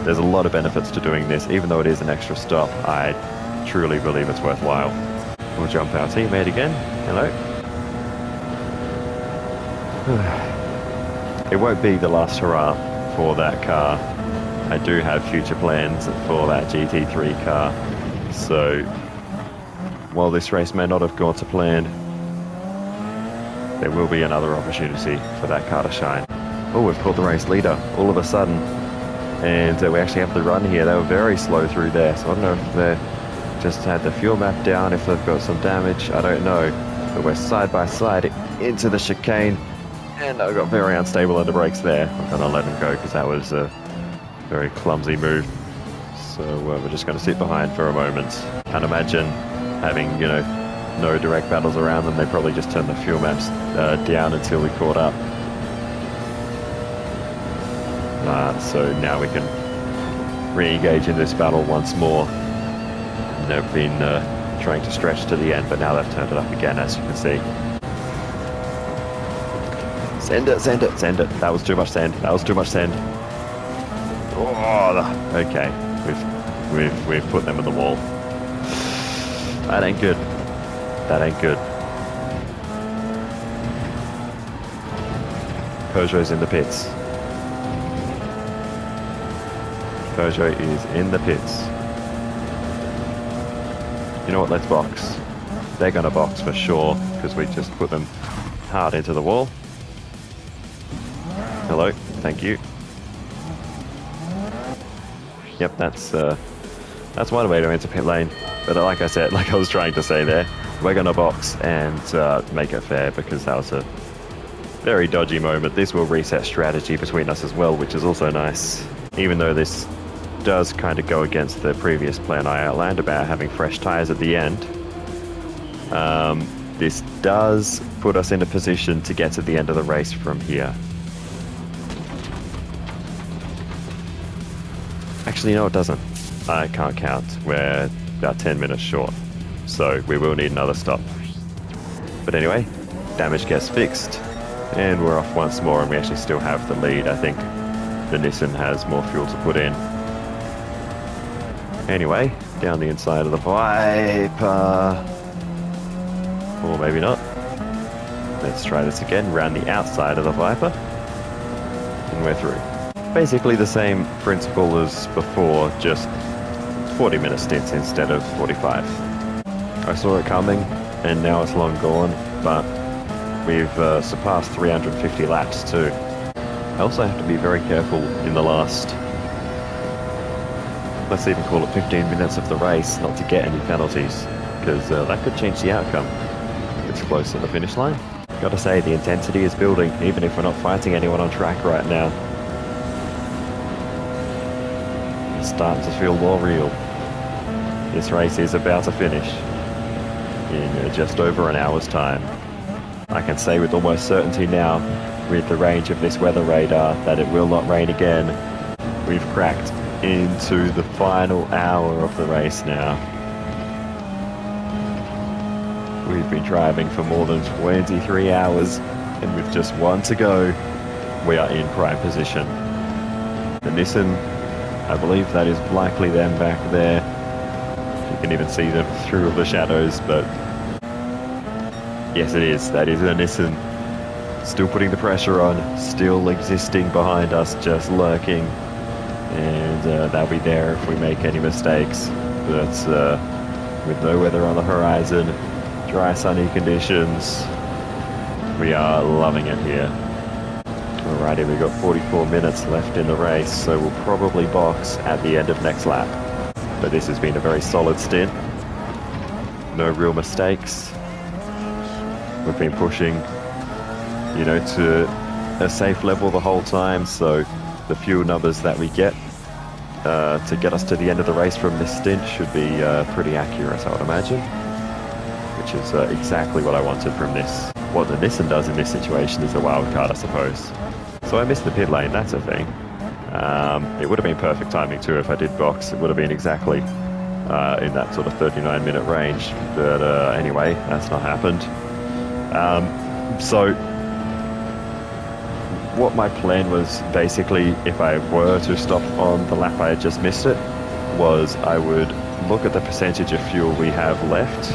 there's a lot of benefits to doing this. Even though it is an extra stop, I truly believe it's worthwhile. We'll jump our teammate again. Hello. It won't be the last hurrah for that car. I do have future plans for that GT3 car. So while this race may not have gone to plan, there will be another opportunity for that car to shine. Oh, we've caught the race leader all of a sudden. And we actually have the run here. They were very slow through there. So I don't know if they just had the fuel map down, if they've got some damage. I don't know. But we're side by side into the chicane. And I got very unstable under brakes there. I'm going to let him go because that was a very clumsy move. So we're just going to sit behind for a moment. Can't imagine having, you know, no direct battles around them. They probably just turned the fuel maps down until we caught up. So now we can re-engage in this battle once more. And they've been trying to stretch to the end, but now they've turned it up again, as you can see. Send it, send it, send it. That was too much sand. That was too much sand. Oh, okay. We've put them in the wall. That ain't good. That ain't good. Peugeot's in the pits. Peugeot is in the pits. You know what, let's box. They're gonna box for sure, because we just put them hard into the wall. Hello, thank you. Yep, that's one way to enter pit lane. But like I said, like I was trying to say there, we're gonna box and make it fair, because that was a very dodgy moment. This will reset strategy between us as well, which is also nice. Even though this does kind of go against the previous plan I outlined about having fresh tyres at the end, this does put us in a position to get to the end of the race from here. Actually, no, it doesn't. I can't count. We're about 10 minutes short, so we will need another stop. But anyway, damage gets fixed, and we're off once more, and we actually still have the lead. I think the Nissan has more fuel to put in. Anyway, down the inside of the Viper. Or maybe not. Let's try this again, round the outside of the Viper. And we're through. Basically the same principle as before, just 40-minute stints instead of 45. I saw it coming, and now it's long gone, but we've surpassed 350 laps too. I also have to be very careful in the last, let's even call it 15 minutes of the race, not to get any penalties, because that could change the outcome. It's close to the finish line. Gotta say, the intensity is building, even if we're not fighting anyone on track right now. It's starting to feel more real. This race is about to finish in just over an hour's time. I can say with almost certainty now, with the range of this weather radar, that it will not rain again. We've cracked into the final hour of the race now. We've been driving for more than 23 hours, and with just one to go, we are in prime position. The Nissan, I believe that is likely them back there. You can even see them through the shadows, but yes, it is. That is the Nissan. Still putting the pressure on, still existing behind us, just lurking. And they'll be there if we make any mistakes. But with no weather on the horizon, dry sunny conditions, we are loving it here. Alrighty, we've got 44 minutes left in the race, so we'll probably box at the end of next lap. But this has been a very solid stint. No real mistakes. We've been pushing, you know, to a safe level the whole time, so the fuel numbers that we get to get us to the end of the race from this stint should be pretty accurate, I would imagine. Which is exactly what I wanted from this. What the Nissan does in this situation is a wild card, I suppose. So I missed the pit lane, that's a thing. It would have been perfect timing too if I did box. It would have been exactly in that sort of 39-minute range. But anyway, that's not happened. So what my plan was, basically, if I were to stop on the lap I had just missed it, was I would look at the percentage of fuel we have left.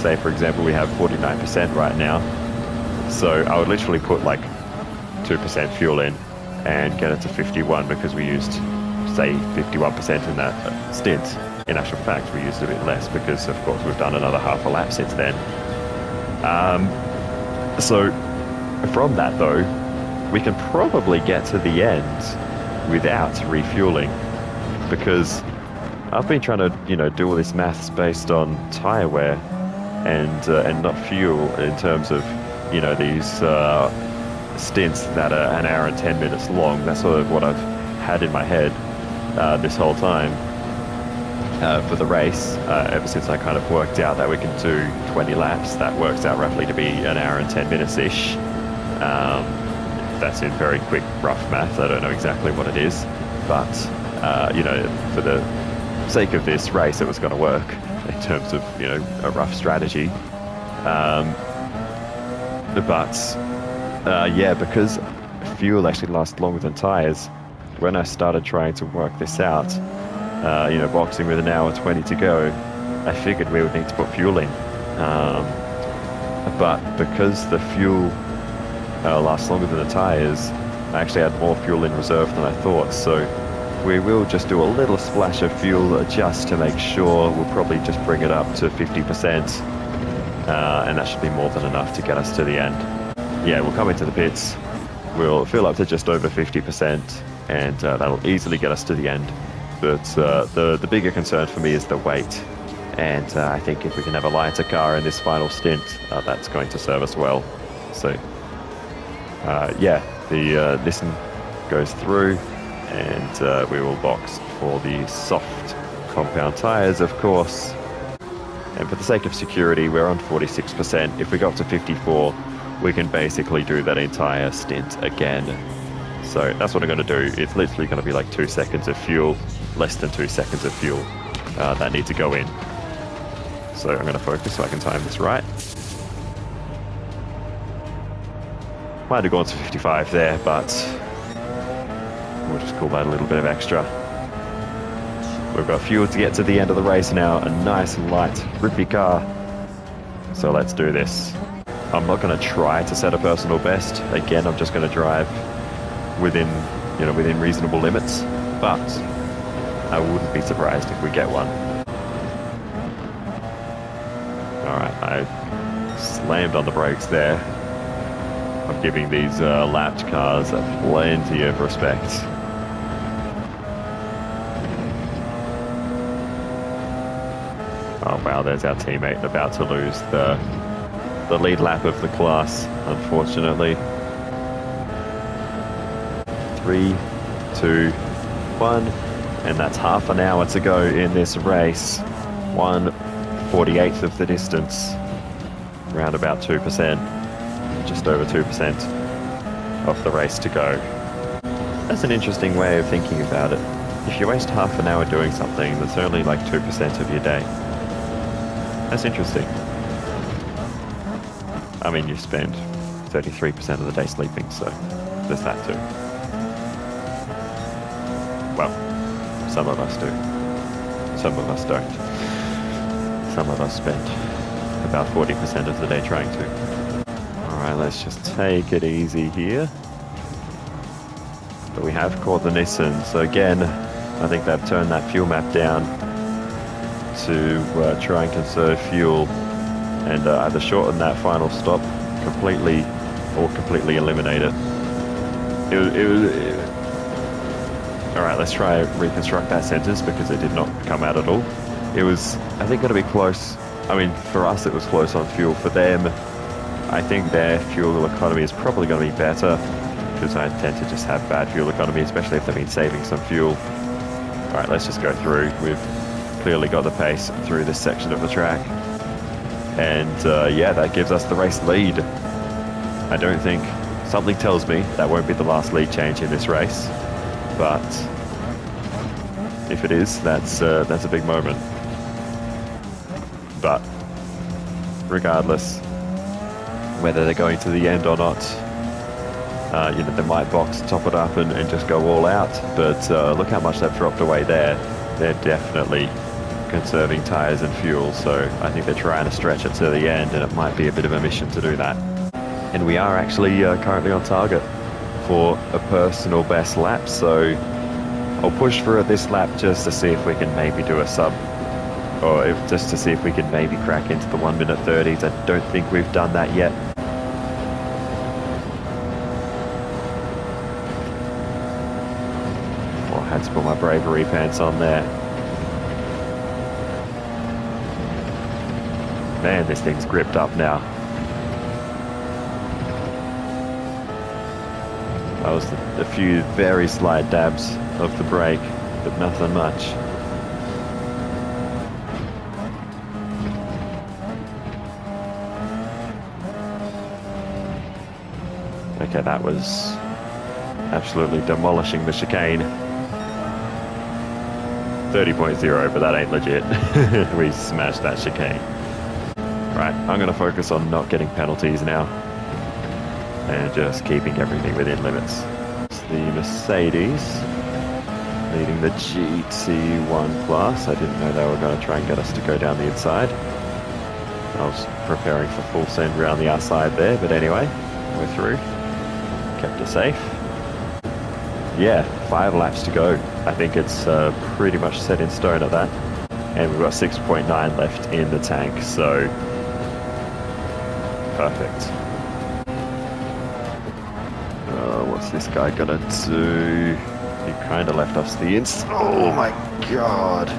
Say, for example, we have 49% right now. So I would literally put like 2% fuel in and get it to 51 because we used, say, 51% in that stint. In actual fact, we used a bit less because, of course, we've done another half a lap since then. So from that, though, we can probably get to the end without refueling, because I've been trying to, do all this maths based on tyre wear and not fuel in terms of, these stints that are an hour and 10 minutes long. That's sort of what I've had in my head this whole time for the race. Ever since I kind of worked out that we can do 20 laps, that works out roughly to be an hour and 10 minutes-ish. That's in very quick, rough math. I don't know exactly what it is, but, for the sake of this race, it was going to work in terms of, a rough strategy. Because fuel actually lasts longer than tires, when I started trying to work this out, boxing with an hour 20 to go, I figured we would need to put fuel in. But because the fuel lasts longer than the tires, I actually had more fuel in reserve than I thought. So we will just do a little splash of fuel just to make sure. We'll probably just bring it up to 50%, and that should be more than enough to get us to the end. Yeah, we'll come into the pits, we'll fill up to just over 50%, and that'll easily get us to the end. But the bigger concern for me is the weight, and I think if we can have a lighter car in this final stint, that's going to serve us well. So the Nissan goes through, and we will box for the soft compound tyres, of course. And for the sake of security, we're on 46%. If we go up to 54, we can basically do that entire stint again. So that's what I'm going to do. It's literally going to be like 2 seconds of fuel, less than 2 seconds of fuel that need to go in. So I'm going to focus so I can time this right. Might have gone to 55 there, but we'll just call that a little bit of extra. We've got fuel to get to the end of the race now, a nice light, grippy car. So let's do this. I'm not going to try to set a personal best. Again, I'm just going to drive within reasonable limits, but I wouldn't be surprised if we get one. Alright, I slammed on the brakes there. I'm giving these lapped cars plenty of respect. Oh wow, there's our teammate about to lose the lead lap of the class, unfortunately. 3, 2, 1, and that's half an hour to go in this race. 1/48 of the distance, around about 2%, just over 2% of the race to go. That's an interesting way of thinking about it. If you waste half an hour doing something, that's only like 2% of your day. That's interesting. I mean, you spend 33% of the day sleeping, so there's that too. Well, some of us do. Some of us don't. Some of us spend about 40% of the day trying to. Alright, let's just take it easy here. But we have caught the Nissan, so again, I think they've turned that fuel map down to try and conserve fuel and either shorten that final stop completely or completely eliminate it. Alright, let's try and reconstruct that sentence because it did not come out at all. It was, I think, going to be close. I mean, for us it was close on fuel. For them, I think their fuel economy is probably going to be better because I tend to just have bad fuel economy, especially if they've been saving some fuel. Alright, let's just go through. We've clearly got the pace through this section of the track. And yeah, that gives us the race lead. I don't think, something tells me that won't be the last lead change in this race. But if it is, that's a big moment. But regardless, whether they're going to the end or not, They might box, top it up, and just go all out. But look how much they've dropped away there. They're definitely conserving tyres and fuel, so I think they're trying to stretch it to the end, and it might be a bit of a mission to do that. And we are actually currently on target for a personal best lap, so I'll push for this lap just to see if we can maybe do a sub, or just to see if we can maybe crack into the 1 minute 30s. I don't think we've done that yet. Oh, I had to put my bravery pants on there. Man, this thing's gripped up now. That was a few very slight dabs of the brake, but nothing much. Okay, that was absolutely demolishing the chicane. 30.0, but that ain't legit. We smashed that chicane. Right, I'm going to focus on not getting penalties now and just keeping everything within limits. It's the Mercedes leading the GT1 class. I didn't know they were going to try and get us to go down the inside. I was preparing for full send around the outside there, but anyway, we're through. Kept it safe. Yeah, 5 laps to go. I think it's pretty much set in stone at that. And we've got 6.9 left in the tank, so perfect. What's this guy gonna do? He kind of left us the inside. Oh my god.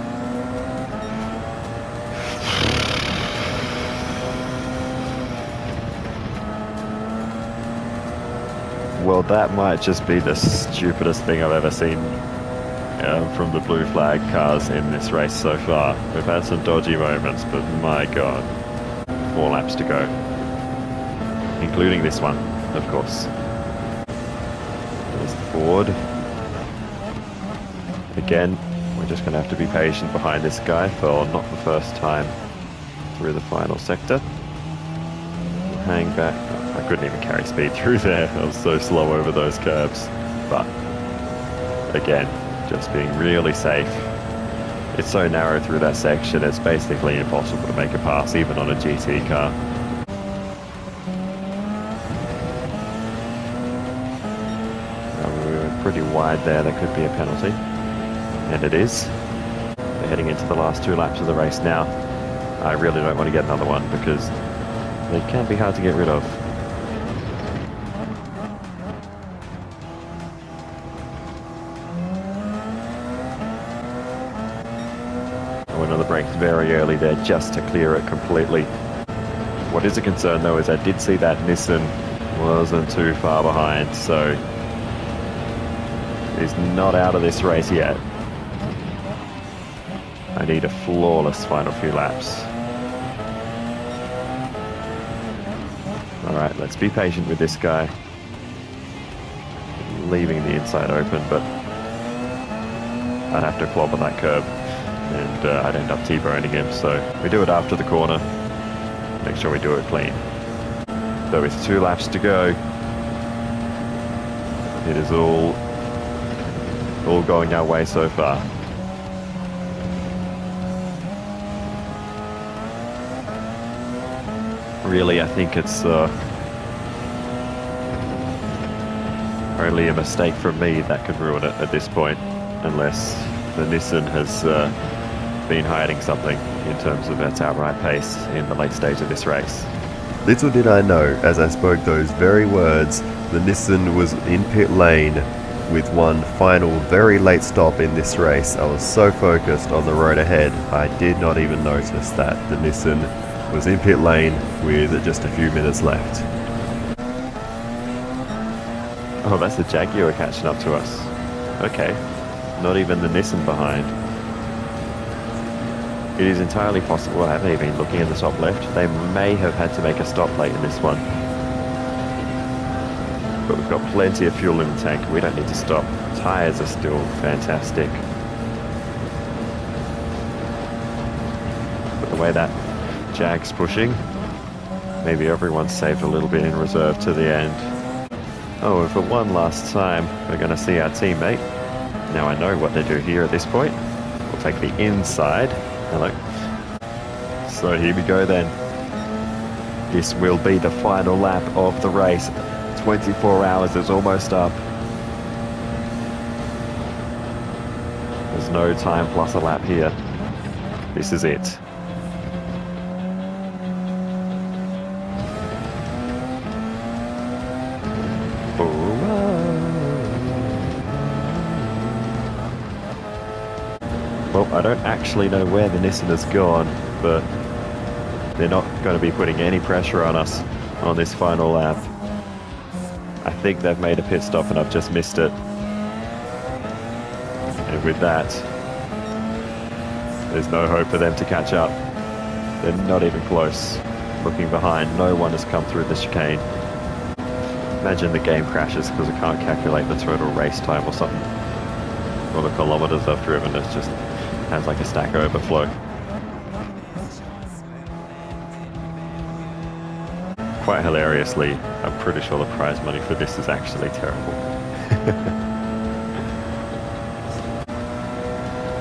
Well, that might just be the stupidest thing I've ever seen from the blue flag cars in this race so far. We've had some dodgy moments, but my god. 4 laps to go. Including this one, of course. There's the Ford. Again, we're just going to have to be patient behind this guy for not the first time through the final sector. Hang back. Oh, I couldn't even carry speed through there. I was so slow over those curves. But again, just being really safe. It's so narrow through that section, it's basically impossible to make a pass, even on a GT car. We were pretty wide there, that could be a penalty. And it is. We're heading into the last 2 laps of the race now. I really don't want to get another one because they can be hard to get rid of. I went on the brakes very early there just to clear it completely. What is a concern though is I did see that Nissan wasn't too far behind, so he's not out of this race yet. I need a flawless final few laps. Alright, let's be patient with this guy. Leaving the inside open, but I'd have to clobber that curb and I'd end up T-boning him, so we do it after the corner. Make sure we do it clean. So with 2 laps to go, it is all going our way so far. Really, I think it's only a mistake from me that could ruin it at this point, unless the Nissan has been hiding something in terms of its outright pace in the late stage of this race. Little did I know, as I spoke those very words, the Nissan was in pit lane with one final very late stop in this race. I was so focused on the road ahead, I did not even notice that the Nissan was in pit lane with just a few minutes left. Oh, that's the Jaguar catching up to us. Okay, not even the Nissan behind. It is entirely possible, have they been looking in the top left? They may have had to make a stop late in this one. But we've got plenty of fuel in the tank, we don't need to stop. Tyres are still fantastic. But the way that Jag's pushing, maybe everyone's saved a little bit in reserve to the end. Oh, and for one last time, we're going to see our teammate. Now I know what they do here at this point. We'll take the inside. Hello. So here we go then. This will be the final lap of the race. 24 hours is almost up. There's no time plus a lap here. This is it. Well, I don't actually know where the Nissan has gone, but they're not going to be putting any pressure on us on this final lap. I think they've made a pit stop and I've just missed it. And with that, there's no hope for them to catch up. They're not even close. Looking behind, no one has come through the chicane. Imagine the game crashes because I can't calculate the total race time or something. Or the kilometers I've driven, it just has like a stack overflow. Quite hilariously, I'm pretty sure the prize money for this is actually terrible.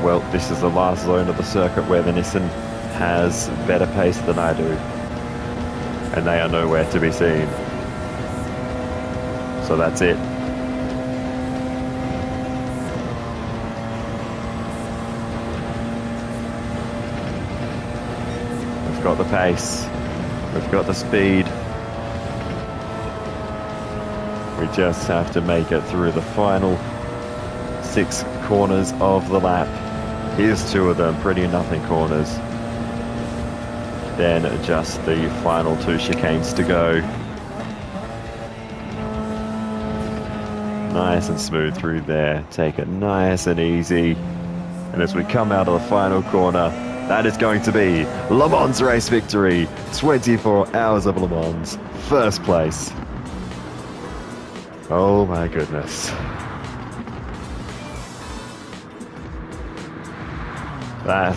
Well, this is the last zone of the circuit where the Nissan has better pace than I do. And they are nowhere to be seen. So that's it. We've got the pace. We've got the speed. We just have to make it through the final 6 corners of the lap. Here's 2 of them, pretty nothing corners. Then just the final 2 chicanes to go. Nice and smooth through there. Take it nice and easy. And as we come out of the final corner, that is going to be Le Mans race victory. 24 hours of Le Mans. First place. Oh my goodness. That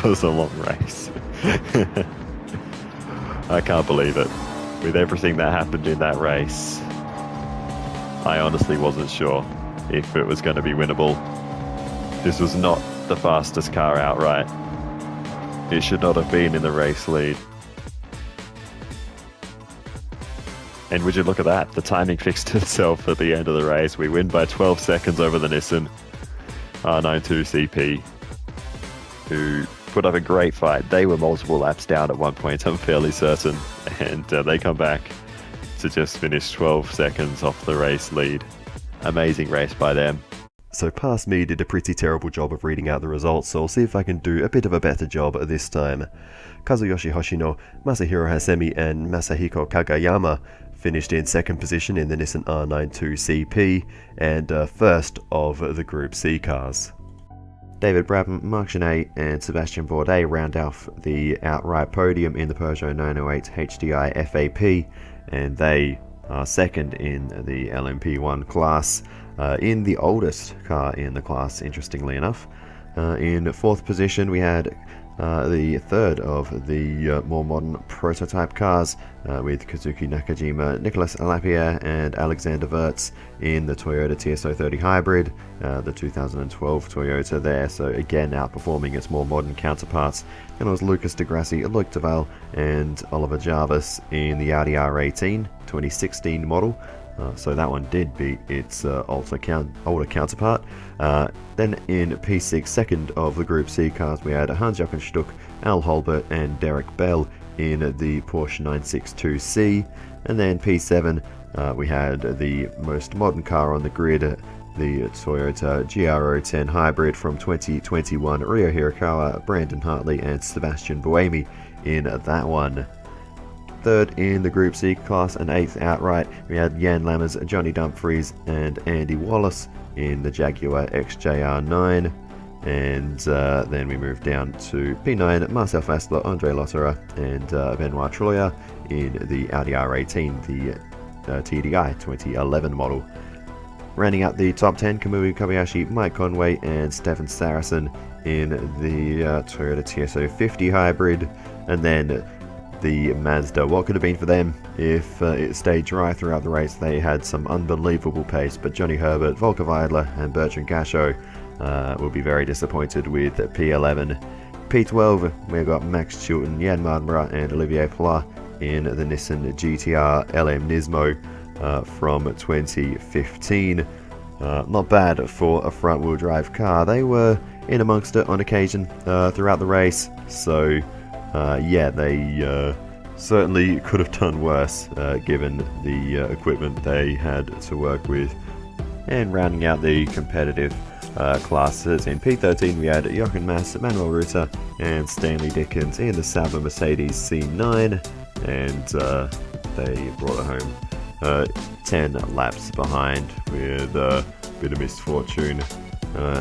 was a long race. I can't believe it. With everything that happened in that race, I honestly wasn't sure if it was going to be winnable. This was not the fastest car outright. It should not have been in the race lead. And would you look at that, the timing fixed itself at the end of the race. We win by 12 seconds over the Nissan R92CP, who put up a great fight. They were multiple laps down at one point, I'm fairly certain, and they come back to just finish 12 seconds off the race lead. Amazing race by them. So past me did a pretty terrible job of reading out the results, so I'll see if I can do a bit of a better job this time. Kazuyoshi Hoshino, Masahiro Hasemi and Masahiko Kagayama finished in second position in the Nissan R92CP and first of the Group C cars. David Brabham, Marc Genet and Sebastian Bourdais round off the outright podium in the Peugeot 908 HDI FAP, and they are second in the LMP1 class, in the oldest car in the class, interestingly enough. In fourth position we had the third of the more modern prototype cars, with Kazuki Nakajima, Nicolas Lapierre and Alexander Wirtz in the Toyota TS030 Hybrid, the 2012 Toyota there, so again outperforming its more modern counterparts. And it was Lucas de Grassi, Loic Duval and Oliver Jarvis in the Audi R18 2016 model. So that one did beat its older counterpart. Then in P6, second of the Group C cars, we had Hans-Jochen Stuck, Al Holbert and Derek Bell in the Porsche 962C. And then P7, we had the most modern car on the grid, the Toyota GR010 Hybrid from 2021, Ryo Hirakawa, Brandon Hartley and Sebastian Buemi in that one. Third in the Group C class and eighth outright, we had Jan Lammers, Johnny Dumfries and Andy Wallace in the Jaguar XJR9. And then we moved down to P9, Marcel Fassler, Andre Lotterer and Benoit Troyer in the Audi R18, the TDI 2011 model. Rounding out the top 10, Kamui Kobayashi, Mike Conway and Stefan Saracen in the Toyota TS050 Hybrid. And then the Mazda. What could have been for them if it stayed dry throughout the race? They had some unbelievable pace, but Johnny Herbert, Volker Weidler and Bertrand Gachot will be very disappointed with P11. P12, we've got Max Chilton, Jan Mardenborough and Olivier Pla in the Nissan GTR LM Nismo from 2015. Not bad for a front-wheel drive car. They were in amongst it on occasion throughout the race, so yeah, they certainly could have done worse given the equipment they had to work with. And rounding out the competitive classes, in P13 we had Jochen Mass, Manuel Reuter and Stanley Dickens in the Sauber Mercedes C9, and they brought it home 10 laps behind with a bit of misfortune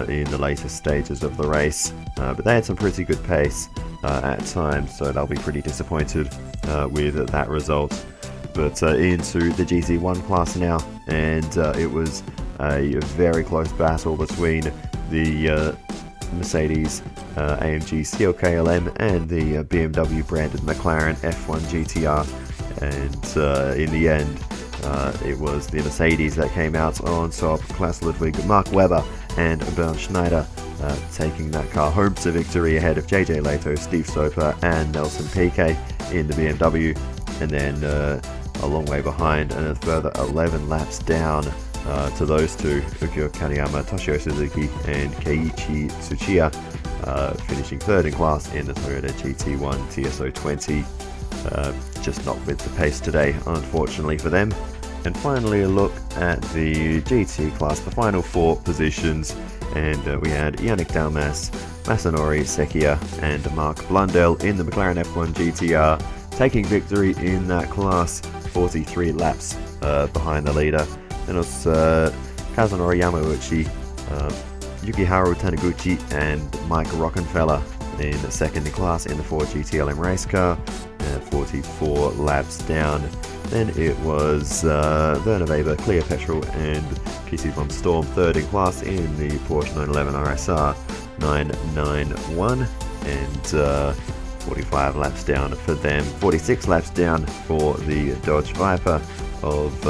in the later stages of the race, but they had some pretty good pace at times, so they'll be pretty disappointed with that result. But into the GT1 class now, and it was a very close battle between the Mercedes AMG CLK-LM and the BMW branded McLaren F1 GTR, and in the end it was the Mercedes that came out on top. Klaus Ludwig, Mark Webber and Bernd Schneider taking that car home to victory ahead of JJ Leto, Steve Soper and Nelson Piquet in the BMW, and then a long way behind and a further 11 laps down to those two, Ukyo Kaneyama, Toshio Suzuki and Keiichi Tsuchiya, finishing third in class in the Toyota GT1 TS020. Just not with the pace today, unfortunately for them. And finally a look at the GT class, the final four positions, and we had Yannick Dalmas, Masanori Sekia and Mark Blundell in the McLaren F1 GTR, taking victory in that class, 43 laps behind the leader. Then it was Kazunori Yamauchi, Yukiharu Taniguchi and Mike Rockenfeller in second in class in the Ford GTLM race car, 44 laps down. Then it was Werner Weber, Cleo Petrol and Kissy von Storm third in class in the Porsche 911 RSR 991, and 45 laps down for them, 46 laps down for the Dodge Viper of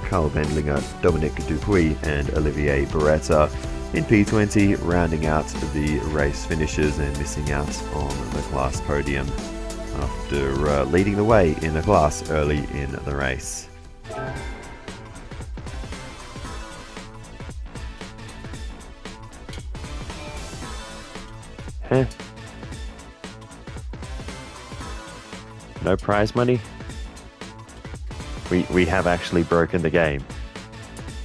Carl Wendlinger, Dominic Dupuis and Olivier Beretta. In P20, rounding out the race finishes and missing out on the class podium after leading the way in the class early in the race. Huh. No prize money? We have actually broken the game.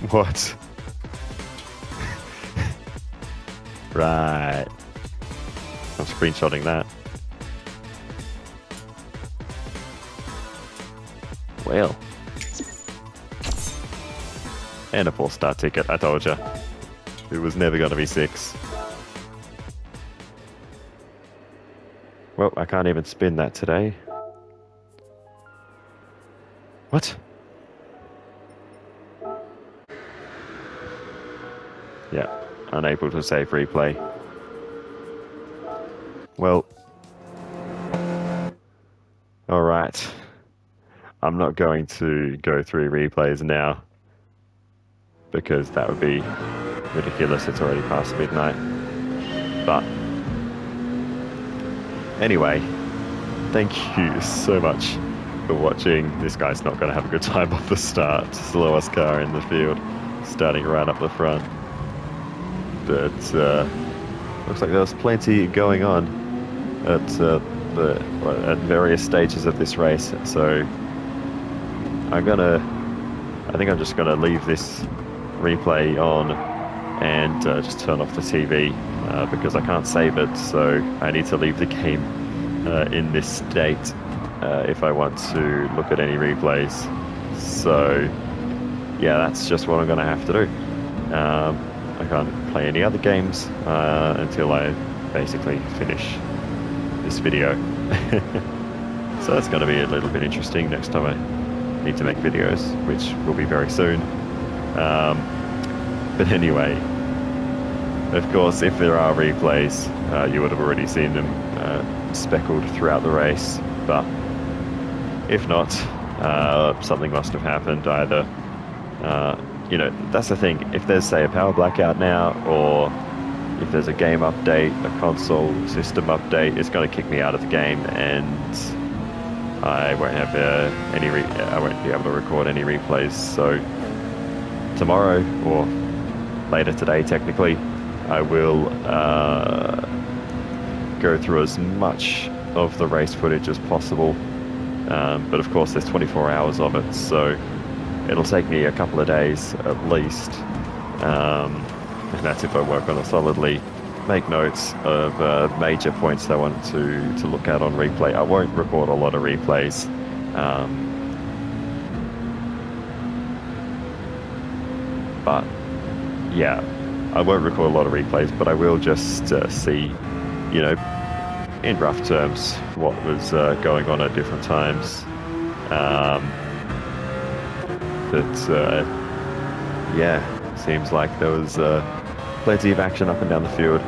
What? Right. I'm screenshotting that. Well. And a 4-star ticket, I told you. It was never going to be 6. Well, I can't even spin that today. What? Yeah, unable to save replay. Well, alright. I'm not going to go through replays now, because that would be ridiculous. It's already past midnight. But anyway, thank you so much for watching. This guy's not going to have a good time off the start. Slowest car in the field, starting right up the front. But looks like there was plenty going on at various stages of this race. So I think I'm just gonna leave this replay on and just turn off the TV because I can't save it. So I need to leave the game in this state if I want to look at any replays. So yeah, that's just what I'm gonna have to do. I can't play any other games until I basically finish this video. So that's going to be a little bit interesting next time I need to make videos, which will be very soon. But anyway, of course, if there are replays, you would have already seen them speckled throughout the race. But If not, something must have happened. Either, that's the thing. If there's, say, a power blackout now, or if there's a game update, a console system update, it's going to kick me out of the game, and I won't have I won't be able to record any replays. So tomorrow, or later today, technically, I will go through as much of the race footage as possible. But of course, there's 24 hours of it, so it'll take me a couple of days at least. And that's if I work on it solidly, make notes of major points I want to look at on replay. I won't record a lot of replays. But yeah, I won't record a lot of replays, but I will just see, in rough terms, what was going on at different times. Seems like there was plenty of action up and down the field.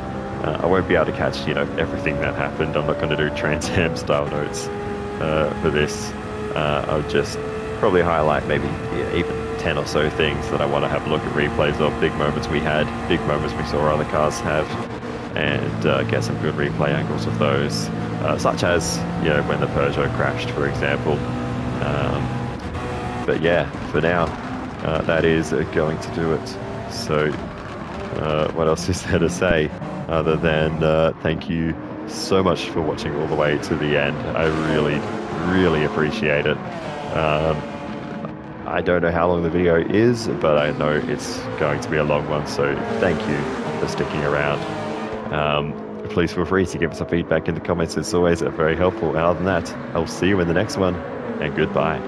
I won't be able to catch, everything that happened. I'm not going to do Trans Am style notes for this. I'll just probably highlight maybe even 10 or so things that I want to have a look at replays of, big moments we had, big moments we saw other cars have, and get some good replay angles of those, such as, when the Peugeot crashed, for example. But yeah, for now, that is going to do it. So what else is there to say other than thank you so much for watching all the way to the end. I really appreciate it. I don't know how long the video is, but I know it's going to be a long one, so thank you for sticking around. Please feel free to give us some feedback in the comments. It's always very helpful. And other than that, I'll see you in the next one, and goodbye.